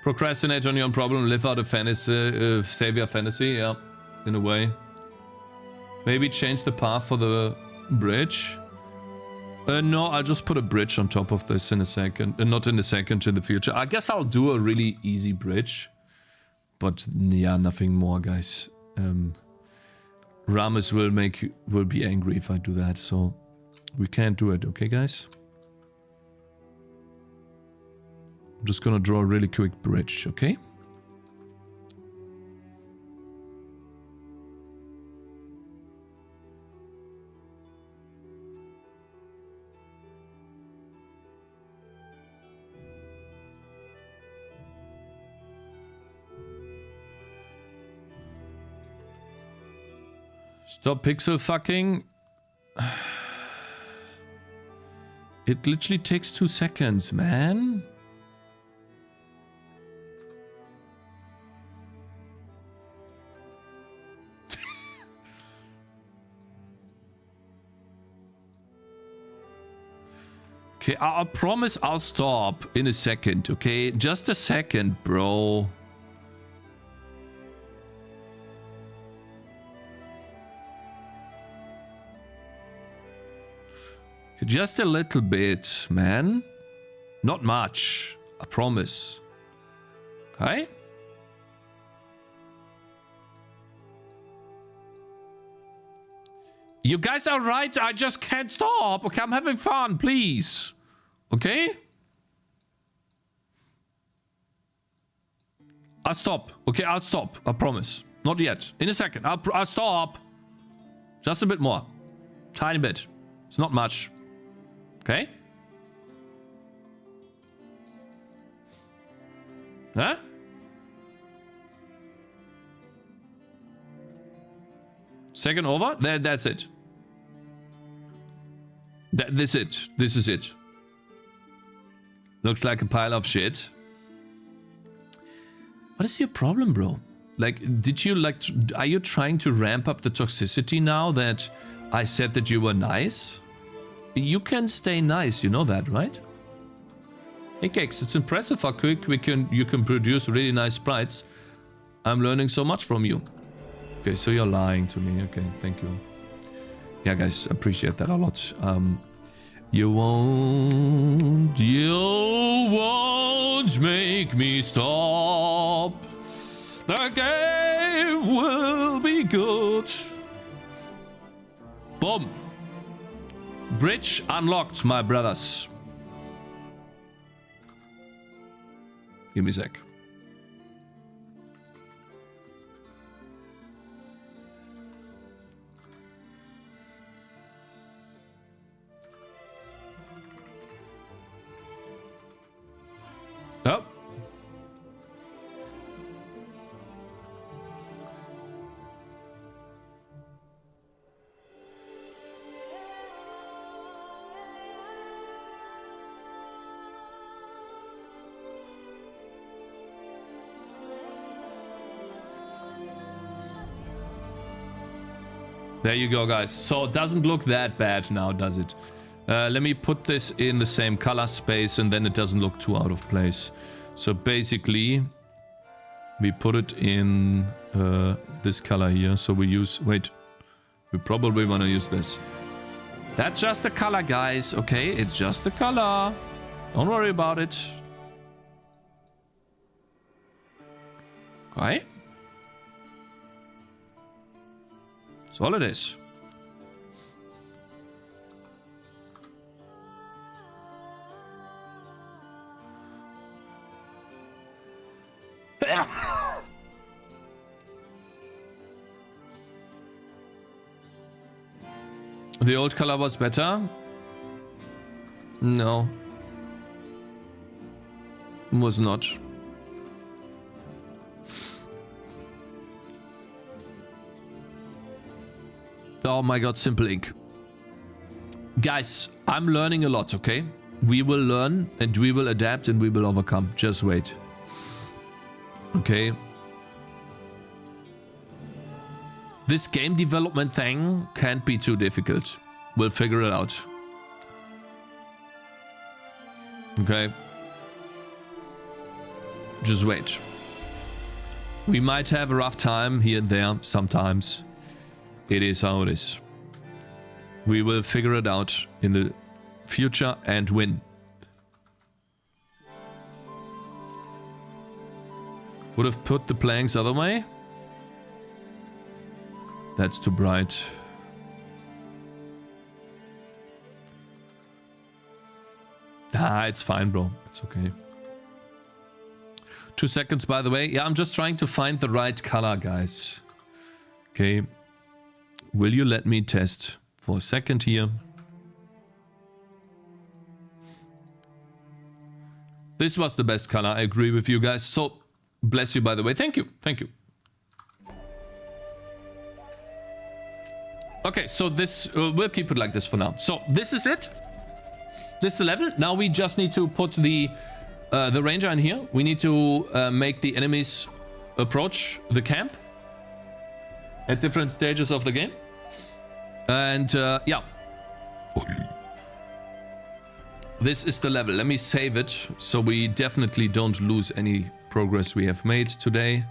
Procrastinate on your own problem, live out a fantasy, savior fantasy, yeah, in a way. Maybe change the path for the bridge. No, I'll just put a bridge on top of this in a second. Not in a second, in the future. I guess I'll do a really easy bridge. But yeah, nothing more, guys. Ramis will be angry if I do that, so we can't do it, okay, guys? I'm just gonna draw a really quick bridge, okay? Stop pixel fucking. It literally takes 2 seconds, man. Okay, I promise I'll stop in a second, okay? Just a second, bro. Just a little bit, man. Not much, I promise. Okay? You guys are right, I just can't stop. Okay, I'm having fun, please. Okay? I'll stop. Okay, I'll stop. I promise. Not yet. In a second. I'll stop. Just a bit more. Tiny bit. It's not much. Okay? Huh? Second over? That's it. This it. This is it. Looks like a pile of shit. What is your problem, bro? Like, are you trying to ramp up the toxicity now that I said that you were nice? You can stay nice, you know that, right? Hey, Cakez, it's impressive how quick you can produce really nice sprites. I'm learning so much from you. Okay, so you're lying to me. Okay, thank you. Yeah, guys, appreciate that a lot. You won't make me stop. The game will be good. Boom. Bridge unlocked, my brothers. Give me a sec. Oh. There you go, guys. So it doesn't look that bad now, does it? Let me put this in the same color space and then it doesn't look too out of place. So basically, we put it in this color here. So we use, wait, we probably want to use this. That's just the color, guys. Okay, it's just the color. Don't worry about it. Okay. That's all it is. The old color was better? No. Was not. Oh my god, Simple Ink. Guys, I'm learning a lot, okay? We will learn and we will adapt and we will overcome. Just wait. Okay. This game development thing can't be too difficult. We'll figure it out. Okay. Just wait. We might have a rough time here and there sometimes. It is how it is. We will figure it out in the future and win. Would have put the planks other way. That's too bright. Ah, it's fine, bro. It's okay. 2 seconds, by the way. Yeah, I'm just trying to find the right color, guys. Okay. Will you let me test for a second here? This was the best color. I agree with you guys. So, bless you, by the way. Thank you. Thank you. Okay, so this, we'll keep it like this for now. So, this is it. This is the level. Now we just need to put the ranger in here. We need to make the enemies approach the camp at different stages of the game. And yeah. This is the level. Let me save it so we definitely don't lose any progress we have made today.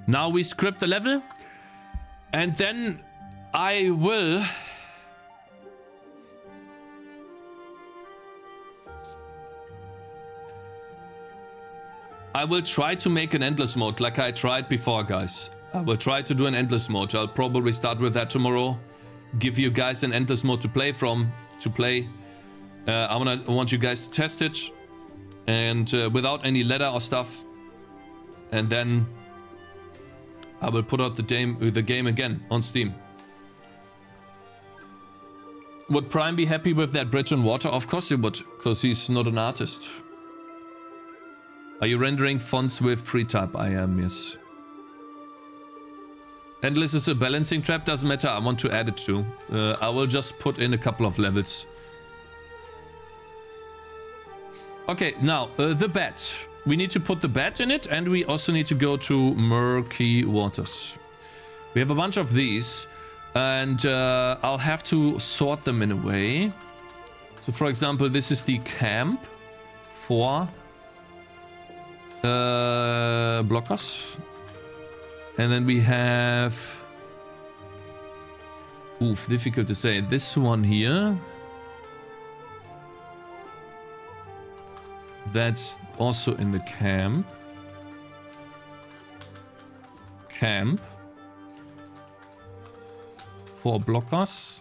Now we script the level. And then I will I will try to make an endless mode like I tried before, guys. I will try to do an endless mode. I'll probably start with that tomorrow. Give you guys an endless mode to play from. I want you guys to test it. And without any ladder or stuff. And then I will put out the game again on Steam. Would Prime be happy with that bridge on water? Of course he would, because he's not an artist. Are you rendering fonts with FreeType? I am, yes. Endless is a balancing trap, doesn't matter, I want to add it too. I will just put in a couple of levels. Okay, now, the bat. We need to put the bat in it, and we also need to go to murky waters. We have a bunch of these, and I'll have to sort them in a way. So, for example, this is the camp for blockers. And then we have... Oof, difficult to say. This one here. That's also in the camp. Camp. For blockers.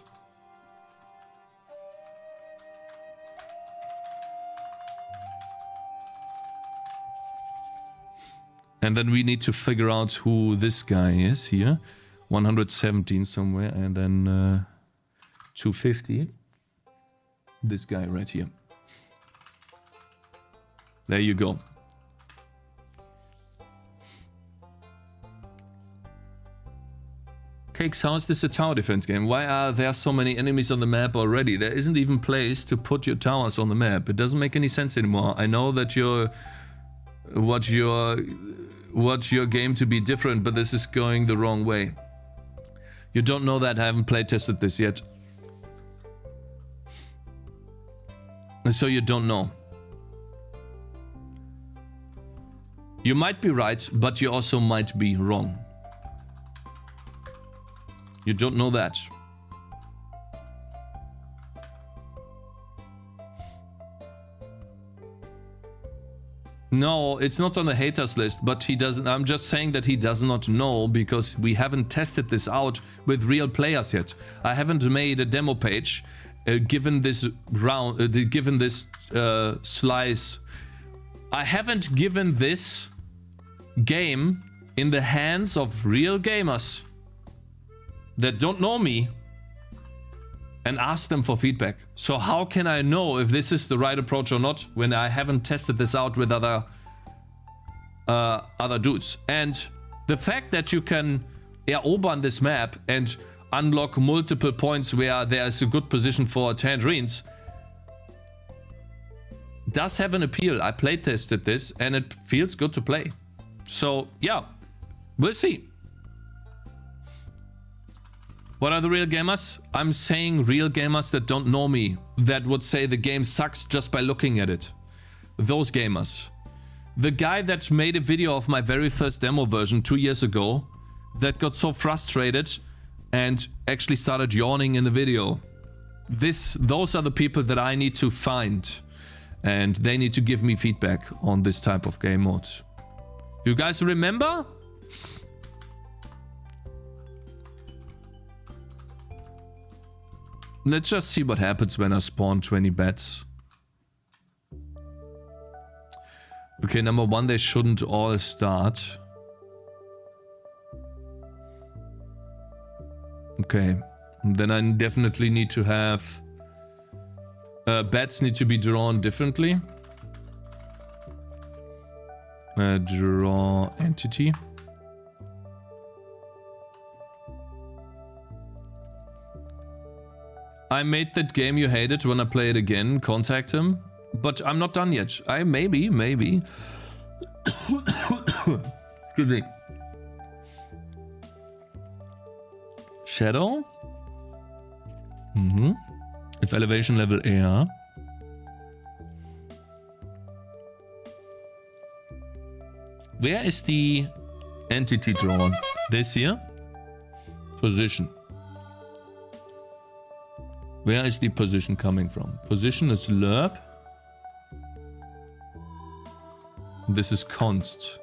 And then we need to figure out who this guy is here. 117 somewhere, and then 250. This guy right here. There you go. Cakez, how is this a tower defense game? Why are there so many enemies on the map already? There isn't even place to put your towers on the map. It doesn't make any sense anymore. I know that want your game to be different, but this is going the wrong way. You don't know that. I haven't play tested this yet. So you don't know. You might be right, but you also might be wrong. You don't know that. No, it's not on the haters list, but he doesn't. I'm just saying that he does not know because we haven't tested this out with real players yet. I haven't made a demo page given this slice. I haven't given this game in the hands of real gamers that don't know me and ask them for feedback. So how can I know if this is the right approach or not when I haven't tested this out with other dudes? And the fact that you can erobern this map and unlock multiple points where there is a good position for tangerines does have an appeal. I play tested this and it feels good to play. So yeah, we'll see. What are the real gamers? I'm saying real gamers that don't know me, that would say the game sucks just by looking at it. Those gamers. The guy that made a video of my very first demo version 2 years ago, that got so frustrated and actually started yawning in the video. Those are the people that I need to find, and they need to give me feedback on this type of game mode. You guys remember? Let's just see what happens when I spawn 20 bats. Okay, number one, they shouldn't all start. Okay, then I definitely need to have... bats need to be drawn differently. Draw entity. I made that game you hated. When I play it again, contact him. But I'm not done yet. Maybe. Excuse me. Shadow. If elevation level air. Where is the entity drawn? This here? Position. Where is the position coming from? Position is lerp. This is const.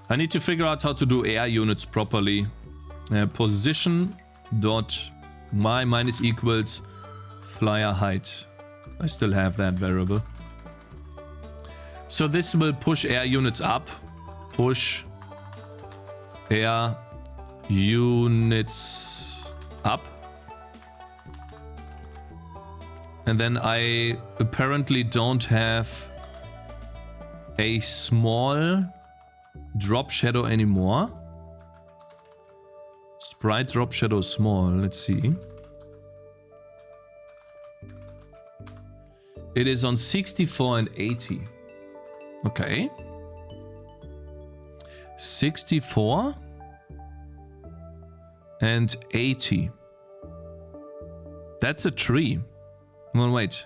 I need to figure out how to do air units properly. Position dot my minus equals flyer height. I still have that variable. So this will push air units up. Push air units up. And then I apparently don't have a small drop shadow anymore. Sprite drop shadow small. Let's see. It is on 64 and 80. Okay. 64 and 80. That's a tree. Come on, wait.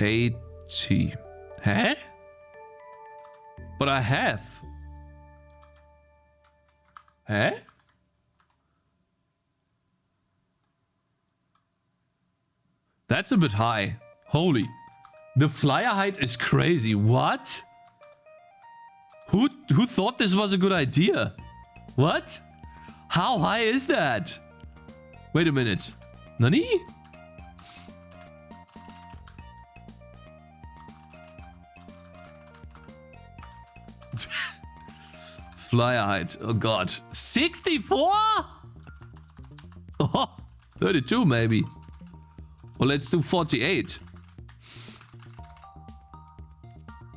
80. Huh? But I have. Huh? That's a bit high. Holy. The flyer height is crazy. What? Who thought this was a good idea? What? How high is that? Wait a minute. Nani? Flyer height. Oh god. 64? Oh, 32 maybe. Well, let's do 48.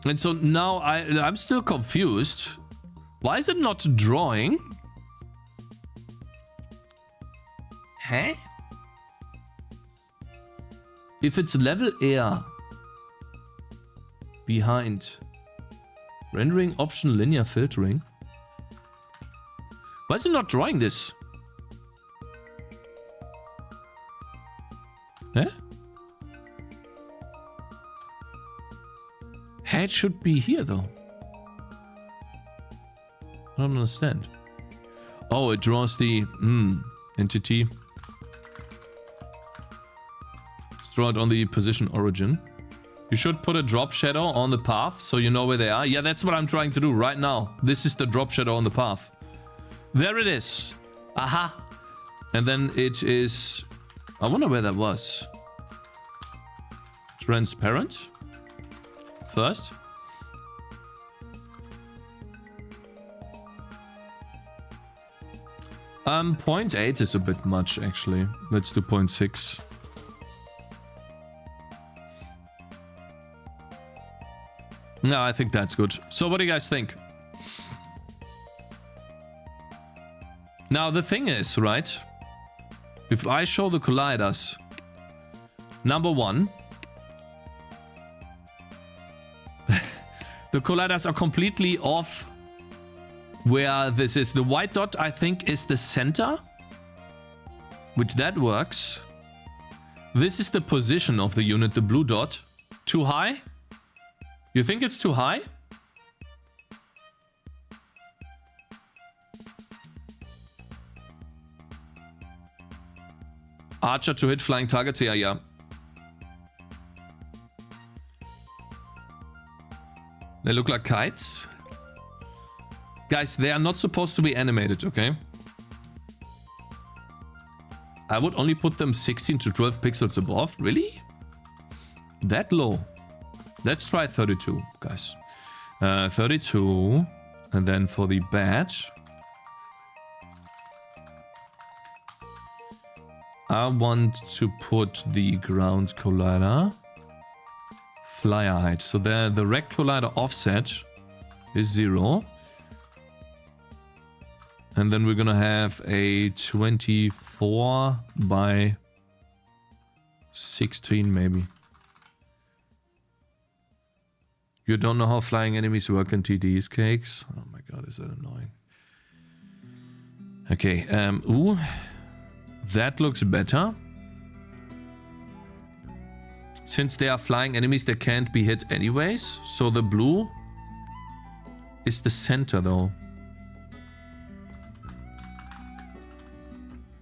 And so now I'm still confused. Why is it not drawing? Huh? If it's level air behind rendering option linear filtering. Why is it not drawing this? Huh? Head should be here though. I don't understand. Oh, it draws the entity. Let's draw it on the position origin. You should put a drop shadow on the path so you know where they are. Yeah, that's what I'm trying to do right now. This is the drop shadow on the path. There it is. Aha. And then it is... I wonder where that was. Transparent. First. Um, 0.8 is a bit much actually. Let's do 0.6. No, I think that's good. So what do you guys think? Now the thing is, right? If I show the colliders, number one, the colliders are completely off where this is. The white dot, I think, is the center, which that works. This is the position of the unit, the blue dot. Too high? You think it's too high? Archer to hit flying targets, yeah. They look like kites. Guys, they are not supposed to be animated, okay? I would only put them 16 to 12 pixels above. Really? That low? Let's try 32, guys. 32. And then for the bat, I want to put the ground collider flyer height. So the rect collider offset is 0. And then we're gonna have a 24 by 16 maybe. You don't know how flying enemies work in TDs, Cakes? Oh my god, is that annoying. Okay, ooh. That looks better. Since they are flying enemies, they can't be hit anyways. So the blue is the center though.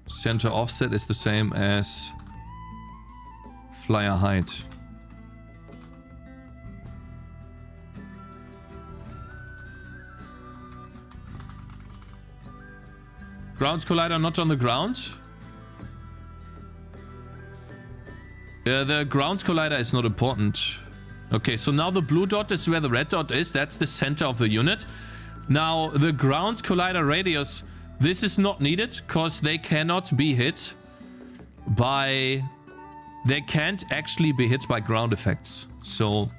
Center offset is the same as flyer height. Ground collider not on the ground. The ground collider is not important. Okay, so now the blue dot is where the red dot is. That's the center of the unit. Now, the ground collider radius, this is not needed because they cannot be hit by... They can't actually be hit by ground effects. So,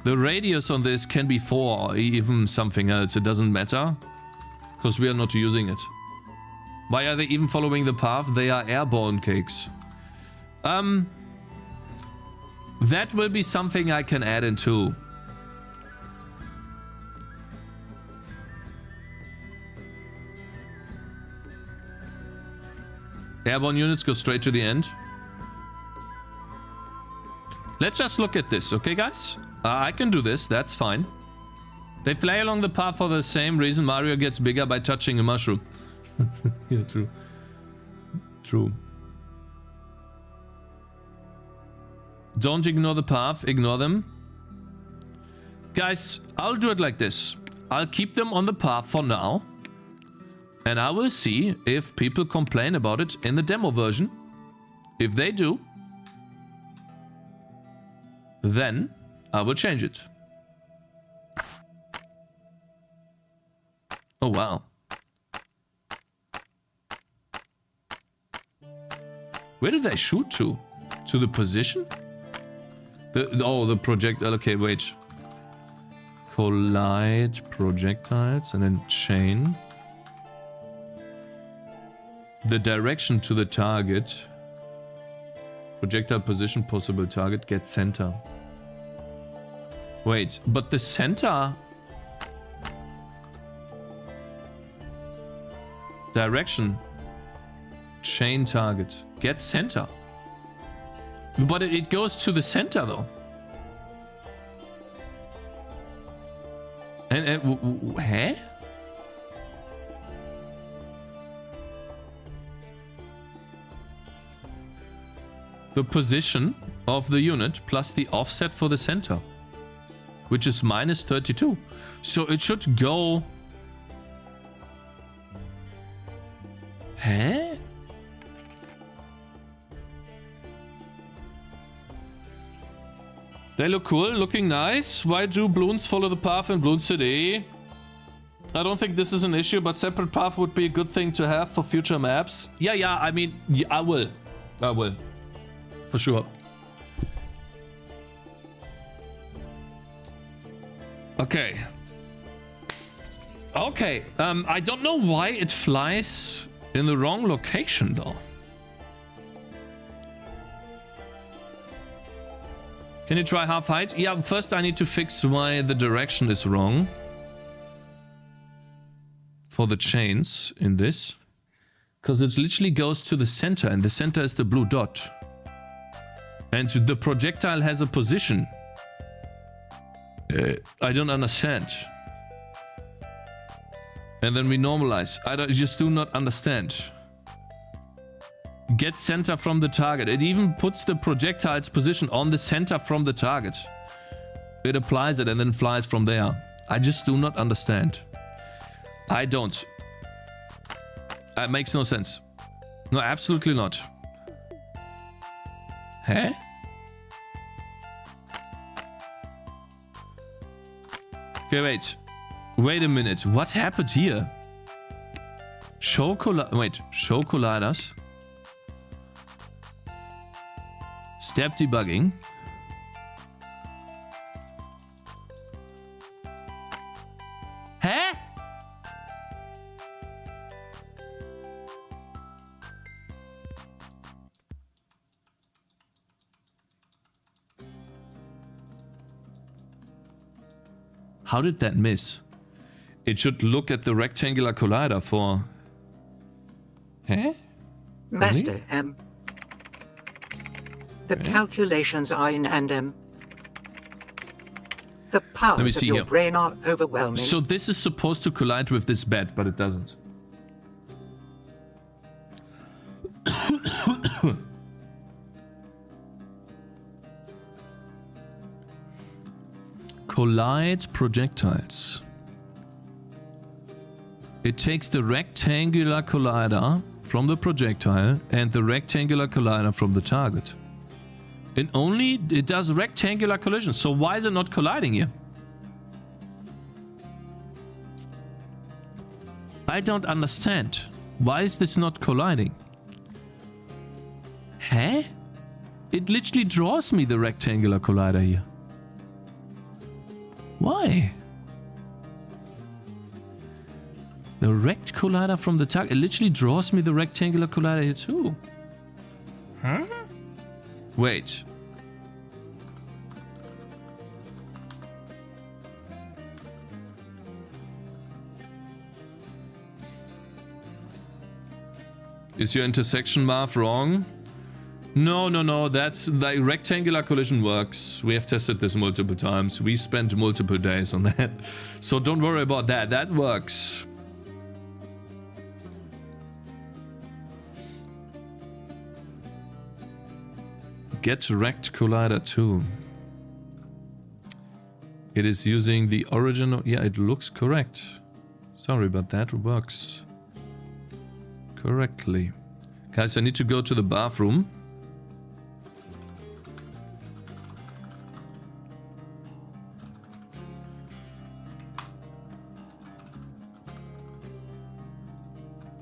the radius on this can be 4 or even something else. It doesn't matter because we are not using it. Why are they even following the path? They are airborne cakes. That will be something I can add in too. Airborne units go straight to the end. Let's just look at this, okay guys? I can do this, that's fine. They fly along the path for the same reason Mario gets bigger by touching a mushroom. Yeah, true. True. Don't ignore the path, ignore them. Guys, I'll do it like this. I'll keep them on the path for now. And I will see if people complain about it in the demo version. If they do, then I will change it. Oh, wow. Where do they shoot to? To the position? The projectile. Okay, wait. Collide projectiles and then chain. The direction to the target. Projectile position, possible target, get center. Wait, but the center... Direction. Chain target. Get center. But it goes to the center though. And huh? The position of the unit plus the offset for the center, which is minus 32. So it should go... Huh? They look cool, looking nice. Why do balloons follow the path in Bloons City? I don't think this is an issue, but separate path would be a good thing to have for future maps. Yeah, I mean, yeah, I will. For sure. Okay. Okay, I don't know why it flies in the wrong location, though. Can you try half height? Yeah, first I need to fix why the direction is wrong. For the chains in this. Because it literally goes to the center, and the center is the blue dot. And the projectile has a position. I don't understand. And then we normalize. I just do not understand. Get center from the target. It even puts the projectile's position on the center from the target. It applies it and then flies from there. I just do not understand. I don't. It makes no sense. No, absolutely not. Huh? Okay, wait. Wait a minute. What happened here? Show colliders. Step debugging. Huh? How did that miss? It should look at the rectangular collider for Huh? Master, the calculations are in and the powers of see your here. brain are overwhelming. So this is supposed to collide with this bed, but it doesn't. Collide projectiles. It takes the rectangular collider from the projectile and the rectangular collider from the target. And only it does rectangular collision. So why is it not colliding here? I don't understand. Why is this not colliding? Huh? It literally draws me the rectangular collider here. Why? The rect collider from the target. It literally draws me the rectangular collider here too. Huh? Wait. Is your intersection math wrong? No, that's the rectangular collision works. We have tested this multiple times. We spent multiple days on that. So don't worry about that. That works. Get rect collider 2. It is using the original. Yeah, it looks correct. Sorry, but that works correctly. Guys, I need to go to the bathroom.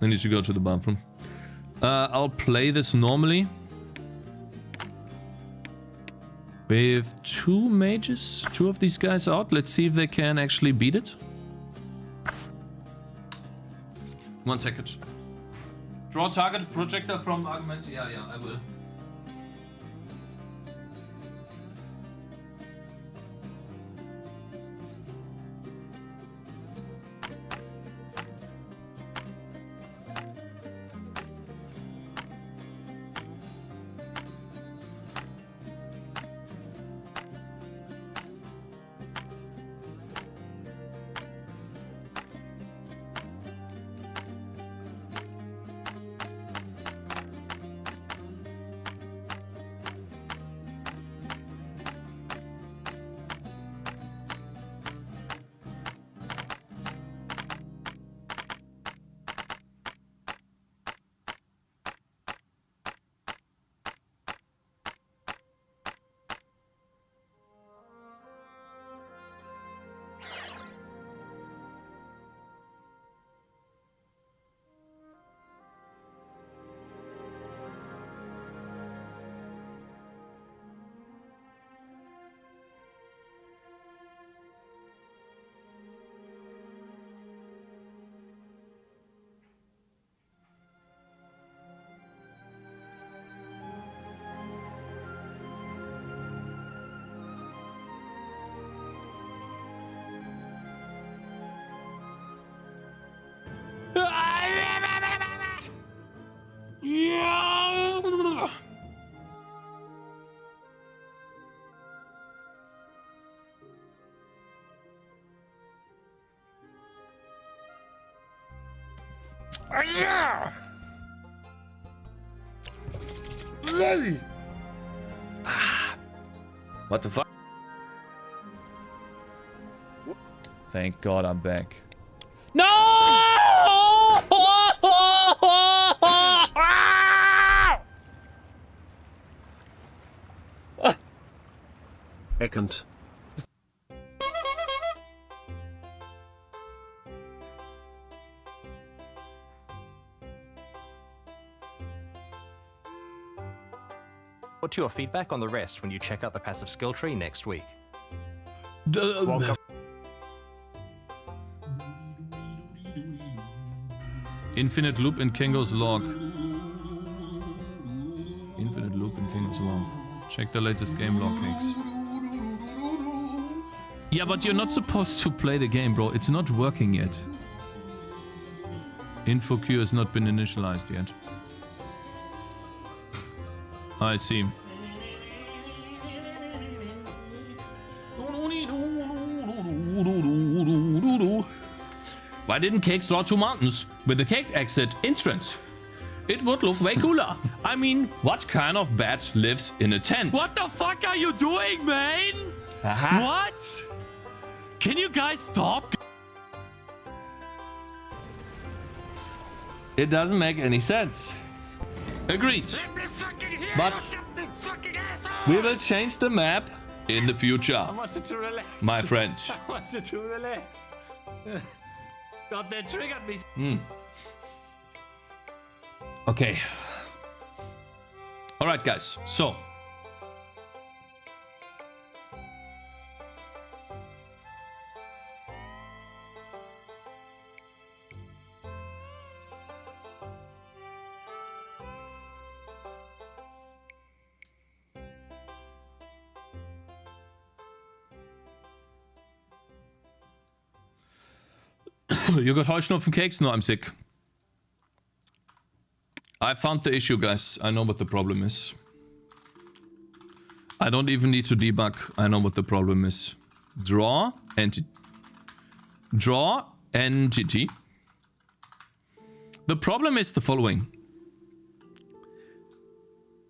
I need to go to the bathroom. I'll play this normally. With 2 mages, 2 of these guys out. Let's see if they can actually beat it. 1 second. Draw target projector from argument. Yeah, I will. What the fuck? Thank God I'm back. No! Ekant. What's your feedback on the rest when you check out the passive skill tree next week? Infinite loop in Kango's log. Infinite loop in Kango's log. Check the latest game log hacks. Yeah, but you're not supposed to play the game, bro. It's not working yet. Info queue has not been initialized yet. I see. Why didn't Cakez draw 2 mountains with the cake exit entrance? It would look way cooler. I mean, what kind of bat lives in a tent? What the fuck are you doing, man? Aha. What? Can you guys stop? It doesn't make any sense. Agreed. But we will change the map in the future, I wanted to relax. my friend. I wanted to relax. God, that triggered me. Okay. All right, guys. So. You got Heuschnupfen cakes? No, I'm sick. I found the issue, guys. I know what the problem is. I don't even need to debug. I know what the problem is. Draw entity. Draw entity. The problem is the following.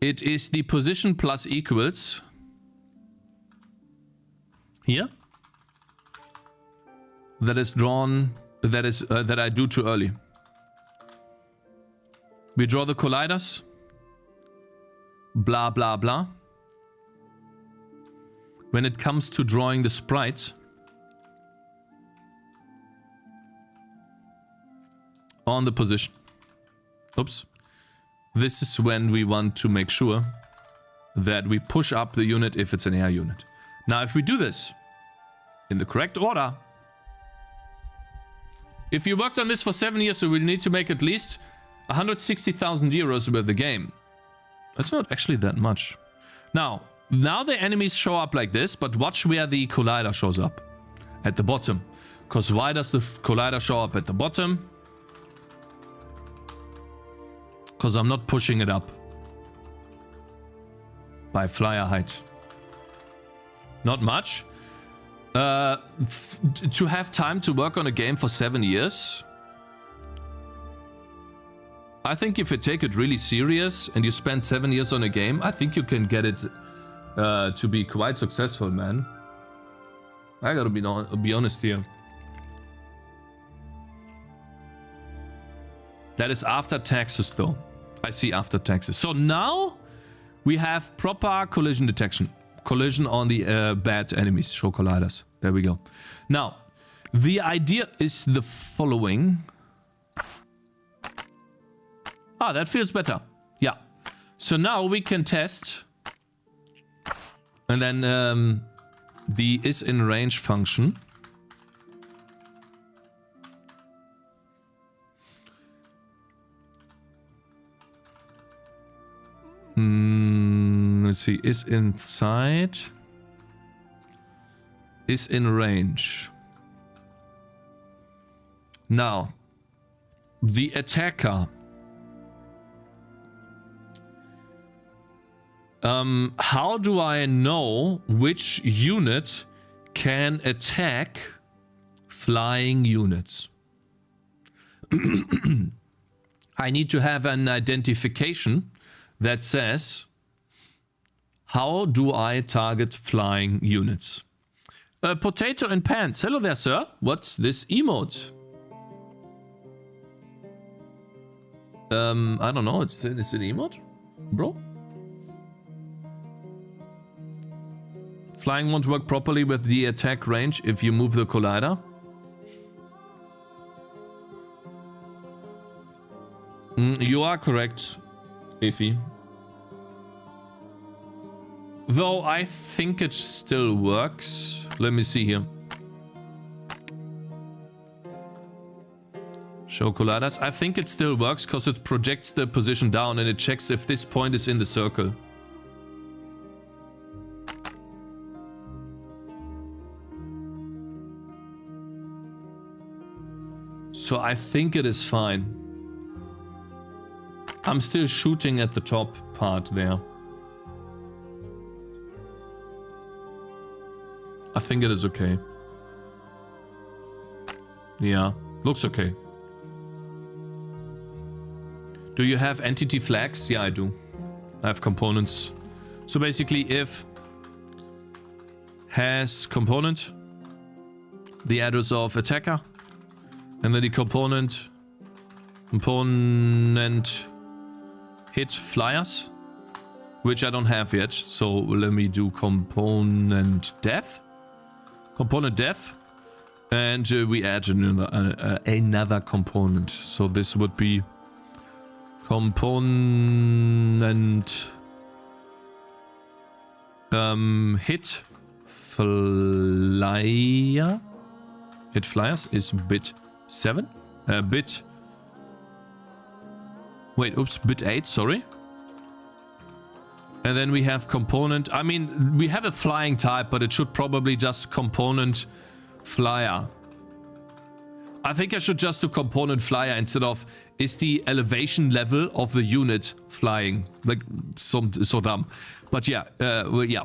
It is the position plus equals here that is drawn. That I do too early. We draw the colliders. Blah, blah, blah. When it comes to drawing the sprites, on the position. Oops. This is when we want to make sure that we push up the unit if it's an air unit. Now, if we do this in the correct order, if you worked on this for 7 years, so we need to make at least 160,000 euros with the game. That's not actually that much. Now the enemies show up like this, but watch where the collider shows up. At the bottom. Because why does the collider show up at the bottom? Because I'm not pushing it up. By flyer height. Not much. To have time to work on a game for 7 years, I think if you take it really serious and you spend 7 years on a game, I think you can get it to be quite successful, man. I gotta be honest here. That is after taxes, though. I see after taxes. So now we have proper collision detection. Collision on the bad enemies. Show colliders. There we go. Now, the idea is the following. Ah, that feels better. Yeah. So now we can test. And then the is in range function. Let's see, is inside, is in range. Now, the attacker. How do I know which unit can attack flying units? I need to have an identification that says, how do I target flying units? Potato and pants. Hello there, sir. What's this emote? I don't know. It's an emote, bro. Flying won't work properly with the attack range if you move the collider. You are correct, Iffy. Though I think it still works. Let me see here. Show colliders. I think it still works because it projects the position down and it checks if this point is in the circle. So I think it is fine. I'm still shooting at the top part there. I think it is okay. Yeah, looks okay. Do you have entity flags? Yeah, I do. I have components. So basically, if has component, the address of attacker, and then the component hit flyers, which I don't have yet. So let me do component dev, and we add another component. So this would be component hit flyer. Hit flyers is bit 7. Bit 8, sorry. And then we have component. I mean, we have a flying type, but it should probably just component flyer. I think I should just do component flyer instead of is the elevation level of the unit flying. Like, so dumb. But yeah, yeah.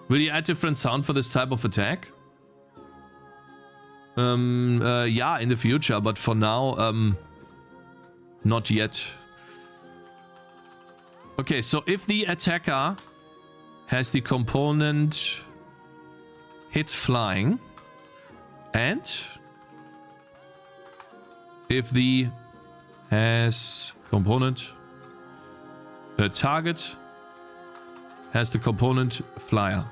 Will you add different sound for this type of attack? Yeah, in the future, but for now, not yet. Okay, so if the attacker has the component hits flying, and if the has component target has the component flyer.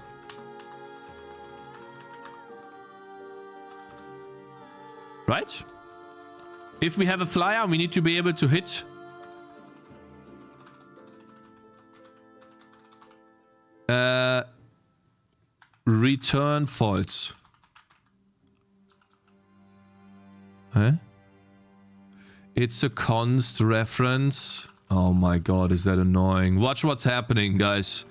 Right? If we have a flyer, we need to be able to hit return false. Huh? It's a const reference. Oh my god, is that annoying. Watch what's happening, guys.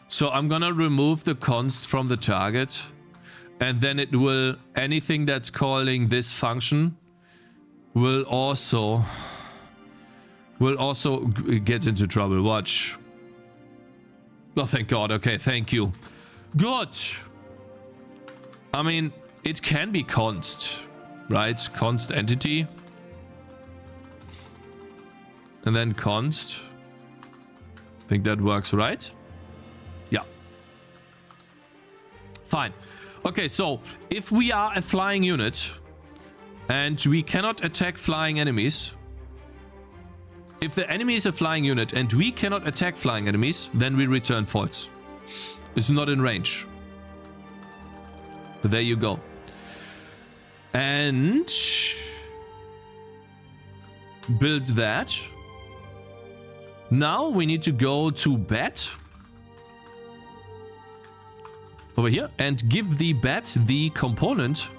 So I'm gonna remove the const from the target, and then it will, anything that's calling this function will also get into trouble. Watch. Oh, thank god. Okay, thank you. Good. I mean, it can be const, right? Const entity. And then const. I think that works, right? Yeah. Fine. Okay, so if we are a flying unit and we cannot attack flying enemies, if the enemy is a flying unit and we cannot attack flying enemies, then we return false. It's not in range. But there you go. And build that. Now we need to go to bat. Over here. And give the bat the component.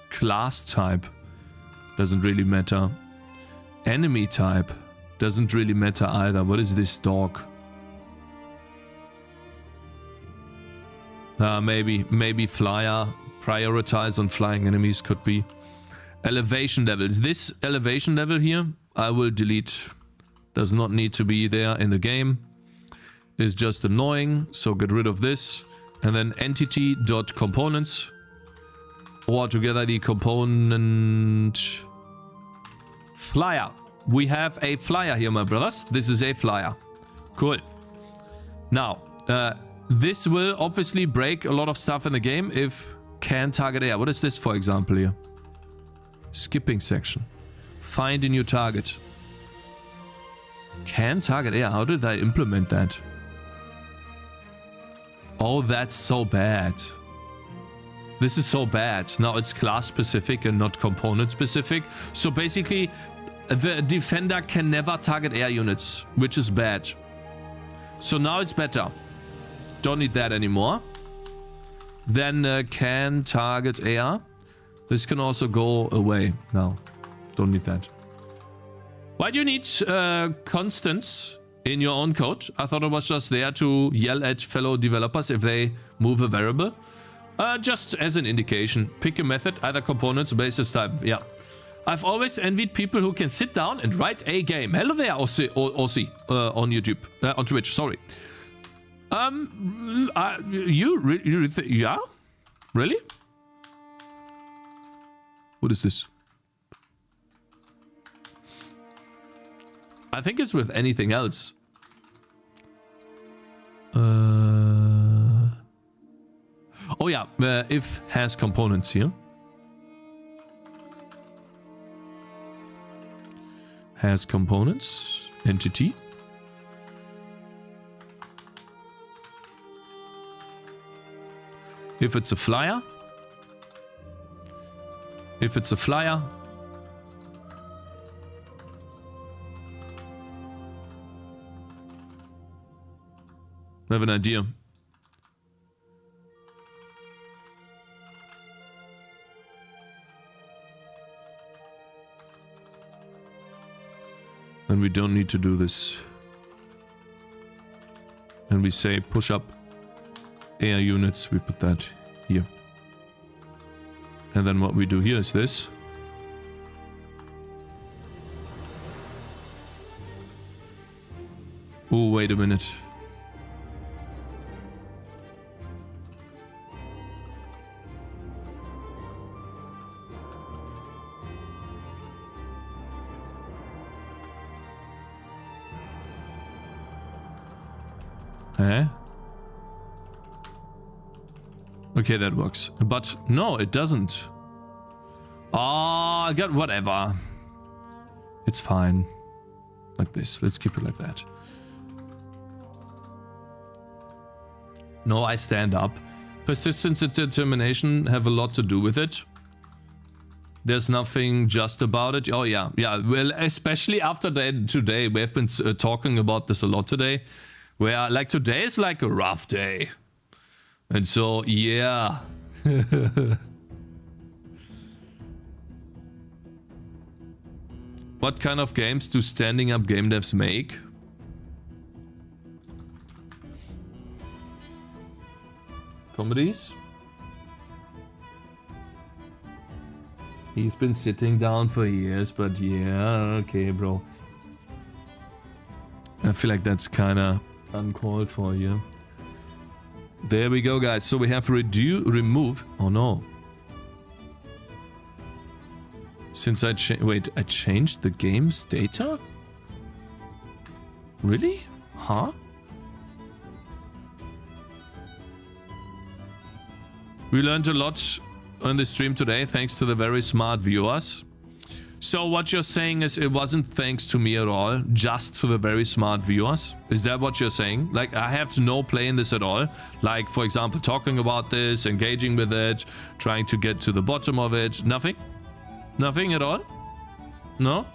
Class type. Doesn't really matter. Enemy type. Doesn't really matter either. What is this dog? Maybe flyer. Prioritize on flying enemies could be. Elevation level. This elevation level here, I will delete. Does not need to be there in the game. Is just annoying. So get rid of this. And then entity.components. Or together the component flyer. We have a flyer here, my brothers. This is a flyer. Cool. Now, this will obviously break a lot of stuff in the game if can target air. What is this, for example, here? Skipping section. Find a new target. Can target air. How did I implement that? Oh, that's so bad. This is so bad. Now it's class specific and not component specific. So basically, the defender can never target air units, which is bad. So now it's better. Don't need that anymore. Then can target air. This can also go away now. Don't need that. Why do you need constants in your own code? I thought it was just there to yell at fellow developers if they move a variable. Just as an indication. Pick a method, either components or basis type. Yeah. I've always envied people who can sit down and write a game. Hello there, Aussie, on YouTube. On Twitch, sorry. Yeah? Really? What is this? I think it's with anything else. Oh yeah, if has components here. Has components, entity. If it's a flyer. If it's a flyer. I have an idea. And we don't need to do this. And we say push up air units, we put that here. And then what we do here is this. Oh, wait a minute. Eh? Okay, that works. But no, it doesn't. Oh, I got whatever. It's fine. Like this. Let's keep it like that. No, I stand up. Persistence and determination have a lot to do with it. There's nothing just about it. Oh, yeah. Yeah, well, especially after today. We have been talking about this a lot today. Where, like, today is like a rough day. And so, yeah. What kind of games do standing up game devs make? Comedies? He's been sitting down for years, but yeah, okay, bro. I feel like that's kind of uncalled for here. There we go, guys. So we have remove. Oh no. Since I changed the game's data? Really? Huh? We learned a lot on the stream today, thanks to the very smart viewers. So what you're saying is it wasn't thanks to me at all, just to the very smart viewers? Is that what you're saying? Like, I have no play in this at all? Like, for example, talking about this, engaging with it, trying to get to the bottom of it? Nothing? Nothing at all? No?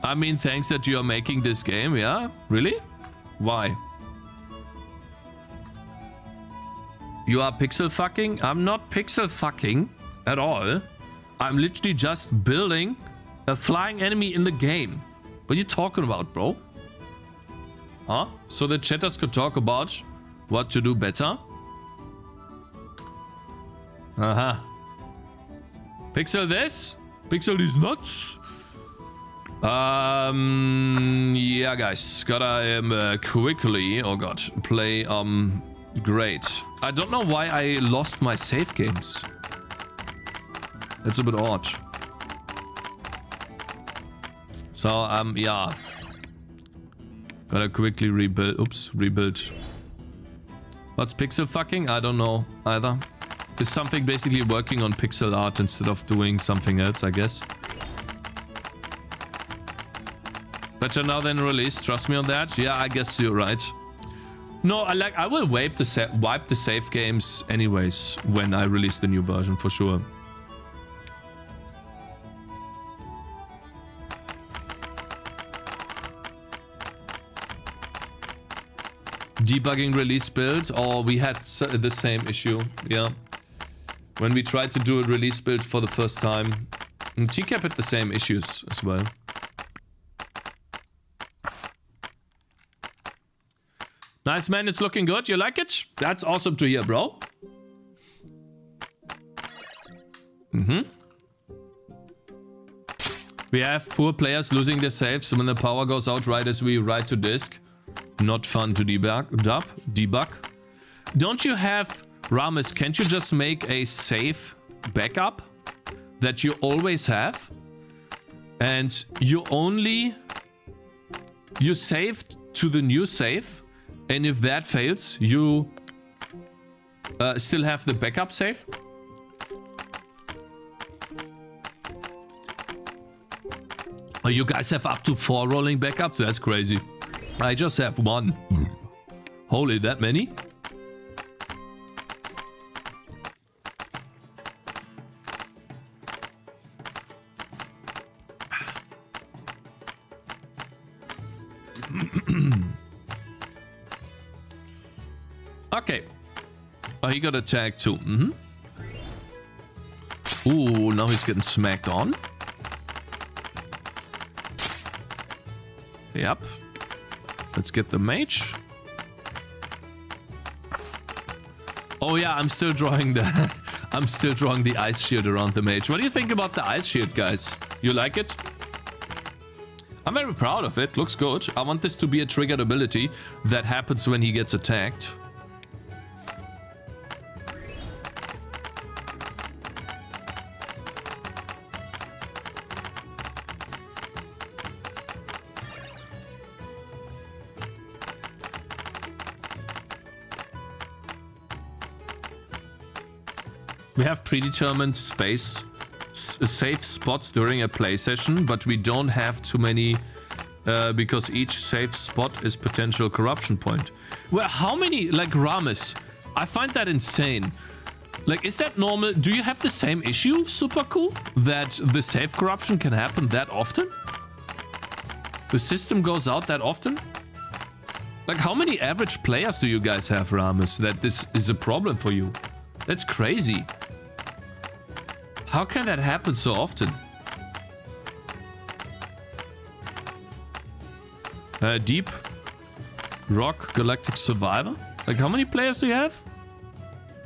I mean, thanks that you are making this game, yeah? Really? Why? You are pixel fucking? I'm not pixel fucking at all. I'm literally just building a flying enemy in the game. What are you talking about, bro? Huh? So the chatters could talk about what to do better? Uh-huh. Pixel this? Pixel these nuts? Yeah, guys. Gotta quickly, oh god, play, great. I don't know why I lost my save games. It's a bit odd. So, yeah. Gotta quickly rebuild. Oops, rebuild. What's pixel fucking? I don't know either. Is something basically working on pixel art instead of doing something else, I guess. Better now than release. Trust me on that. Yeah, I guess you're right. No, I will wipe the save games anyways when I release the new version for sure. Debugging release builds. Oh, we had the same issue. Yeah. When we tried to do a release build for the first time. And TCAP had the same issues as well. Nice, man. It's looking good. You like it? That's awesome to hear, bro. We have poor players losing their saves when the power goes out right as we write to disk. Not fun to debug. Don't you have... Ramis, can't you just make a save backup that you always have? And you saved to the new save, and if that fails, you still have the backup save? Oh, you guys have up to 4 rolling backups? That's crazy. I just have 1. Holy, that many? Okay. Oh, he got attacked too. Ooh, now he's getting smacked on. Yep. Let's get the mage. Oh yeah, I'm still drawing the ice shield around the mage. What do you think about the ice shield, guys? You like it? I'm very proud of it. Looks good. I want this to be a triggered ability that happens when he gets attacked. We have predetermined safe spots during a play session, but we don't have too many because each safe spot is potential corruption point. Well, how many, like Ramis? I find that insane. Like, is that normal? Do you have the same issue, Super Cool? That the safe corruption can happen that often? The system goes out that often? Like, how many average players do you guys have, Ramis, that this is a problem for you? That's crazy. How can that happen so often? Deep Rock Galactic Survivor? Like, how many players do you have?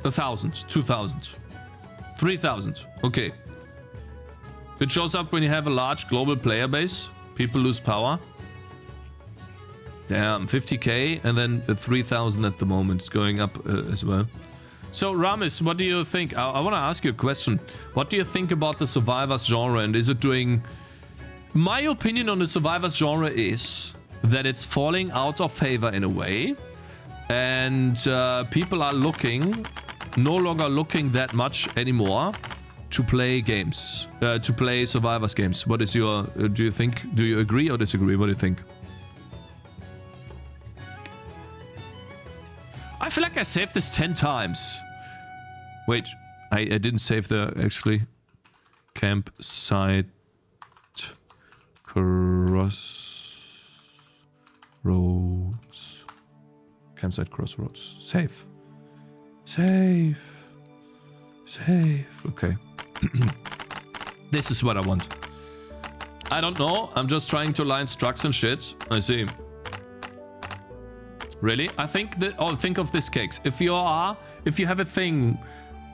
1,000, 2,000, 3,000. Okay. It shows up when you have a large global player base. People lose power. Damn, 50k and then 3,000 at the moment. It's going up as well. So, Ramis, what do you think? I want to ask you a question. What do you think about the Survivors genre, and is it doing... My opinion on the Survivors genre is that it's falling out of favor in a way, and people are no longer looking that much anymore to play games, to play Survivors games. What is your... do you agree or disagree? What do you think? I feel like I saved this 10 times. Wait, I didn't save the, actually. Campsite crossroads. Campsite crossroads. Save. Save. Save. Okay. This is what I want. I don't know. I'm just trying to line structs and shit. I see. Really? I think that... Oh, think of this, Cakez. If you have a thing,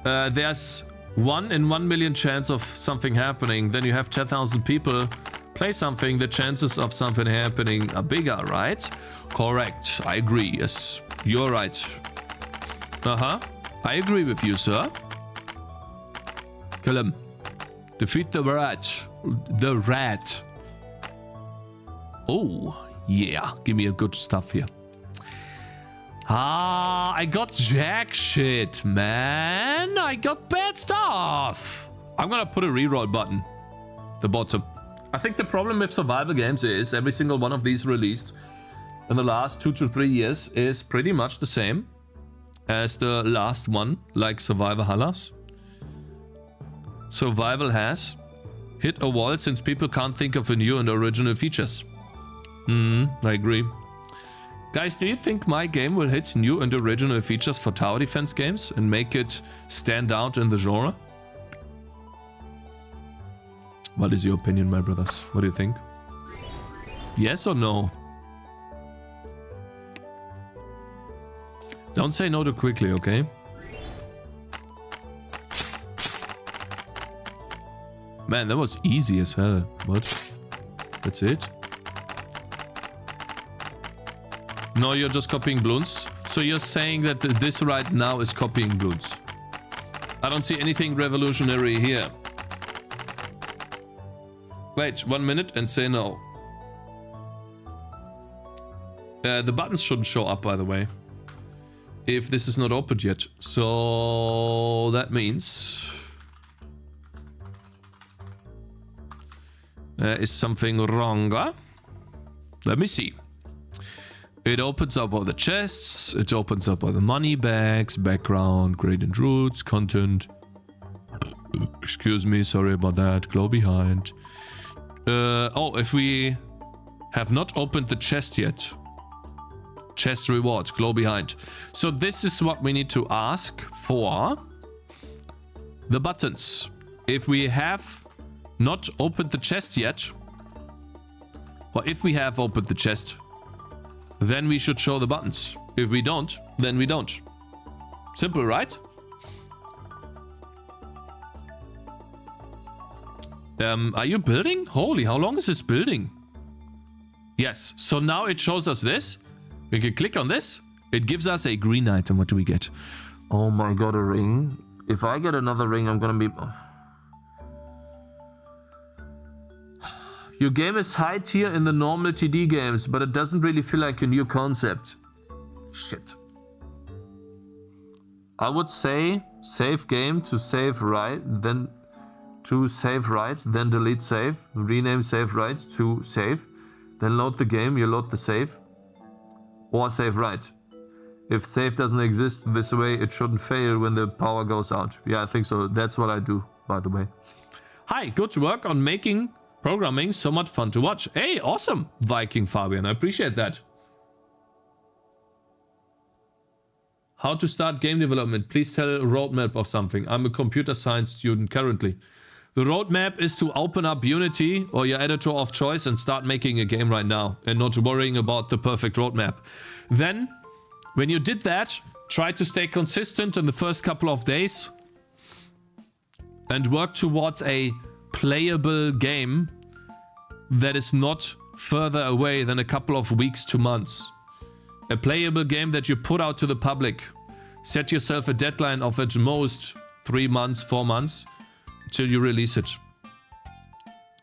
there's 1 in 1 million chance of something happening, then you have 10,000 people play something, the chances of something happening are bigger, right? Correct. I agree. Yes, you're right. Uh-huh. I agree with you, sir. Kill him. Defeat the rat. The rat. Oh, yeah. Give me a good stuff here. Ah, I got jack shit, man. I got bad stuff. I'm gonna put a reroll button. The bottom. I think the problem with survival games is every single one of these released in the last 2 to 3 years is pretty much the same as the last one, like Survivor Hallas. Survival has hit a wall since people can't think of a new and original features. I agree. Guys, do you think my game will hit new and original features for tower defense games and make it stand out in the genre? What is your opinion, my brothers? What do you think? Yes or no? Don't say no too quickly, okay? Man, that was easy as hell. What? That's it? No, you're just copying balloons. So you're saying that this right now is copying balloons. I don't see anything revolutionary here. Wait 1 minute and say no. The buttons shouldn't show up, by the way, if this is not opened yet. So that means there is something wrong. Let me see. It opens up all the chests. It opens up all the money bags, background, gradient roots, content. Excuse me, sorry about that. Glow behind. Oh, if we have not opened the chest yet. Chest rewards, glow behind. So this is what we need to ask for. The buttons. If we have not opened the chest yet, or if we have opened the chest, then we should show the buttons. If we don't, then we don't. Simple, right? Are you building? Holy, how long is this building? Yes, so now it shows us this. We can click on this. It gives us a green item. What do we get? Oh my god, a ring. If I get another ring, I'm gonna be... Your game is high tier in the normal TD games, but it doesn't really feel like a new concept. Shit. I would say save game to save right, then to save right, then delete save, rename save right to save, then load the game, you load the save, or save right. If save doesn't exist this way, it shouldn't fail when the power goes out. Yeah, I think so. That's what I do, by the way. Hi, good work on making programming so much fun to watch. Hey, awesome, Viking Fabian. I appreciate that. How to start game development? Please tell a roadmap of something. I'm a computer science student currently. The roadmap is to open up Unity or your editor of choice and start making a game right now and not worrying about the perfect roadmap. Then, when you did that, try to stay consistent in the first couple of days and work towards a playable game that is not further away than a couple of weeks to months. A playable game that you put out to the public. Set yourself a deadline of at most 3 months, 4 months till you release it.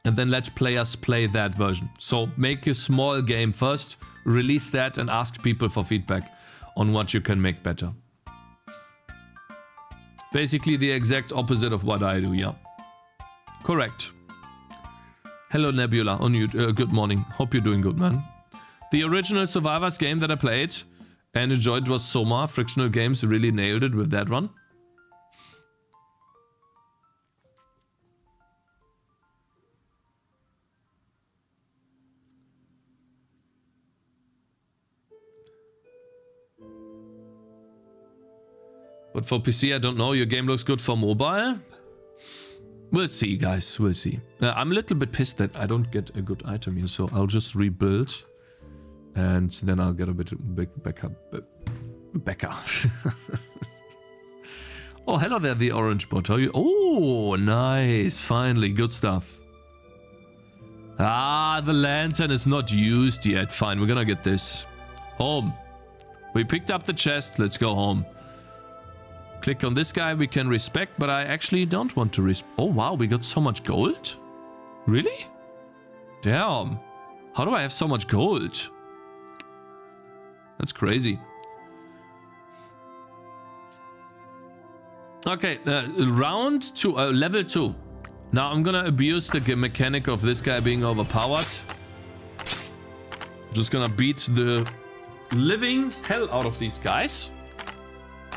And then let players play that version. So make a small game first, release that and ask people for feedback on what you can make better. Basically the exact opposite of what I do, yeah. Correct. Hello Nebula, on you. Good morning. Hope you're doing good, man. The original Survivors game that I played and enjoyed was Soma. Frictional Games really nailed it with that one. But for PC, I don't know. Your game looks good for mobile. We'll see, guys. We'll see. I'm a little bit pissed that I don't get a good item here, so I'll just rebuild. And then I'll get a bit back up. Oh, hello there, the orange bot. How are you? Oh, nice. Finally, good stuff. Ah, the lantern is not used yet. Fine, we're gonna get this. Home. We picked up the chest. Let's go home. Click on this guy. We can respect, but I actually don't want to respect. Oh, wow. We got so much gold? Really? Damn. How do I have so much gold? That's crazy. Okay, level 2. Now I'm gonna abuse the mechanic of this guy being overpowered. Just gonna beat the living hell out of these guys.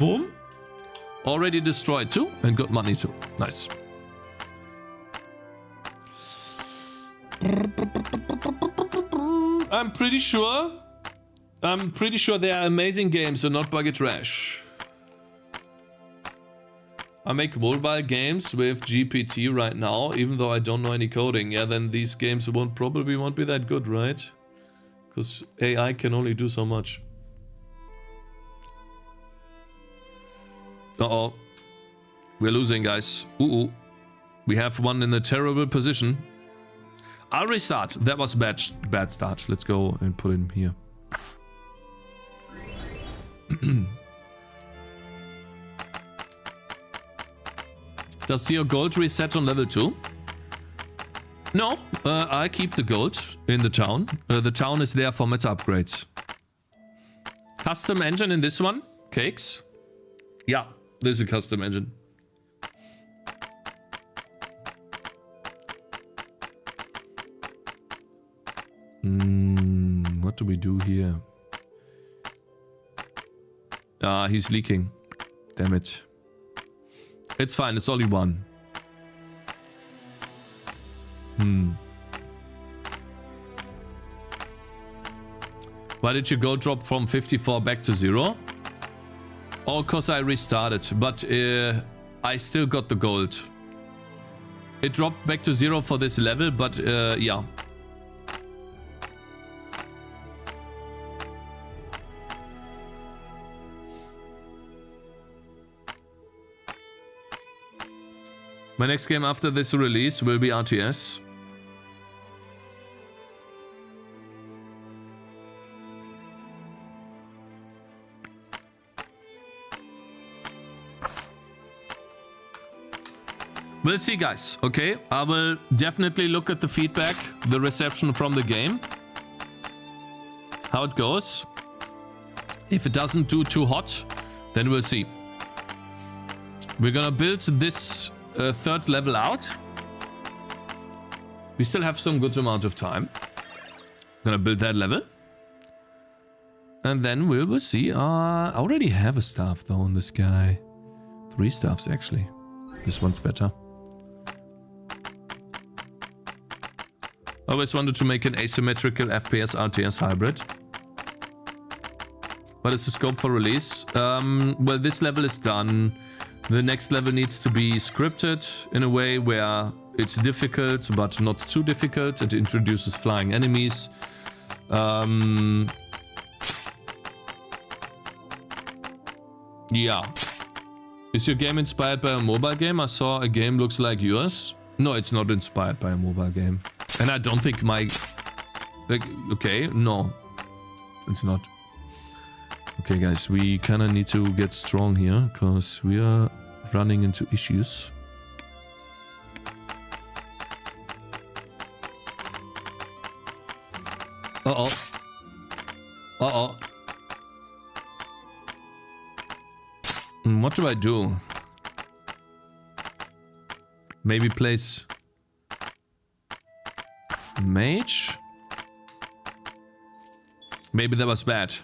Boom. Already destroyed 2 and got money too. Nice. I'm pretty sure they are amazing games and not buggy trash. I make mobile games with GPT right now, even though I don't know any coding. Yeah, then these games probably won't be that good, right? Because AI can only do so much. Uh-oh. We're losing, guys. Ooh. We have one in a terrible position. I'll restart. That was a bad start. Let's go and put him here. Does your gold reset on level 2? No, I keep the gold in the town. The town is there for meta upgrades. Custom engine in this one? Cakes? Yeah, this is a custom engine. What do we do here? Ah, he's leaking. Damn it. It's fine, it's only one. Why did your gold drop from 54 back to 0? Oh, because I restarted, but I still got the gold. It dropped back to 0 for this level, but yeah. My next game after this release will be RTS. We'll see, guys. Okay, I will definitely look at the feedback, the reception from the game. How it goes. If it doesn't do too hot, then we'll see. We're gonna build this third level out. We still have some good amount of time. Gonna build that level. And then we will see. I already have a staff though on this guy. 3 staffs actually. This one's better. I always wanted to make an asymmetrical FPS RTS hybrid. What is the scope for release? Well, this level is done. The next level needs to be scripted in a way where it's difficult, but not too difficult. It introduces flying enemies. Yeah. Is your game inspired by a mobile game? I saw a game looks like yours. No, it's not inspired by a mobile game. And I don't think my... Like, okay, no. It's not. Okay, guys, we kind of need to get strong here, because we are running into issues. Uh-oh. Uh-oh. What do I do? Maybe place... Mage? Maybe that was bad.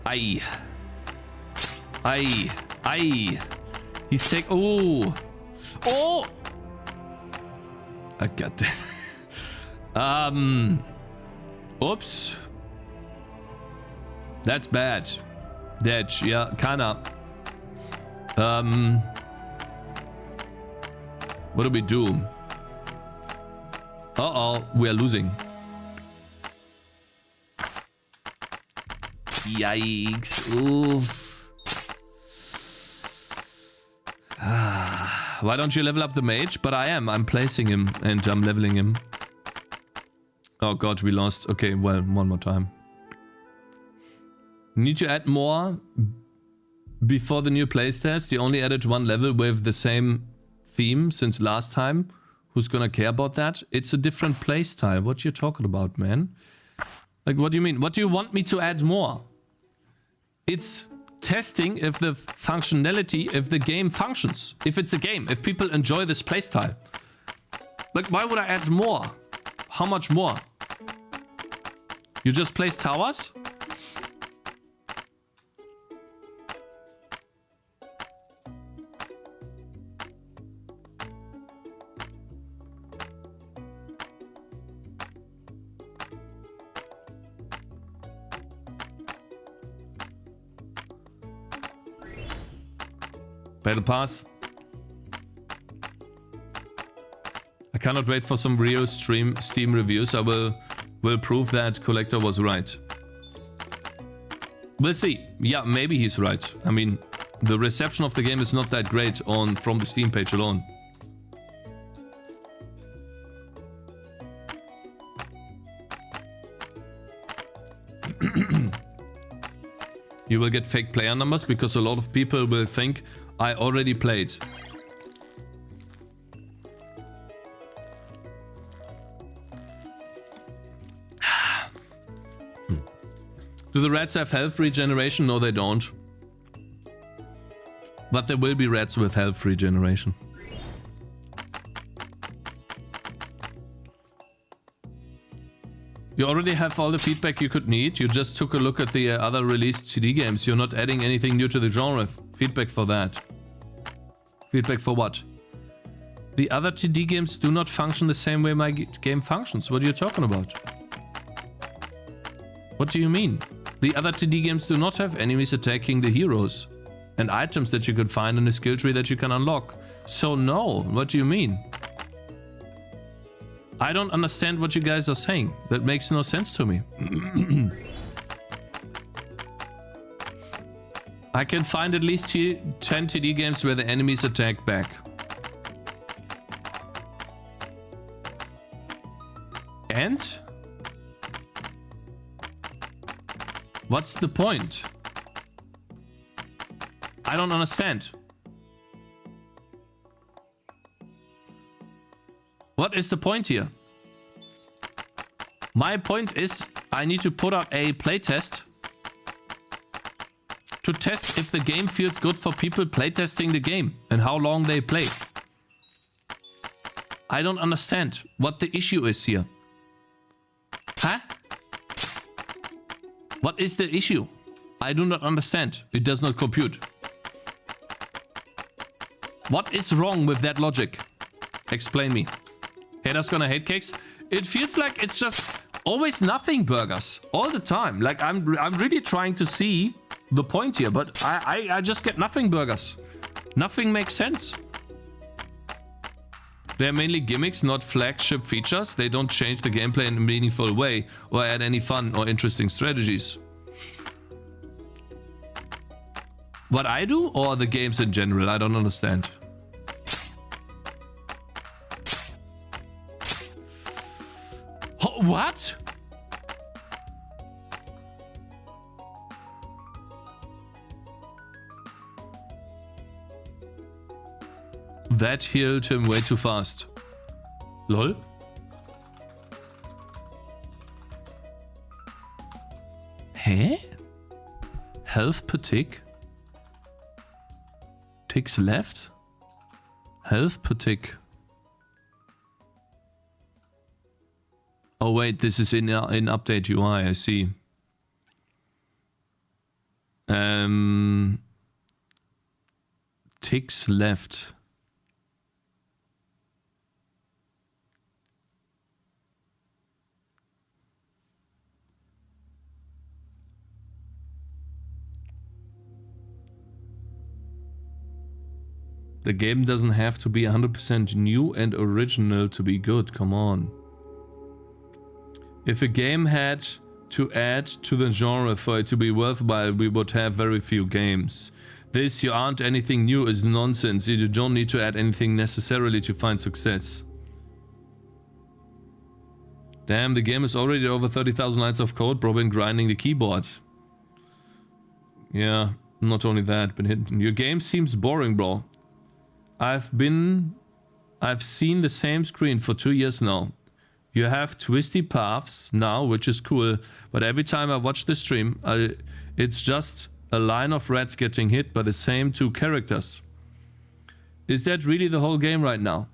Aye. Aye. Aye. He's oh. Oh. I got that. Oops. That's bad. Dead. Yeah, kinda. What do we do? Uh-oh, we are losing. Yikes. Ooh. Why don't you level up the mage? But I am. I'm placing him and I'm leveling him. Oh god, we lost. Okay, well, one more time. Need to add more before the new playstest. You only added 1 level with the same theme since last time. Who's gonna care about that? It's a different playstyle. What you talking about, man? Like, what do you mean? What do you want me to add more? It's testing if the functionality, if the game functions. If it's a game, if people enjoy this playstyle. Like, why would I add more? How much more? You just place towers? Battle Pass. I cannot wait for some real Steam reviews. I will prove that Collector was right. We'll see. Yeah, maybe he's right. I mean, The reception of the game is not that great from the Steam page alone. You will get fake player numbers because a lot of people will think I already played. Do the rats have health regeneration? No, they don't. But there will be rats with health regeneration. You already have all the feedback you could need. You just took a look at the other released TD games. You're not adding anything new to the genre. Feedback for that. Feedback for what? The other TD games do not function the same way my game functions. What are you talking about? What do you mean? The other TD games do not have enemies attacking the heroes and items that you could find in a skill tree that you can unlock. So no, what do you mean? I don't understand what you guys are saying. That makes no sense to me. I can find at least 10 TD games where the enemies attack back. And? What's the point? I don't understand. What is the point here? My point is I need to put out a playtest to test if the game feels good for people playtesting the game and how long they play. I don't understand what the issue is here. Huh? What is the issue? I do not understand. It does not compute. What is wrong with that logic? Explain me. Haters gonna hate cakes? It feels like it's just always nothing burgers all the time. Like I'm really trying to see the point here, but I just get nothing burgers. Nothing makes sense. They're mainly gimmicks, not flagship features. They don't change the gameplay in a meaningful way or add any fun or interesting strategies. What I do or the games in general? I don't understand. What? That healed him way too fast. Lol. Hä? Health per tick? Ticks left? Health per tick. Oh wait, this is in update UI, I see. Ticks left. The game doesn't have to be 100% new and original to be good, come on. If a game had to add to the genre for it to be worthwhile, we would have very few games. This "you aren't anything new" is nonsense. You don't need to add anything necessarily to find success. Damn, the game is already over 30,000 lines of code, bro, been grinding the keyboard. Yeah, not only that, but your game seems boring, bro. I've seen the same screen for 2 years now. You have twisty paths now, which is cool, but every time I watch the stream, it's just a line of rats getting hit by the same 2 characters. Is that really the whole game right now?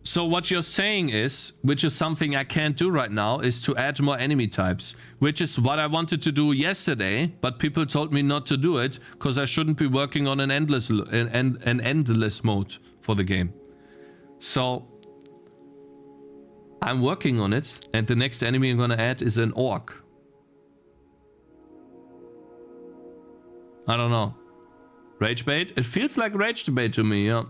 So what you're saying is, which is something I can't do right now, is to add more enemy types, which is what I wanted to do yesterday, but people told me not to do it because I shouldn't be working on an endless mode for the game. So I'm working on it, and the next enemy I'm gonna add is an orc. I don't know. Rage bait? It feels like rage bait to me, yeah.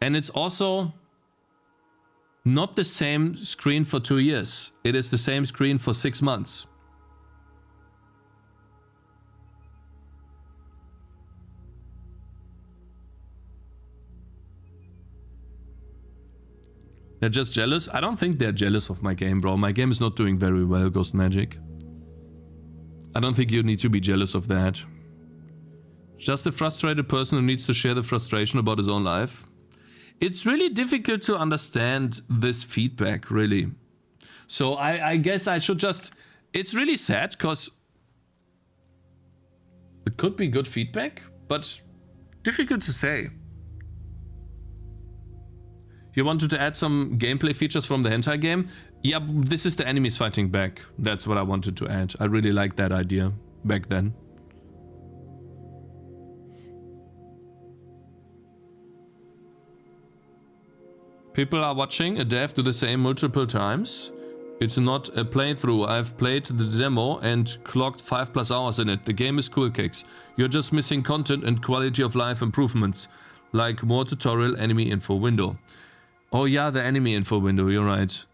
And it's also not the same screen for 2 years. It is the same screen for 6 months. They're just jealous? I don't think they're jealous of my game, bro. My game is not doing very well, Ghost Magic. I don't think you need to be jealous of that. Just a frustrated person who needs to share the frustration about his own life. It's really difficult to understand this feedback, really. So I guess I should just... It's really sad, because it could be good feedback, but difficult to say. You wanted to add some gameplay features from the hentai game? Yeah, this is the enemies fighting back. That's what I wanted to add. I really liked that idea back then. People are watching a dev do the same multiple times. It's not a playthrough. I've played the demo and clocked 5+ hours in it. The game is cool, Cakez. You're just missing content and quality of life improvements, like more tutorial enemy info window. Oh yeah, the enemy info window, you're right.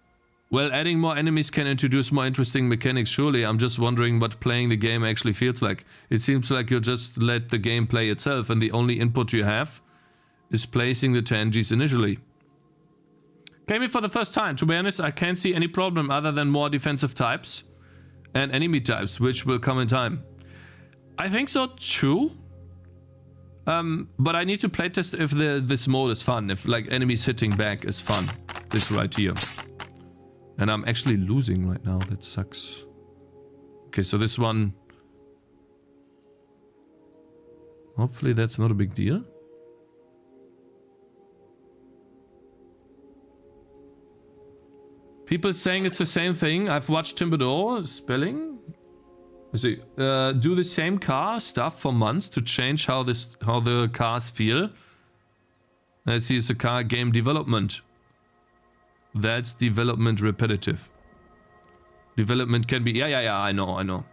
Well, adding more enemies can introduce more interesting mechanics, surely. I'm just wondering what playing the game actually feels like. It seems like you just let the game play itself and the only input you have is placing the tangies initially. Came here for the first time. To be honest, I can't see any problem other than more defensive types and enemy types, which will come in time. I think so too. But I need to playtest if this mode is fun, if like enemies hitting back is fun. This right here. And I'm actually losing right now, that sucks. Okay, so this one... Hopefully that's not a big deal. People saying it's the same thing. I've watched Godot spelling. See, do the same car stuff for months to change how the cars feel. I see it's a car game development. That's development repetitive. Development can be... Yeah, I know.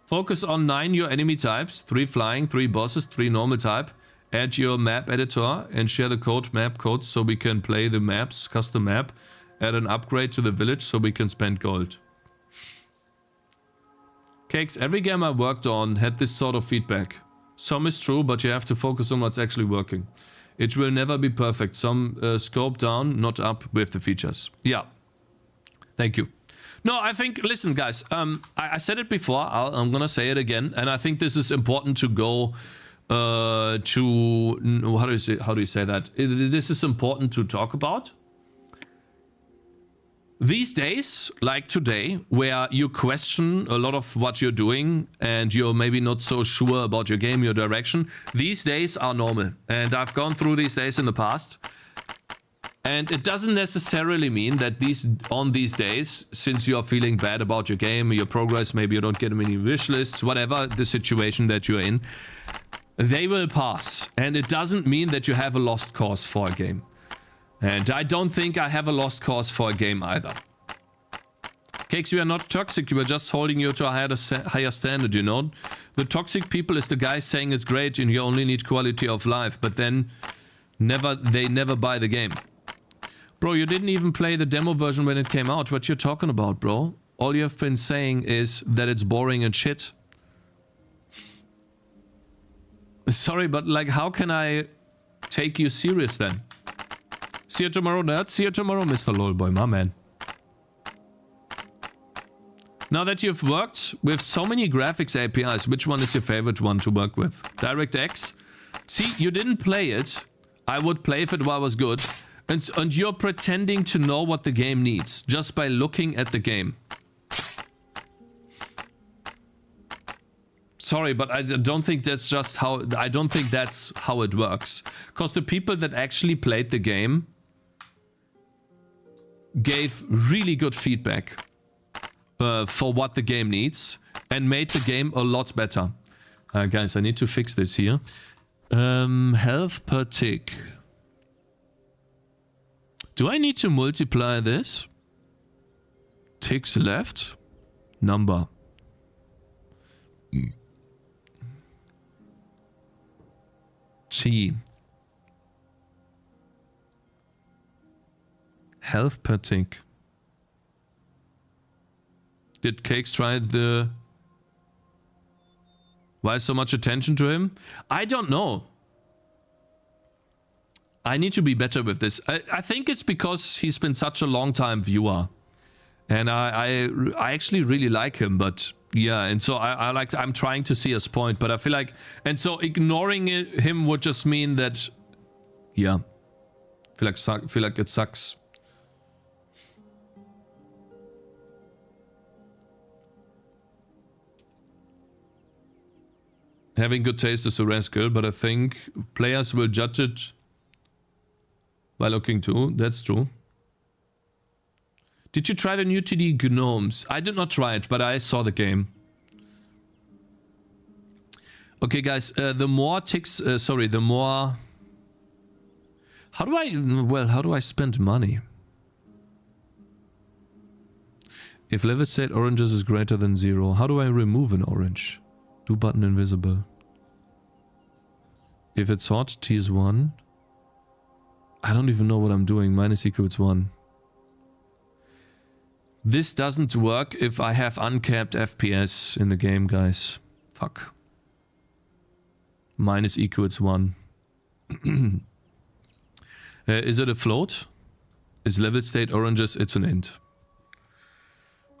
Focus on 9 your enemy types. 3 flying, 3 bosses, 3 normal type. Add your map editor and share the code, map codes, so we can play the maps, custom map. Add an upgrade to the village so we can spend gold. Cakez, every game I worked on had this sort of feedback. Some is true, but you have to focus on what's actually working. It will never be perfect. Some scope down, not up with the features. Yeah. Thank you. No, I think, listen guys, I said it before, I'm gonna say it again, and I think this is important to go to, how do you say that? This is important to talk about. These days, like today, where you question a lot of what you're doing and you're maybe not so sure about your game, your direction, these days are normal. And I've gone through these days in the past. And it doesn't necessarily mean that on these days, since you're feeling bad about your game, your progress, maybe you don't get many wish lists, whatever the situation that you're in, they will pass. And it doesn't mean that you have a lost cause for a game. And I don't think I have a lost cause for a game either. Cakez, you are not toxic, you are just holding you to a higher standard, you know? The toxic people is the guy saying it's great and you only need quality of life, but then they never buy the game. Bro, you didn't even play the demo version when it came out. What you're talking about, bro? All you have been saying is that it's boring and shit. Sorry, but like, how can I take you serious then? See you tomorrow, nerd. See you tomorrow, Mr. Lolboy, my man. Now that you've worked with so many graphics APIs, which one is your favorite one to work with? DirectX? See, you didn't play it. I would play if it was good. And you're pretending to know what the game needs just by looking at the game. Sorry, but I don't think that's just how... I don't think that's how it works. Because the people that actually played the game gave really good feedback for what the game needs and made the game a lot better. Guys, I need to fix this here. Health per tick. Do I need to multiply this? Ticks left. Number. T. Health per tick. Did Cakez try the... Why so much attention to him? I don't know. I need to be better with this. I think it's because he's been such a long time viewer. And I actually really like him, but yeah, and so I'm trying to see his point, but I feel like, and so ignoring him would just mean that, yeah, feel like it sucks. Having good taste is a rare skill, but I think players will judge it by looking too. That's true. Did you try the new TD Gnomes? I did not try it, but I saw the game. Okay, guys, the more ticks, the more... How do I spend money? If level state oranges is greater than 0, how do I remove an orange? Do button invisible. If it's hot, T is 1. I don't even know what I'm doing. Minus equals 1. This doesn't work if I have uncapped FPS in the game, guys. Fuck. Minus equals 1. Is it a float? Is level state oranges? It's an int.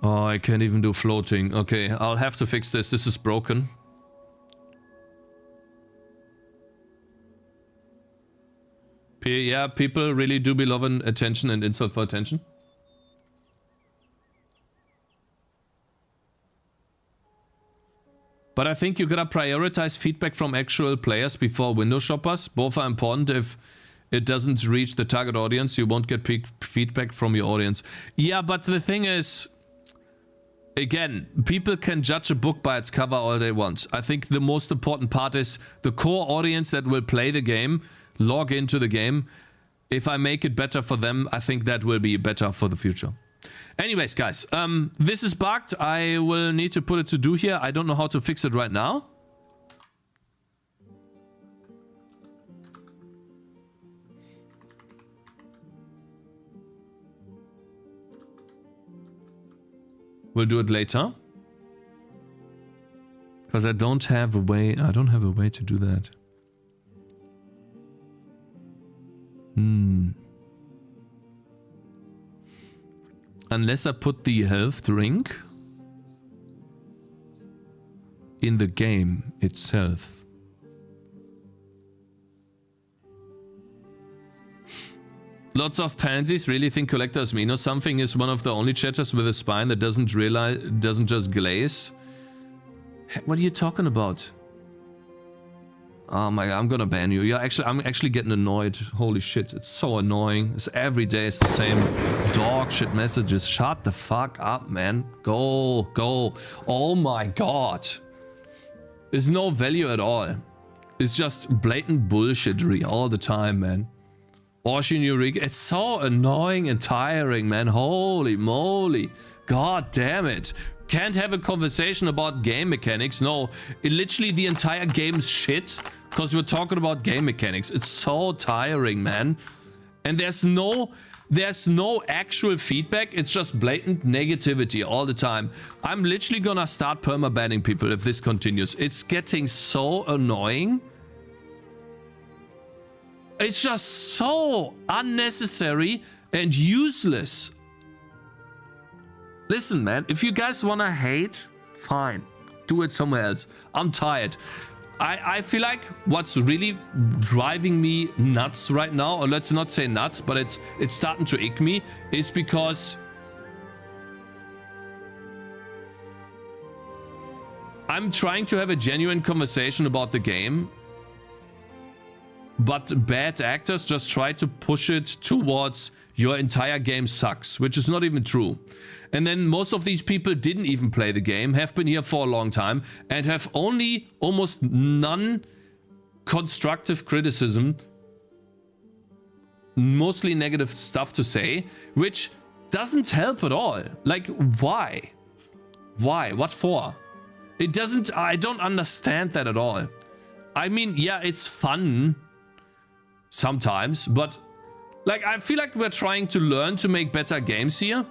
Oh, I can't even do floating. Okay, I'll have to fix this. This is broken. Yeah, people really do be loving attention and insult for attention. But I think you gotta prioritize feedback from actual players before window shoppers. Both are important. If it doesn't reach the target audience, you won't get feedback from your audience. Yeah, but the thing is, again, people can judge a book by its cover all they want. I think the most important part is the core audience that will play the game, log into the game. If I make it better for them, I think that will be better for the future. Anyways, guys, this is bugged. I will need to put it to do here. I don't know how to fix it right now. We'll do it later. Because I don't have a way to do that. Unless I put the health drink in the game itself. Lots of pansies really think collectors mean or something. Is one of the only chatters with a spine that doesn't just glaze. What are you talking about? Oh my god, I'm gonna ban you. I'm actually getting annoyed. Holy shit, it's so annoying. It's every day it's the same dog shit messages. Shut the fuck up, man. Go. Oh my god. There's no value at all. It's just blatant bullshittery all the time, man. It's so annoying and tiring, man. Holy moly. God damn it. Can't have a conversation about game mechanics. No, literally the entire game's shit because we're talking about game mechanics. It's so tiring, man. And there's no actual feedback. It's just blatant negativity all the time. I'm literally gonna start perma-banning people if this continues. It's getting so annoying. It's just so unnecessary and useless. Listen, man, if you guys wanna hate, fine. Do it somewhere else. I'm tired. I feel like what's really driving me nuts right now, or let's not say nuts, but it's starting to ick me, is because I'm trying to have a genuine conversation about the game, but bad actors just try to push it towards your entire game sucks, which is not even true. And then most of these people didn't even play the game, have been here for a long time, and have only almost none constructive criticism, mostly negative stuff to say, which doesn't help at all. Like, why? Why? What for? It doesn't, I don't understand that at all. I mean, yeah, it's fun sometimes, but Like, I feel like we're trying to learn to make better games here.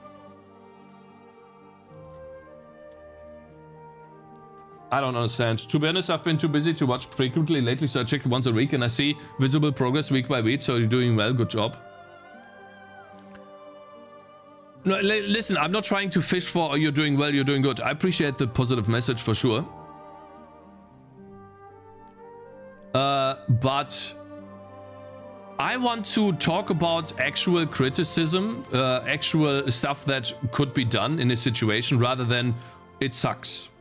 I don't understand. To be honest, I've been too busy to watch frequently lately, so I check once a week and I see visible progress week by week, so you're doing well, good job. No, listen, I'm not trying to fish for oh, you're doing well, you're doing good. I appreciate the positive message for sure. But I want to talk about actual criticism, actual stuff that could be done in a situation rather than it sucks.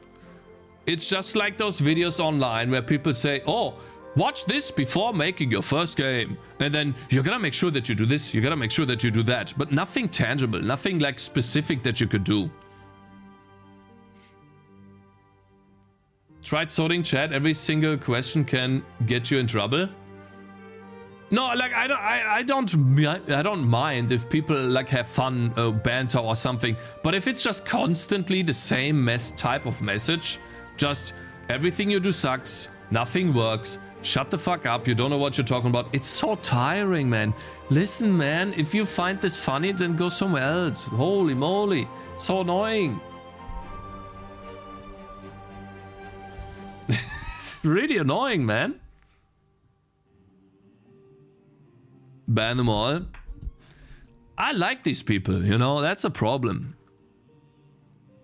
It's just like those videos online where people say, oh, watch this before making your first game. And then you're gonna make sure that you do this, you're gonna make sure that you do that. But nothing tangible, nothing like specific that you could do. Tried sorting chat, every single question can get you in trouble. No, like I don't mind if people like have fun, banter or something. But if it's just constantly the same type of message, just everything you do sucks, nothing works, shut the fuck up, you don't know what you're talking about. It's so tiring, man. Listen, man, if you find this funny, then go somewhere else. Holy moly, so annoying. Really annoying, man. Ban them all. I like these people, you know, that's a problem.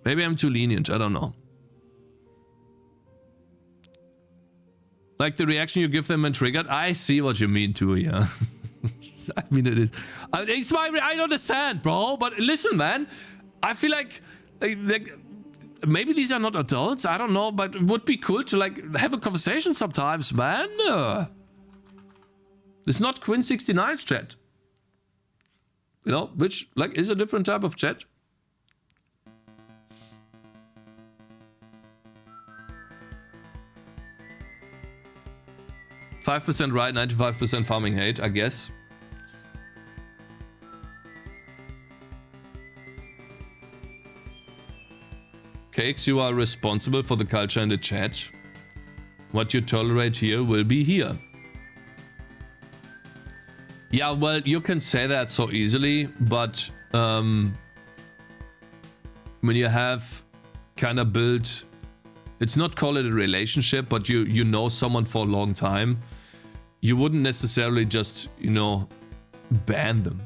Maybe I'm too lenient, I don't know. Like the reaction you give them when triggered, I see what you mean too, yeah. I mean, it is. It's my, I understand, bro, but listen, man. I feel like maybe these are not adults, I don't know, but it would be cool to like have a conversation sometimes, man. It's not Quinn69's chat. You know, which like is a different type of chat. %5 right, 95% farming hate, I guess. Cakes, you are responsible for the culture in the chat. What you tolerate here will be here. Yeah, well, you can say that so easily, but when you have kind of built, it's not call it a relationship, but you know someone for a long time, you wouldn't necessarily just, you know, ban them.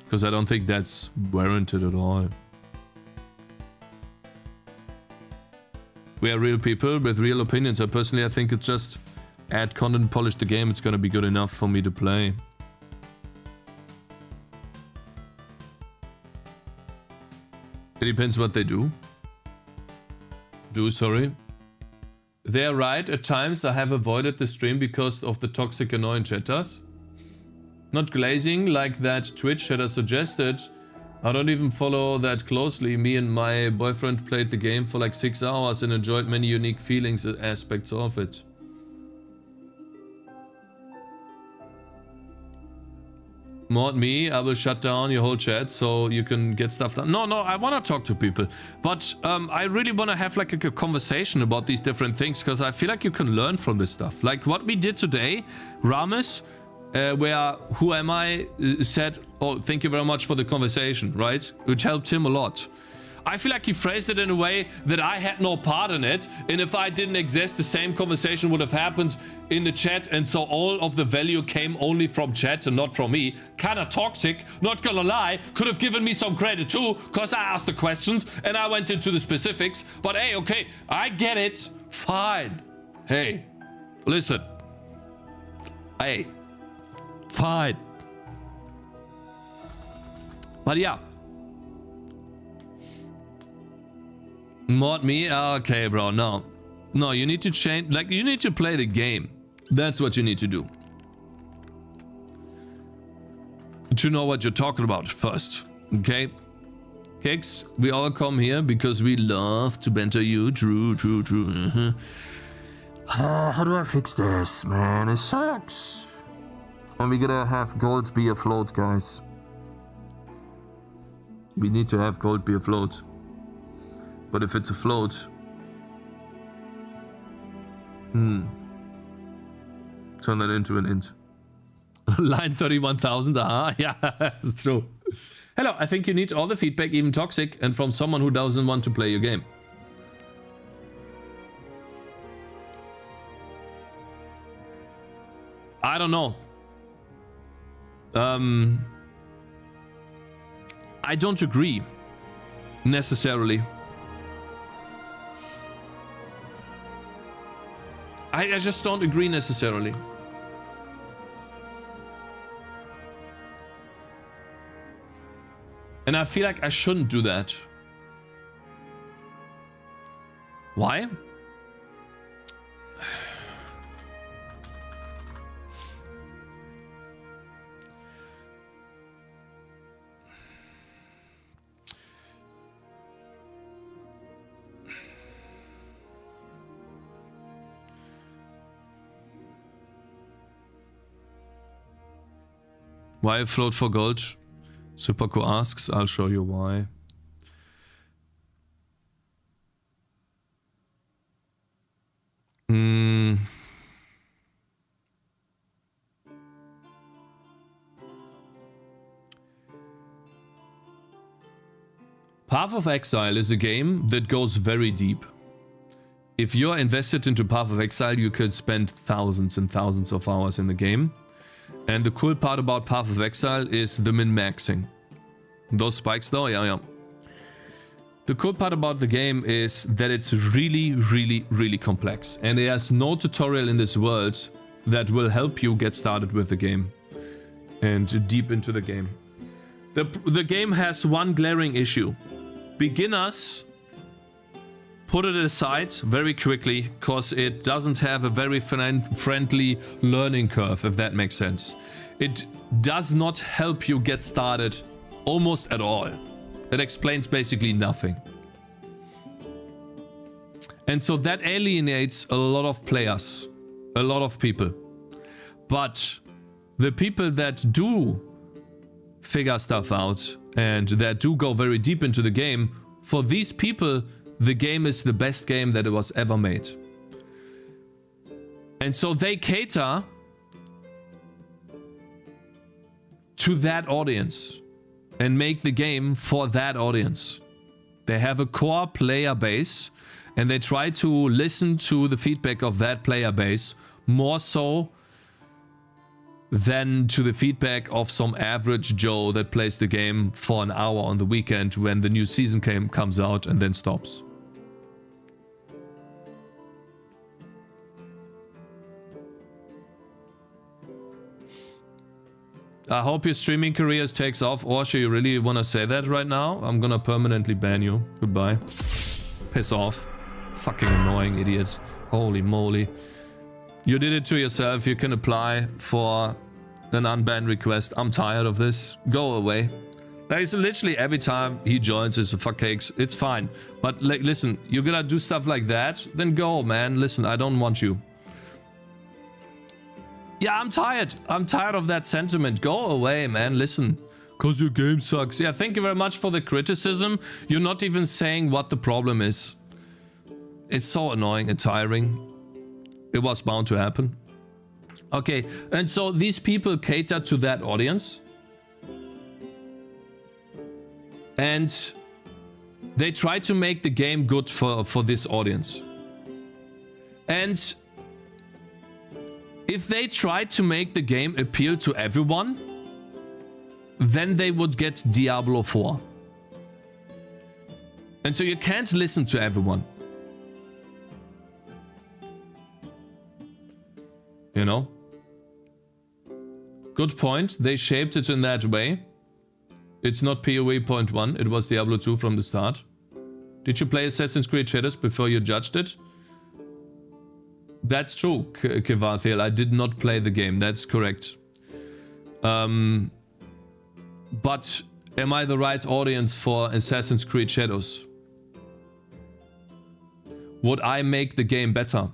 Because I don't think that's warranted at all. We are real people with real opinions. Personally, I think it's just add content, polish the game, it's gonna be good enough for me to play. It depends what they do. Sorry. They're right, at times I have avoided the stream because of the toxic annoying chatters. Not glazing like that Twitch chatter suggested. I don't even follow that closely. Me and my boyfriend played the game for like 6 hours and enjoyed many unique feelings and aspects of it. Mod me, I will shut down your whole chat so you can get stuff done. No, I want to talk to people, but I really want to have like a conversation about these different things because I feel like you can learn from this stuff. Like what we did today, Rames, where Who Am I said, oh, thank you very much for the conversation, right? Which helped him a lot. I feel like he phrased it in a way that I had no part in it, and if I didn't exist, the same conversation would have happened in the chat, and so all of the value came only from chat and not from me. Kinda toxic, not gonna lie, could have given me some credit too, cause I asked the questions and I went into the specifics, but hey, okay, I get it, fine. Hey, listen. Hey, fine. But yeah. Mod me? Okay, bro, no. No, you need to change, like, you need to play the game. That's what you need to do. To know what you're talking about first, okay? Cakes, we all come here because we love to banter you. True. How do I fix this, man? It sucks. And we gotta have gold be afloat, guys. We need to have gold be afloat. But if it's afloat, turn that into an int. Line 31,000. Yeah, that's true. Hello, I think you need all the feedback, even toxic, and from someone who doesn't want to play your game. I don't know. I don't agree necessarily. I just don't agree necessarily. And I feel like I shouldn't do that. Why? Why float for gold? Superco asks, I'll show you why. Path of Exile is a game that goes very deep. If you're invested into Path of Exile, you could spend thousands and thousands of hours in the game. And the cool part about Path of Exile is the min-maxing. Those spikes though, yeah. The cool part about the game is that it's really, really, really complex. And there's no tutorial in this world that will help you get started with the game. And deep into the game. The game has one glaring issue. Beginners put it aside very quickly because it doesn't have a very friendly learning curve, if that makes sense. It does not help you get started almost at all. It explains basically nothing. And so that alienates a lot of players, a lot of people. But the people that do figure stuff out and that do go very deep into the game, for these people, the game is the best game that it was ever made. And so they cater to that audience and make the game for that audience. They have a core player base and they try to listen to the feedback of that player base more so than to the feedback of some average Joe that plays the game for an hour on the weekend when the new season comes out and then stops. I hope your streaming career takes off. Orsha, you really want to say that right now? I'm gonna permanently ban you. Goodbye. Piss off. Fucking annoying idiot. Holy moly. You did it to yourself. You can apply for an unban request. I'm tired of this. Go away. Like, so literally every time he joins is a fuck cakes. It's fine. But like, listen, you're gonna do stuff like that? Then go, man. Listen, I don't want you. Yeah, I'm tired. I'm tired of that sentiment. Go away, man. Listen. Cause your game sucks. Yeah, thank you very much for the criticism. You're not even saying what the problem is. It's so annoying and tiring. It was bound to happen. Okay, and so these people cater to that audience. And they try to make the game good for this audience. And if they tried to make the game appeal to everyone, then they would get Diablo 4. And so you can't listen to everyone. You know? Good point. They shaped it in that way. It's not PoE 0.1. It was Diablo 2 from the start. Did you play Assassin's Creed Shadows before you judged it? That's true, Kevathiel. I did not play the game. That's correct. But am I the right audience for Assassin's Creed Shadows? Would I make the game better?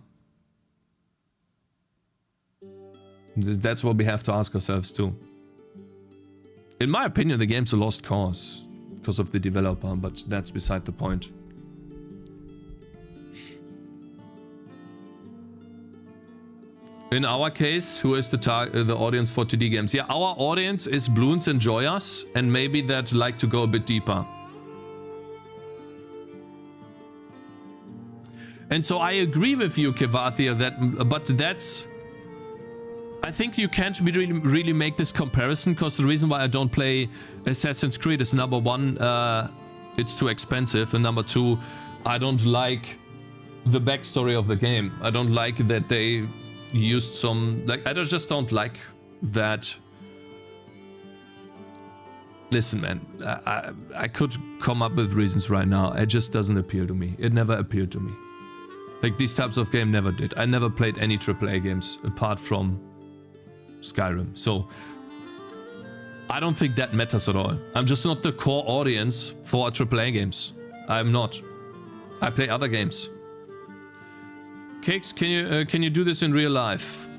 That's what we have to ask ourselves too. In my opinion, the game's a lost cause because of the developer, but that's beside the point. In our case, who is the audience for TD games? Yeah, our audience is Bloons and Joyas, and maybe that like to go a bit deeper. And so I agree with you, Kevathia, but that's... I think you can't really make this comparison, because the reason why I don't play Assassin's Creed is, number one, it's too expensive, and number two, I don't like the backstory of the game. I don't like that they used some... Like, I just don't like that. Listen, man, I could come up with reasons right now. It just doesn't appeal to me. It never appealed to me. Like, these types of game never did. I never played any AAA games apart from Skyrim. So, I don't think that matters at all. I'm just not the core audience for AAA games. I'm not. I play other games. Cakez, can you do this in real life?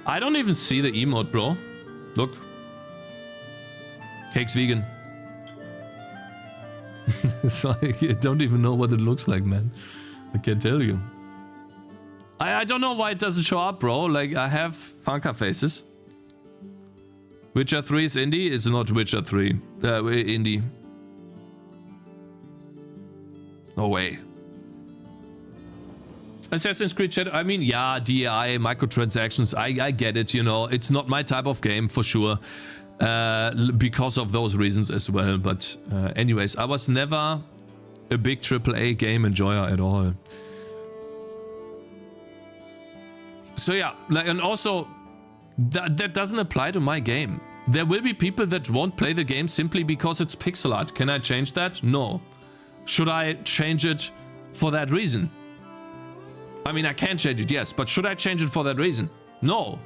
I don't even see the emote, bro. Look. Cakez vegan. So I don't even know what it looks like, man. I can't tell you. I don't know why it doesn't show up, bro. Like, I have Funka faces. Witcher 3 is indie? It's not Witcher 3. Indie. No way. Assassin's Creed chat, I mean, yeah, DAI, microtransactions, I get it, you know. It's not my type of game, for sure. Because of those reasons as well. But anyways, I was never a big AAA game enjoyer at all. So yeah, like, and also, that doesn't apply to my game. There will be people that won't play the game simply because it's pixel art. Can I change that? No. Should I change it for that reason? I mean, I can change it, yes, but should I change it for that reason? No.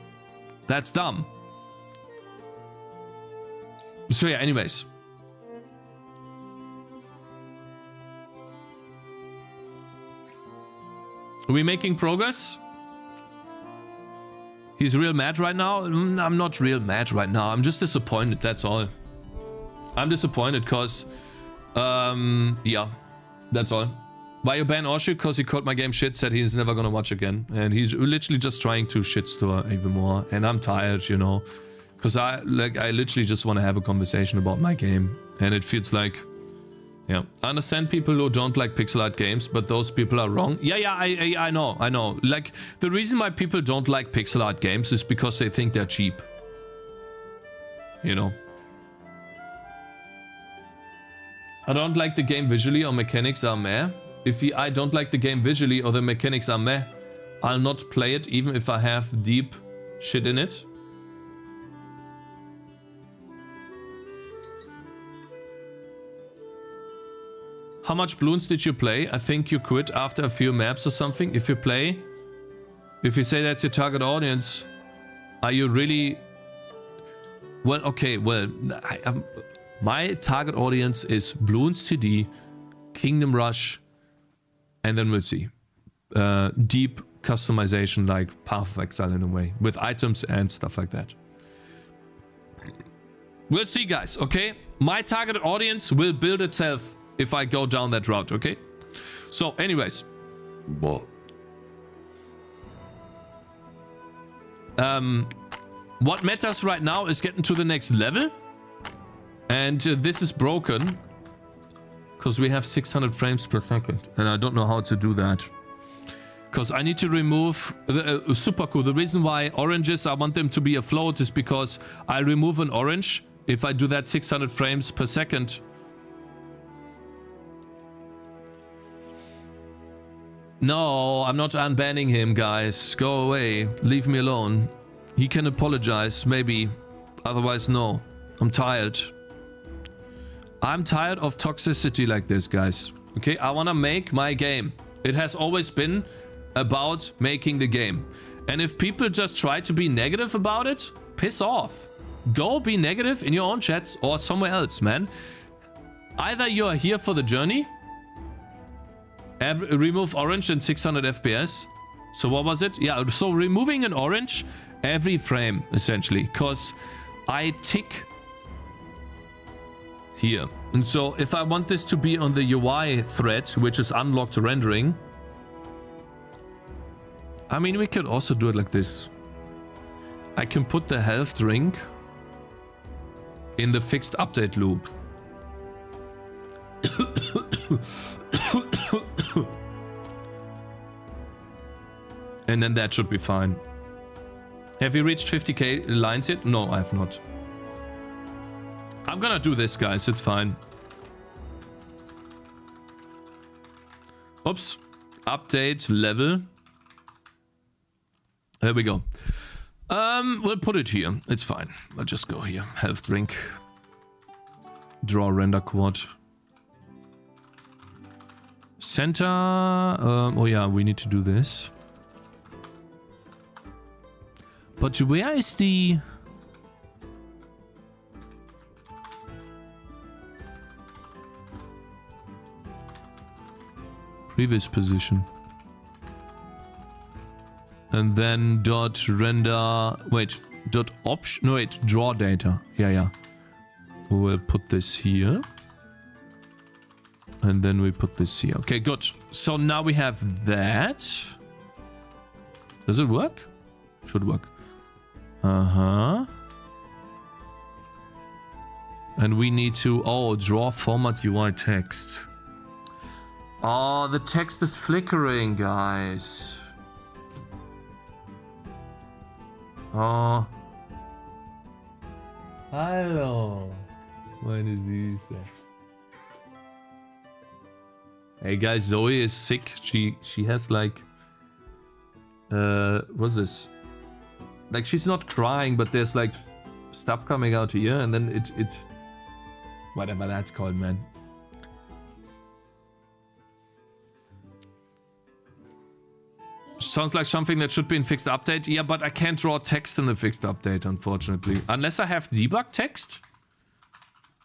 That's dumb. So yeah, anyways. Are we making progress? He's real mad right now? I'm not real mad right now. I'm just disappointed, that's all. I'm disappointed because... yeah, that's all. Why you ban Oshi? Because he called my game shit, said he's never gonna watch again. And he's literally just trying to shitstorm even more. And I'm tired, you know. Because I literally just want to have a conversation about my game. And it feels like... Yeah, I understand people who don't like pixel art games, but those people are wrong. Yeah, I know. Like, the reason why people don't like pixel art games is because they think they're cheap. You know? I don't like the game visually or mechanics are meh. If I don't like the game visually or the mechanics are meh, I'll not play it even if I have deep shit in it. How much Bloons did you play? I think you quit after a few maps or something. If you say that's your target audience, are you really... Well, okay, well, my target audience is Bloons TD, Kingdom Rush, and then we'll see. Deep customization like Path of Exile in a way, with items and stuff like that. We'll see, guys, okay? My target audience will build itself if I go down that route, okay? So, anyways. What matters right now is getting to the next level. And this is broken. Because we have 600 frames per second. And I don't know how to do that. Because I need to remove... super cool. The reason why oranges, I want them to be afloat is because I remove an orange. If I do that 600 frames per second... No, I'm not unbanning him, guys. Go away. Leave me alone. He can apologize, maybe. Otherwise, no. I'm tired. I'm tired of toxicity like this, guys. Okay, I want to make my game. It has always been about making the game. And if people just try to be negative about it, piss off. Go be negative in your own chats or somewhere else, man. Either you are here for the journey... remove orange and 600 FPS. So what was it? Yeah, so removing an orange every frame, essentially. Because I tick here. And so if I want this to be on the UI thread, which is unlocked rendering. I mean, we could also do it like this. I can put the health drink in the fixed update loop. And then that should be fine. Have you reached 50k lines yet? No, I have not. I'm gonna do this, guys. It's fine. Oops. Update level. There we go. We'll put it here. It's fine. I'll just go here. Health drink. Draw render quad. Center. Oh yeah, we need to do this. But where is the... previous position? And then dot render... wait. Dot option... no, wait. Draw data. Yeah. We'll put this here. And then we put this here. Okay, good. So now we have that. Does it work? Should work. Uh-huh. And we need to... oh, draw format UI text. Oh, the text is flickering, guys. Oh. Hello. What is this? Hey guys, Zoe is sick. She has like what's this? Like she's not crying, but there's like stuff coming out here, and then it whatever that's called, man. Sounds like something that should be in fixed update. Yeah, but I can't draw text in the fixed update, unfortunately. Unless I have debug text.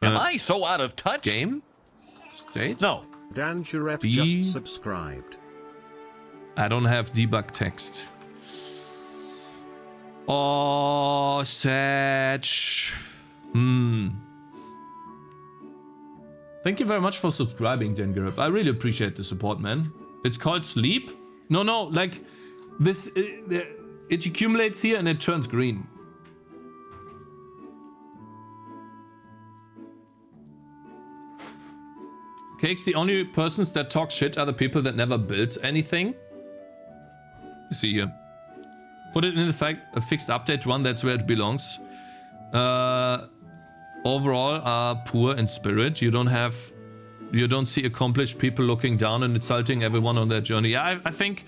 Am I so out of touch? Game? State? No. Dan Girep just subscribed. I don't have debug text. Oh, Satch. Thank you very much for subscribing, Dan Girep. I really appreciate the support, man. It's called sleep? No, like this, it accumulates here and it turns green. Cakes, the only persons that talk shit are the people that never built anything. You see here. Put it in a fixed update one, that's where it belongs. Overall are poor in spirit. You don't see accomplished people looking down and insulting everyone on their journey. Yeah, I think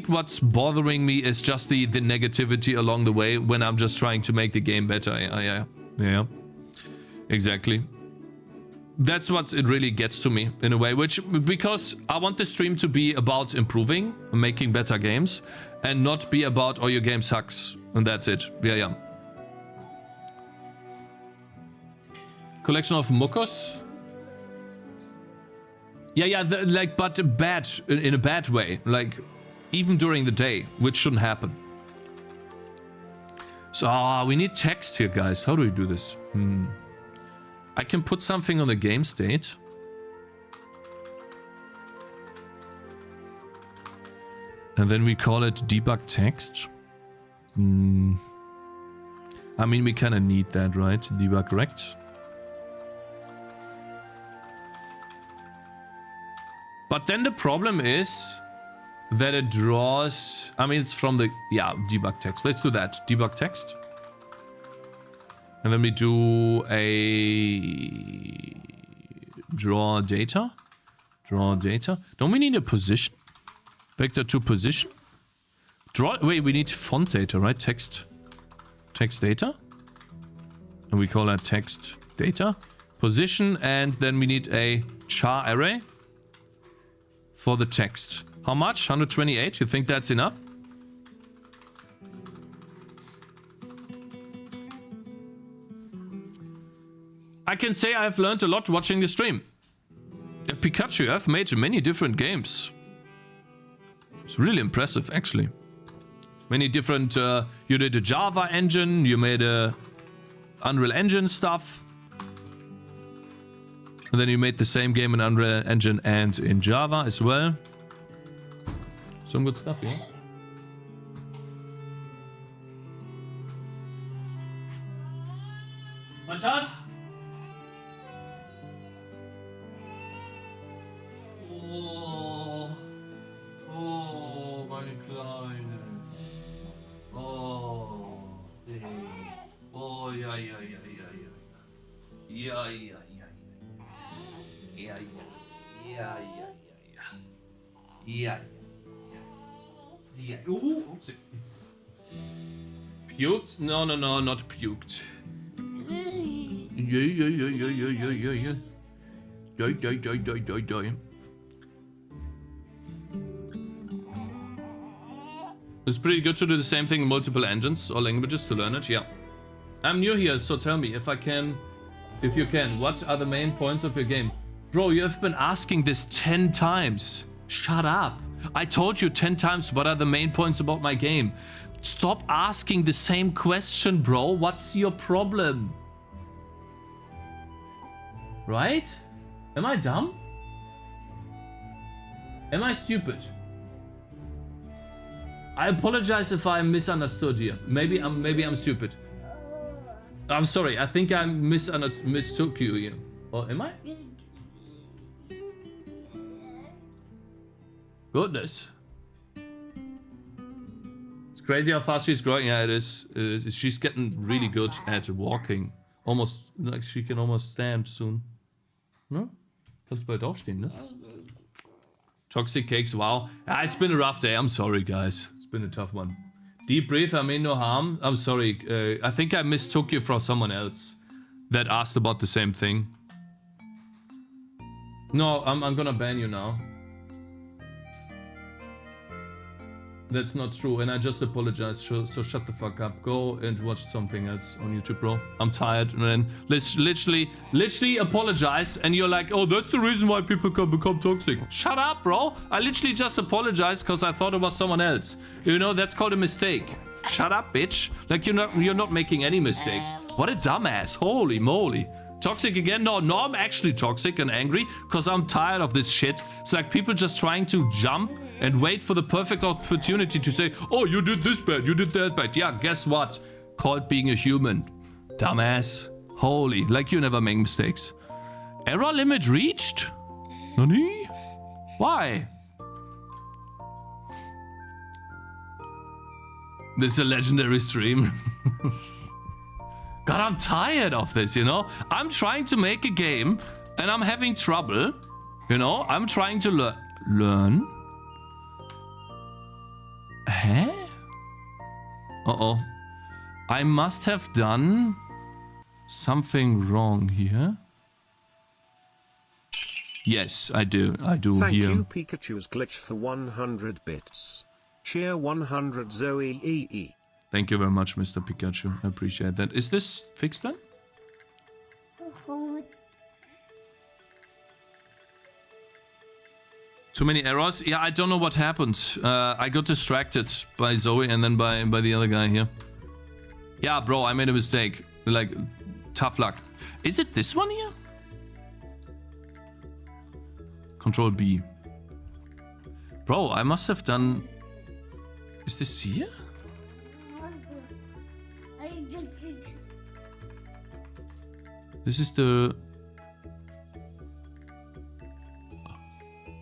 what's bothering me is just the negativity along the way when I'm just trying to make the game better. Yeah. Exactly. That's what it really gets to me in a way, because I want the stream to be about improving, making better games, and not be about, oh, your game sucks, and that's it. Yeah. Collection of muckos. Yeah, but bad, in a bad way. Like, even during the day, which shouldn't happen. So, we need text here, guys. How do we do this? I can put something on the game state. And then we call it debug text. I mean, we kind of need that, right? Debug rect. But then the problem is that it draws... I mean, it's from the... yeah, debug text. Let's do that. Debug text. And then we do a... draw data. Draw data. Don't we need a position? Vector to position? Draw... wait, we need font data, right? Text data. And we call that text data. Position, and then we need a char array. For the text. How much? 128? You think that's enough? I can say I've learned a lot watching the stream. Pikachu, I've made many different games. It's really impressive, actually. Many different... you did a Java engine, you made a Unreal Engine stuff. And then you made the same game in Unreal Engine and in Java as well. Some good stuff, yeah? Mein Schatz! Oh. Oh, meine Kleine. Oh. Oh, ja, ja, ja, ja, ja. Ja, ja, ja, ja. Ja, ja. Ja, ja, ja, ja. Ja, ja. Ja. Oops. Puked? No, no, no, not puked. Yeah, yeah, yeah, yeah, yeah, yeah, yeah, yeah. Die, die, die, die, die, die. It's pretty good to do the same thing in multiple engines or languages to learn it, yeah. I'm new here, so tell me if you can, what are the main points of your game? Bro, you have been asking this 10 times. Shut up. I told you 10 times what are the main points about my game. Stop asking the same question, bro. What's your problem? Right? Am I dumb? Am I stupid? I apologize if I misunderstood you. Maybe I'm stupid. I'm sorry. I think I mistook you here. Or am I? Goodness. It's crazy how fast she's growing. Yeah, it is. She's getting really good at walking. Almost, like she can almost stand soon. No? Kannst du bald aufstehen, ne? Toxic cakes, wow. Yeah, it's been a rough day. I'm sorry, guys. It's been a tough one. Deep breath, I mean no harm. I'm sorry. I think I mistook you for someone else that asked about the same thing. No, I'm gonna ban you now. That's not true, and I just apologize, so shut the fuck up. Go and watch something else on YouTube, bro. I'm tired, man. Literally apologize, and you're like, oh, that's the reason why people can become toxic. Shut up, bro. I literally just apologized because I thought it was someone else. You know, that's called a mistake. Shut up, bitch. Like, you're not making any mistakes. What a dumbass. Holy moly. Toxic again? No, I'm actually toxic and angry because I'm tired of this shit. It's like people just trying to jump and wait for the perfect opportunity to say, oh, you did this bad, you did that bad. Yeah, guess what? Called being a human. Dumbass. Holy, like you never make mistakes. Error limit reached? Nani? Why? This is a legendary stream. God, I'm tired of this, you know? I'm trying to make a game and I'm having trouble. You know, I'm trying to learn. Huh? Uh-oh. I must have done something wrong here. Yes, I do. I do Thank here. you, Pikachu's glitch, for 100 bits. Cheer 100 Zoe EE. Thank you very much, Mr. Pikachu. I appreciate that. Is this fixed then? Too many errors? Yeah, I don't know what happened. I got distracted by Zoe and then by the other guy here. Yeah, bro, I made a mistake. Like, tough luck. Is it this one here? Control B. Bro, I must have done... Is this here? This is the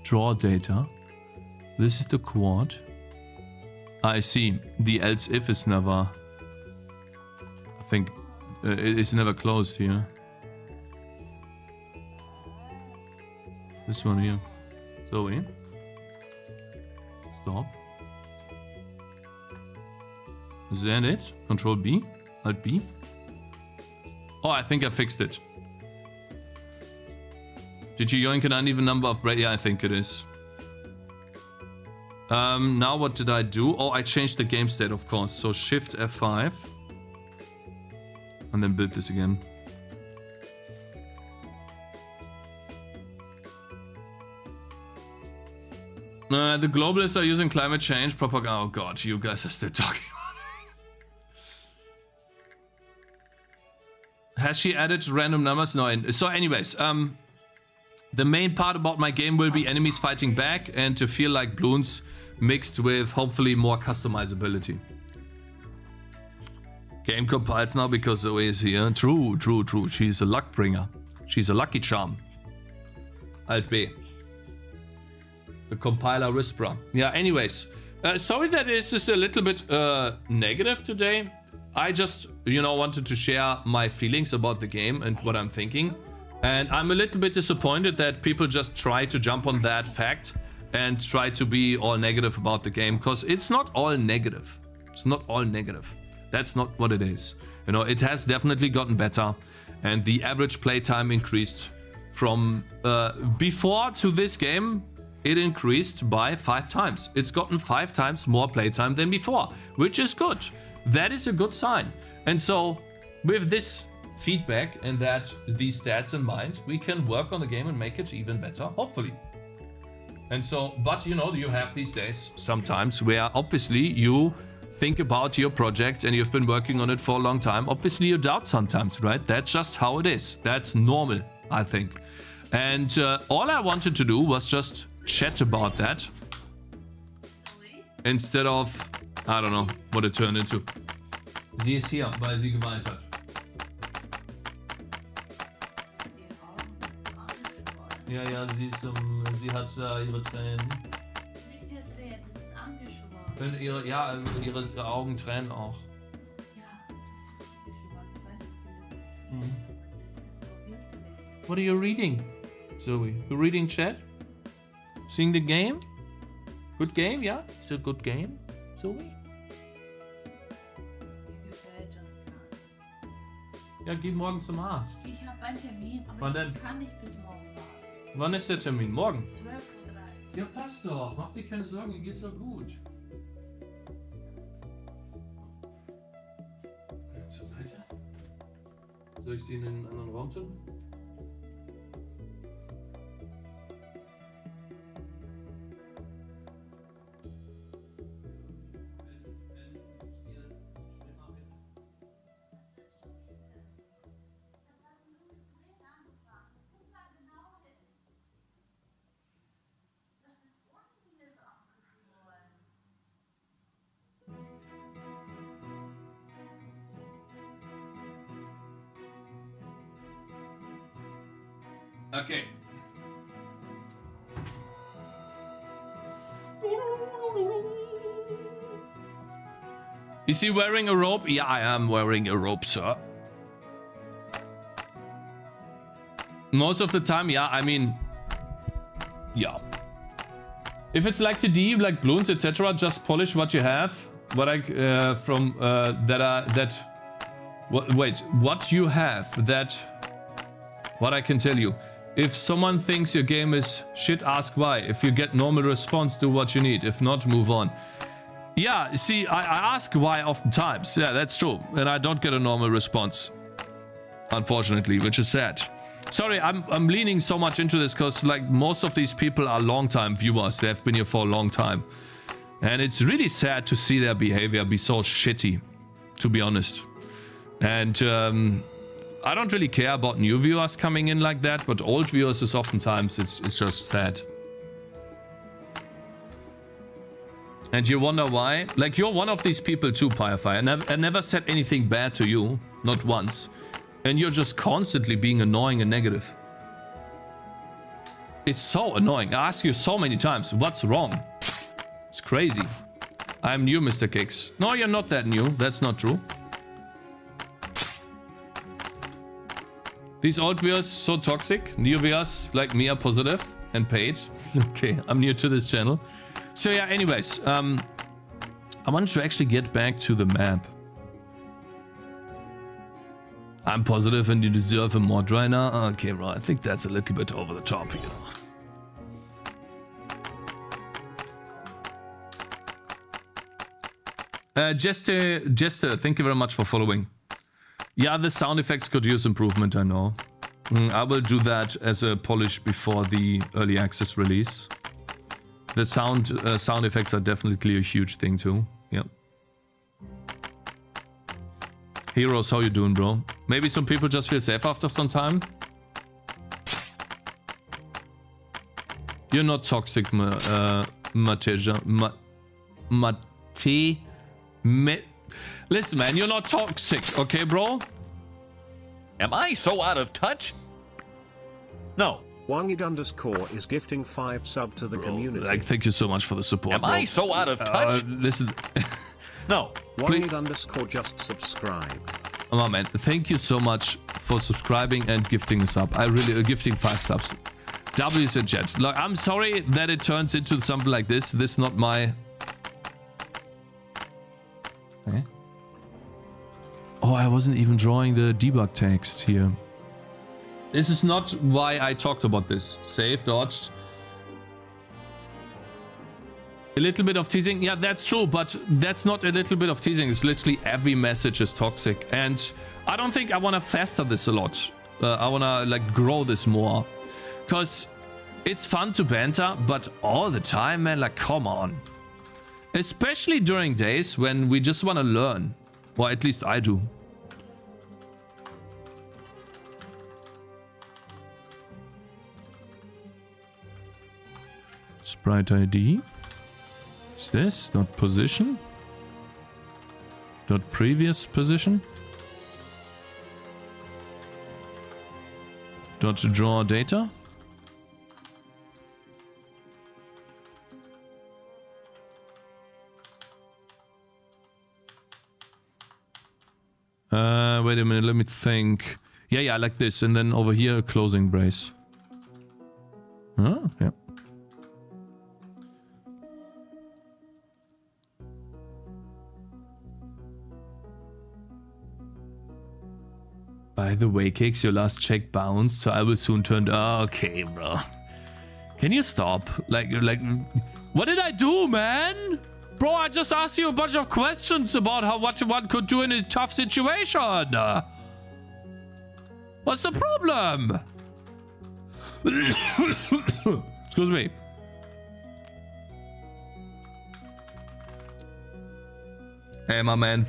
draw data. This is the quad. I see. The else if is never. I think it's never closed here. This one here. Zoe. Stop. Is that it? Control B. Alt B. Oh, I think I fixed it. Did you yoink an uneven number of break? Yeah, I think it is. Now what did I do? Oh, I changed the game state, of course. So Shift F5. And then build this again. The globalists are using climate change propaganda. Oh god, you guys are still talking. Has she added random numbers? No. So anyways, the main part about my game will be enemies fighting back and to feel like balloons mixed with hopefully more customizability. Game compiles now because Zoe is here. True. She's a luck bringer. She's a lucky charm. Alt B. The compiler whisperer. Yeah, anyways. Sorry that this is a little bit negative today. I just, wanted to share my feelings about the game and what I'm thinking. And I'm a little bit disappointed that people just try to jump on that fact and try to be all negative about the game, because it's not all negative. It's not all negative. That's not what it is. It has definitely gotten better, and the average playtime increased from before to this game. It increased by 5 times. It's gotten 5 times more playtime than before, which is good. That is a good sign. And so with this feedback and these stats in mind, we can work on the game and make it even better, hopefully. And so, but you have these days sometimes where obviously you think about your project and you've been working on it for a long time. Obviously you doubt sometimes, right? That's just how it is. That's normal, I think. And all I wanted to do was just chat about that instead of, I don't know what it turned into. Sie ist hier, weil sie geweint hat. Ja, sie hat ihre Tränen. Nicht ihre Tränen, das sind angeschwollen. Wenn ihre Augen tränen auch. Ja, das ist angeschwollen. Ich weiß, dass sie What are you reading, Zoe? You reading chat? Seeing the game? Good game, yeah? It's a good game, Zoe? Ja, geh morgen zum Arzt. Ich habe einen Termin, aber Wann denn? ich kann nicht bis morgen warten. Wann ist der Termin? Morgen? 12:30 Uhr. Ja, passt doch. Mach dir keine Sorgen, dir geht's doch gut. Zur Seite? Soll ich sie in einen anderen Raum tun? Okay. Is he wearing a robe? Yeah, I am wearing a robe, sir. Most of the time, yeah, I mean, yeah. If it's like TD, like balloons, etc., just polish what you have. What I what you have that. What I can tell you. If someone thinks your game is shit, ask why. If you get normal response, do what you need. If not, move on. Yeah, see, I ask why oftentimes. Yeah, that's true. And I don't get a normal response. Unfortunately, which is sad. Sorry, I'm leaning so much into this because like most of these people are long-time viewers. They have been here for a long time. And it's really sad to see their behavior be so shitty, to be honest. And I don't really care about new viewers coming in like that, but old viewers is oftentimes it's just sad. And you wonder why? Like, you're one of these people too, Firefly. I never said anything bad to you, not once. And you're just constantly being annoying and negative. It's so annoying. I ask you so many times, what's wrong? It's crazy. I'm new, Mr. Cakez. No, you're not that new. That's not true. These old viewers so toxic. New viewers like me are positive and paid. Okay, I'm new to this channel. So yeah, anyways, I wanted to actually get back to the map. I'm positive and you deserve a mod right now. Okay, right. I think that's a little bit over the top here. Jester, thank you very much for following. Yeah, the sound effects could use improvement, I know. I will do that as a polish before the early access release. The sound effects are definitely a huge thing too. Yep. Heroes, how you doing, bro? Maybe some people just feel safe after some time. You're not toxic, Mateja. Listen, man, you're not toxic, okay, bro? Am I so out of touch? No. Wangid_ is gifting 5 sub to the community. Like, thank you so much for the support, Am bro. I so out of touch? Listen. No. Wangid_ just subscribe. Oh, my man, thank you so much for subscribing and gifting a sub. I really gifting 5 subs. W's in chat. Look, I'm sorry that it turns into something like this. This is not my... Okay. Oh, I wasn't even drawing the debug text here. This is not why I talked about this. Save, dodged. A little bit of teasing. Yeah, that's true, but that's not a little bit of teasing. It's literally every message is toxic. And I don't think I want to faster this a lot. I want to like grow this more. Because it's fun to banter, but all the time, man, like, come on. Especially during days when we just want to learn. Or at least I do. Sprite ID. Is this not position? Not previous position? Dot draw data? Wait a minute, let me think. Yeah, like this, and then over here, a closing brace. Huh? Yeah. By the way, Cakez, your last check bounced, so I will soon turn... Oh, okay, bro. Can you stop? Like, what did I do, man? Bro, I just asked you a bunch of questions about what one could do in a tough situation. What's the problem? Excuse me. Hey, my man,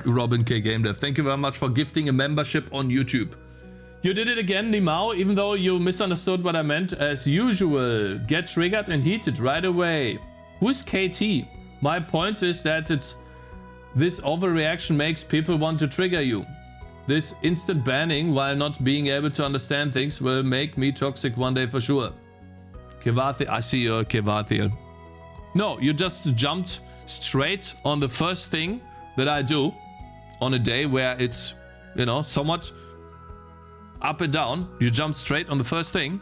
Robin K. Gamedev. Thank you very much for gifting a membership on YouTube. You did it again, Limao, even though you misunderstood what I meant. As usual, get triggered and heated right away. Who's KT? My point is that this overreaction makes people want to trigger you. This instant banning while not being able to understand things will make me toxic one day for sure. Kevathi, I see you, Kevathi. No, you just jumped straight on the first thing that I do on a day where it's, you know, somewhat up and down. You jump straight on the first thing.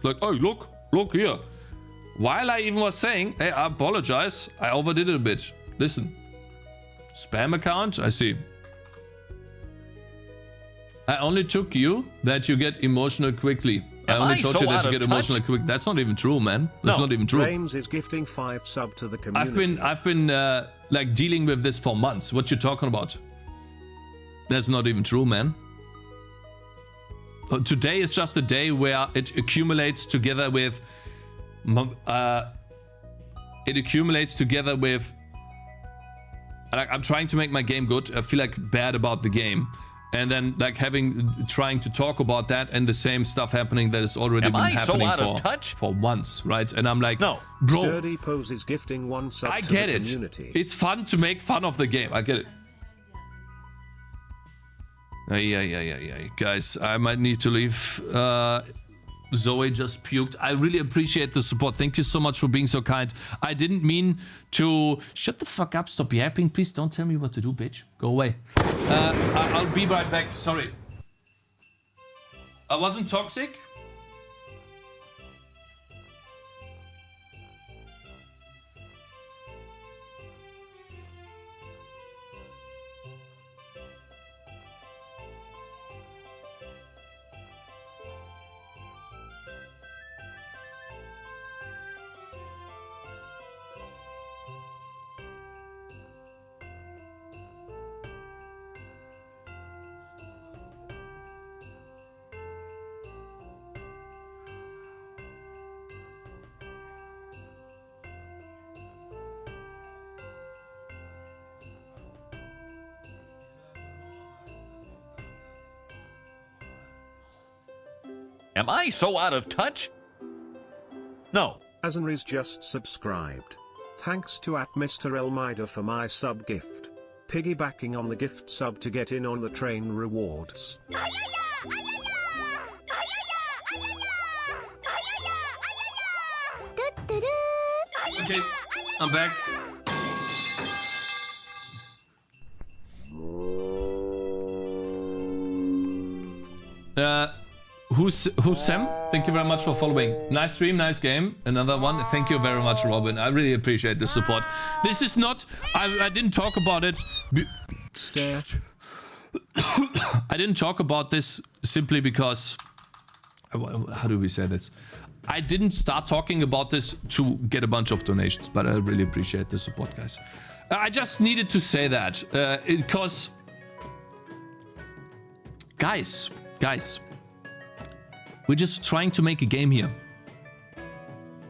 Like, oh, look here. While I even was saying, hey, I apologize, I overdid it a bit. Listen. Spam account? I see. I only took you that you get emotional quickly. I only told you that you get emotional quick. That's not even true, man. That's not even true. Rames is gifting 5 sub to the community. I've been like dealing with this for months. What you talking about? That's not even true, man. Today is just a day where it accumulates together with like, I'm trying to make my game good. I feel like bad about the game. And then like trying to talk about that and the same stuff happening that has already been happening for months, right? And I'm like, no, bro, Sturdy Pose is gifting 1 sub I to get the it. community. It's fun to make fun of the game. I get it. Yeah. Guys, I might need to leave. Zoe just puked. I really appreciate the support. Thank you so much for being so kind. I didn't mean to... Shut the fuck up. Stop yapping. Please don't tell me what to do, bitch. Go away. I'll be right back. Sorry. I wasn't toxic. Am I so out of touch? No. Azanri's just subscribed. Thanks to @Mr. Elmida for my sub gift. piggybacking on the gift sub to get in on the train rewards. Okay, I'm back. Who's Sam? Thank you very much for following. Nice stream, nice game. Another one. Thank you very much, Robin. I really appreciate the support. This is not... I didn't talk about it... I didn't talk about this simply because... How do we say this? I didn't start talking about this to get a bunch of donations, but I really appreciate the support, guys. I just needed to say that because... Guys... We're just trying to make a game here.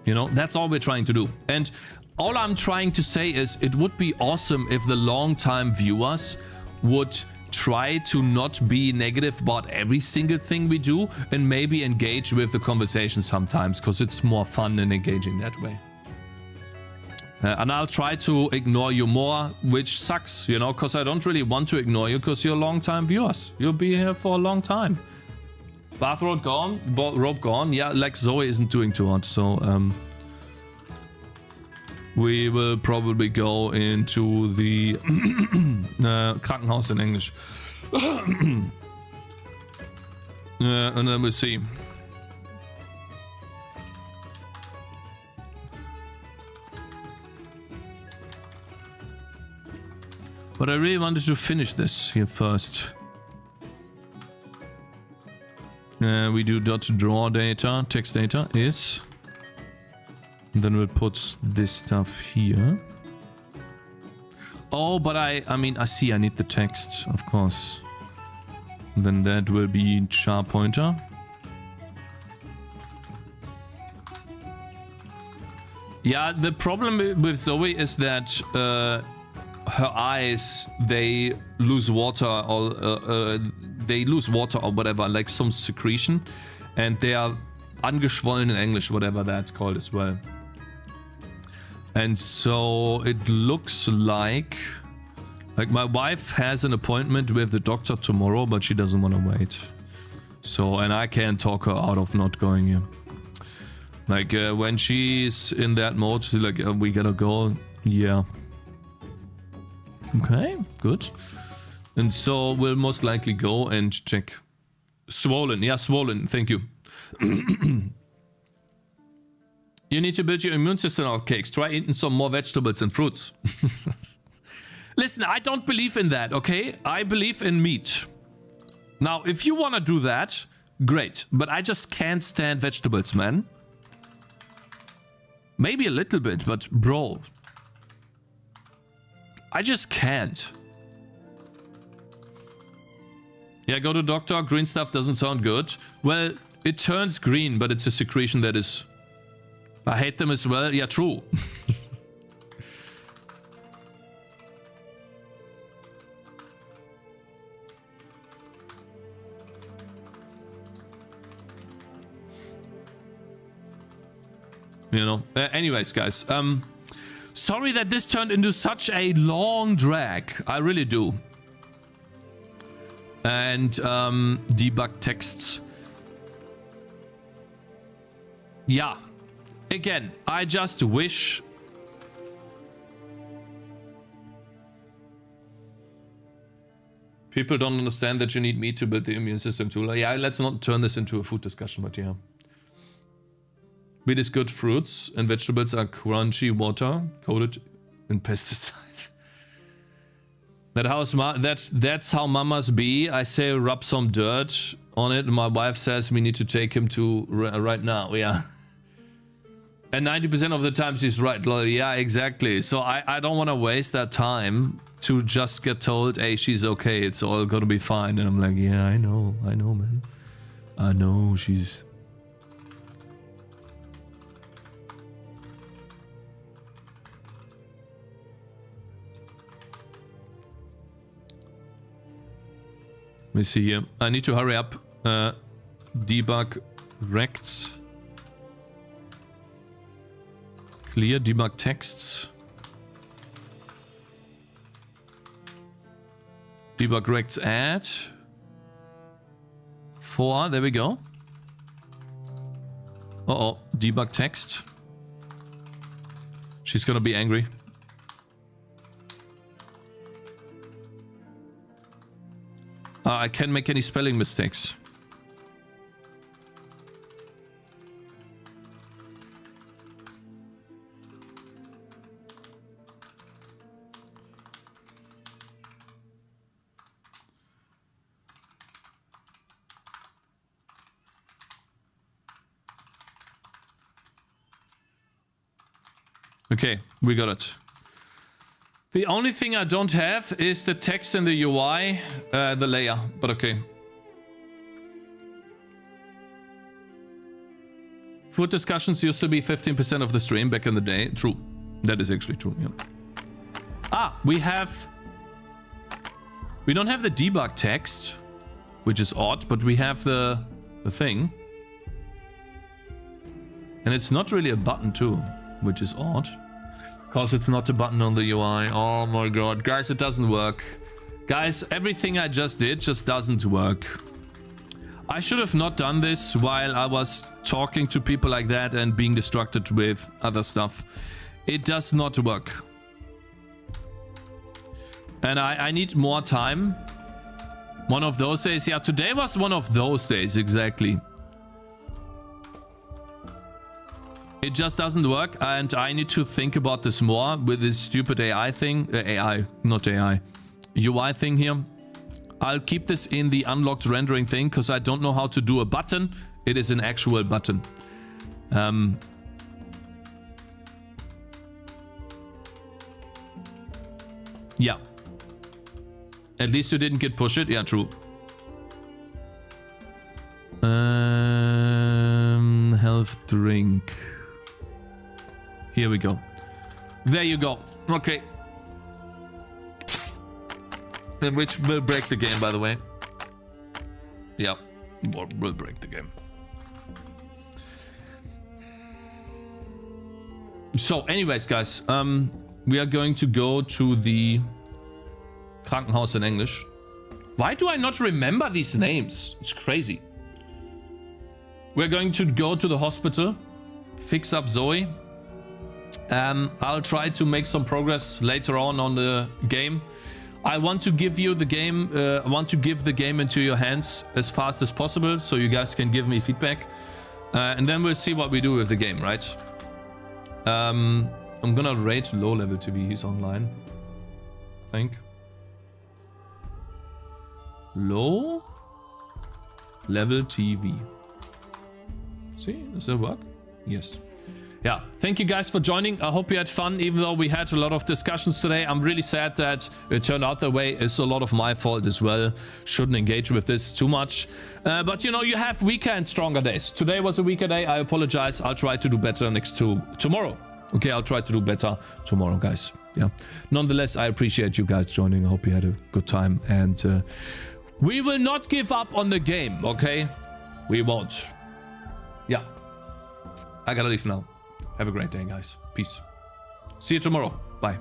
You know, that's all we're trying to do. And all I'm trying to say is it would be awesome if the long-time viewers would try to not be negative about every single thing we do and maybe engage with the conversation sometimes, because it's more fun and engaging that way. And I'll try to ignore you more, which sucks, you know, because I don't really want to ignore you because you're long-time viewers. You'll be here for a long time. Bathrobe gone, rope gone. Yeah, like Zoe isn't doing too hot, so we will probably go into the Krankenhaus in English. And then we'll see. But I really wanted to finish this here first. We do .draw data, text data is. And then we'll put this stuff here. Oh, but I mean, I see I need the text, of course. And then that will be char pointer. Yeah, the problem with Zoe is that her eyes, they lose water or whatever, like some secretion, and they are angeschwollen in English, whatever that's called as well. And so it looks like my wife has an appointment with the doctor tomorrow, but she doesn't want to wait. So, and I can't talk her out of not going here. Like when she's in that mode, she's like, we gotta go. Yeah. Okay, good. And so we'll most likely go and check. Swollen. Yeah, swollen. Thank you. You need to build your immune system out, Cakes. Try eating some more vegetables and fruits. Listen, I don't believe in that, okay? I believe in meat. Now, if you want to do that, great. But I just can't stand vegetables, man. Maybe a little bit, but bro. I just can't. Yeah, go to doctor. Green stuff doesn't sound good. Well, it turns green, but it's a secretion that is... I hate them as well. Yeah, true. You know. Anyways, guys. Sorry that this turned into such a long drag. I really do. And debug texts. Yeah. Again, I just wish... People don't understand that you need meat to build the immune system too. Yeah, let's not turn this into a food discussion, but yeah. Meat is good. Fruits and vegetables are crunchy water coated in pesticides. That's how mamas be. I say rub some dirt on it, and my wife says we need to take him to right now. Yeah. And 90% of the time she's right. Yeah, exactly. So I don't want to waste that time to just get told, hey, she's okay. It's all gonna be fine. And I'm like, yeah, I know, man. I know she's... Let me see here. I need to hurry up. Debug rects. Clear debug texts. Debug recs add. 4, there we go. Uh-oh, debug text. She's gonna be angry. I can't make any spelling mistakes. Okay, we got it. The only thing I don't have is the text in the UI, the layer, but okay. Food discussions used to be 15% of the stream back in the day. True. That is actually true, yeah. Ah, we don't have the debug text, which is odd, but we have the thing. And it's not really a button too, which is odd. Because it's not a button on the UI. Oh my god. Guys, it doesn't work. Guys, everything I just did just doesn't work. I should have not done this while I was talking to people like that and being distracted with other stuff. It does not work. And I need more time. One of those days. Yeah, today was one of those days, exactly. It just doesn't work, and I need to think about this more with this stupid AI thing. Not AI. UI thing here. I'll keep this in the unlocked rendering thing, because I don't know how to do a button. It is an actual button. Yeah. At least you didn't get pushed. Yeah, true. Health drink. Here we go. There you go. Okay. Which will break the game, by the way. Yeah, will break the game. So, anyways, guys, we are going to go to the Krankenhaus in English. Why do I not remember these names? It's crazy. We're going to go to the hospital, fix up Zoe. I'll try to make some progress later on the game. I want to give you the game. I want to give the game into your hands as fast as possible, so you guys can give me feedback, and then we'll see what we do with the game, right? I'm gonna rate low level TV. He's online, I think. Low level TV. See, does that work? Yes. Yeah, thank you guys for joining. I hope you had fun, even though we had a lot of discussions today. I'm really sad that it turned out that way. It's a lot of my fault as well. Shouldn't engage with this too much. But you know, you have weaker and stronger days. Today was a weaker day. I apologize. I'll try to do better tomorrow. Okay, I'll try to do better tomorrow, guys. Yeah. Nonetheless, I appreciate you guys joining. I hope you had a good time. And we will not give up on the game, okay? We won't. Yeah. I gotta leave now. Have a great day, guys. Peace. See you tomorrow. Bye.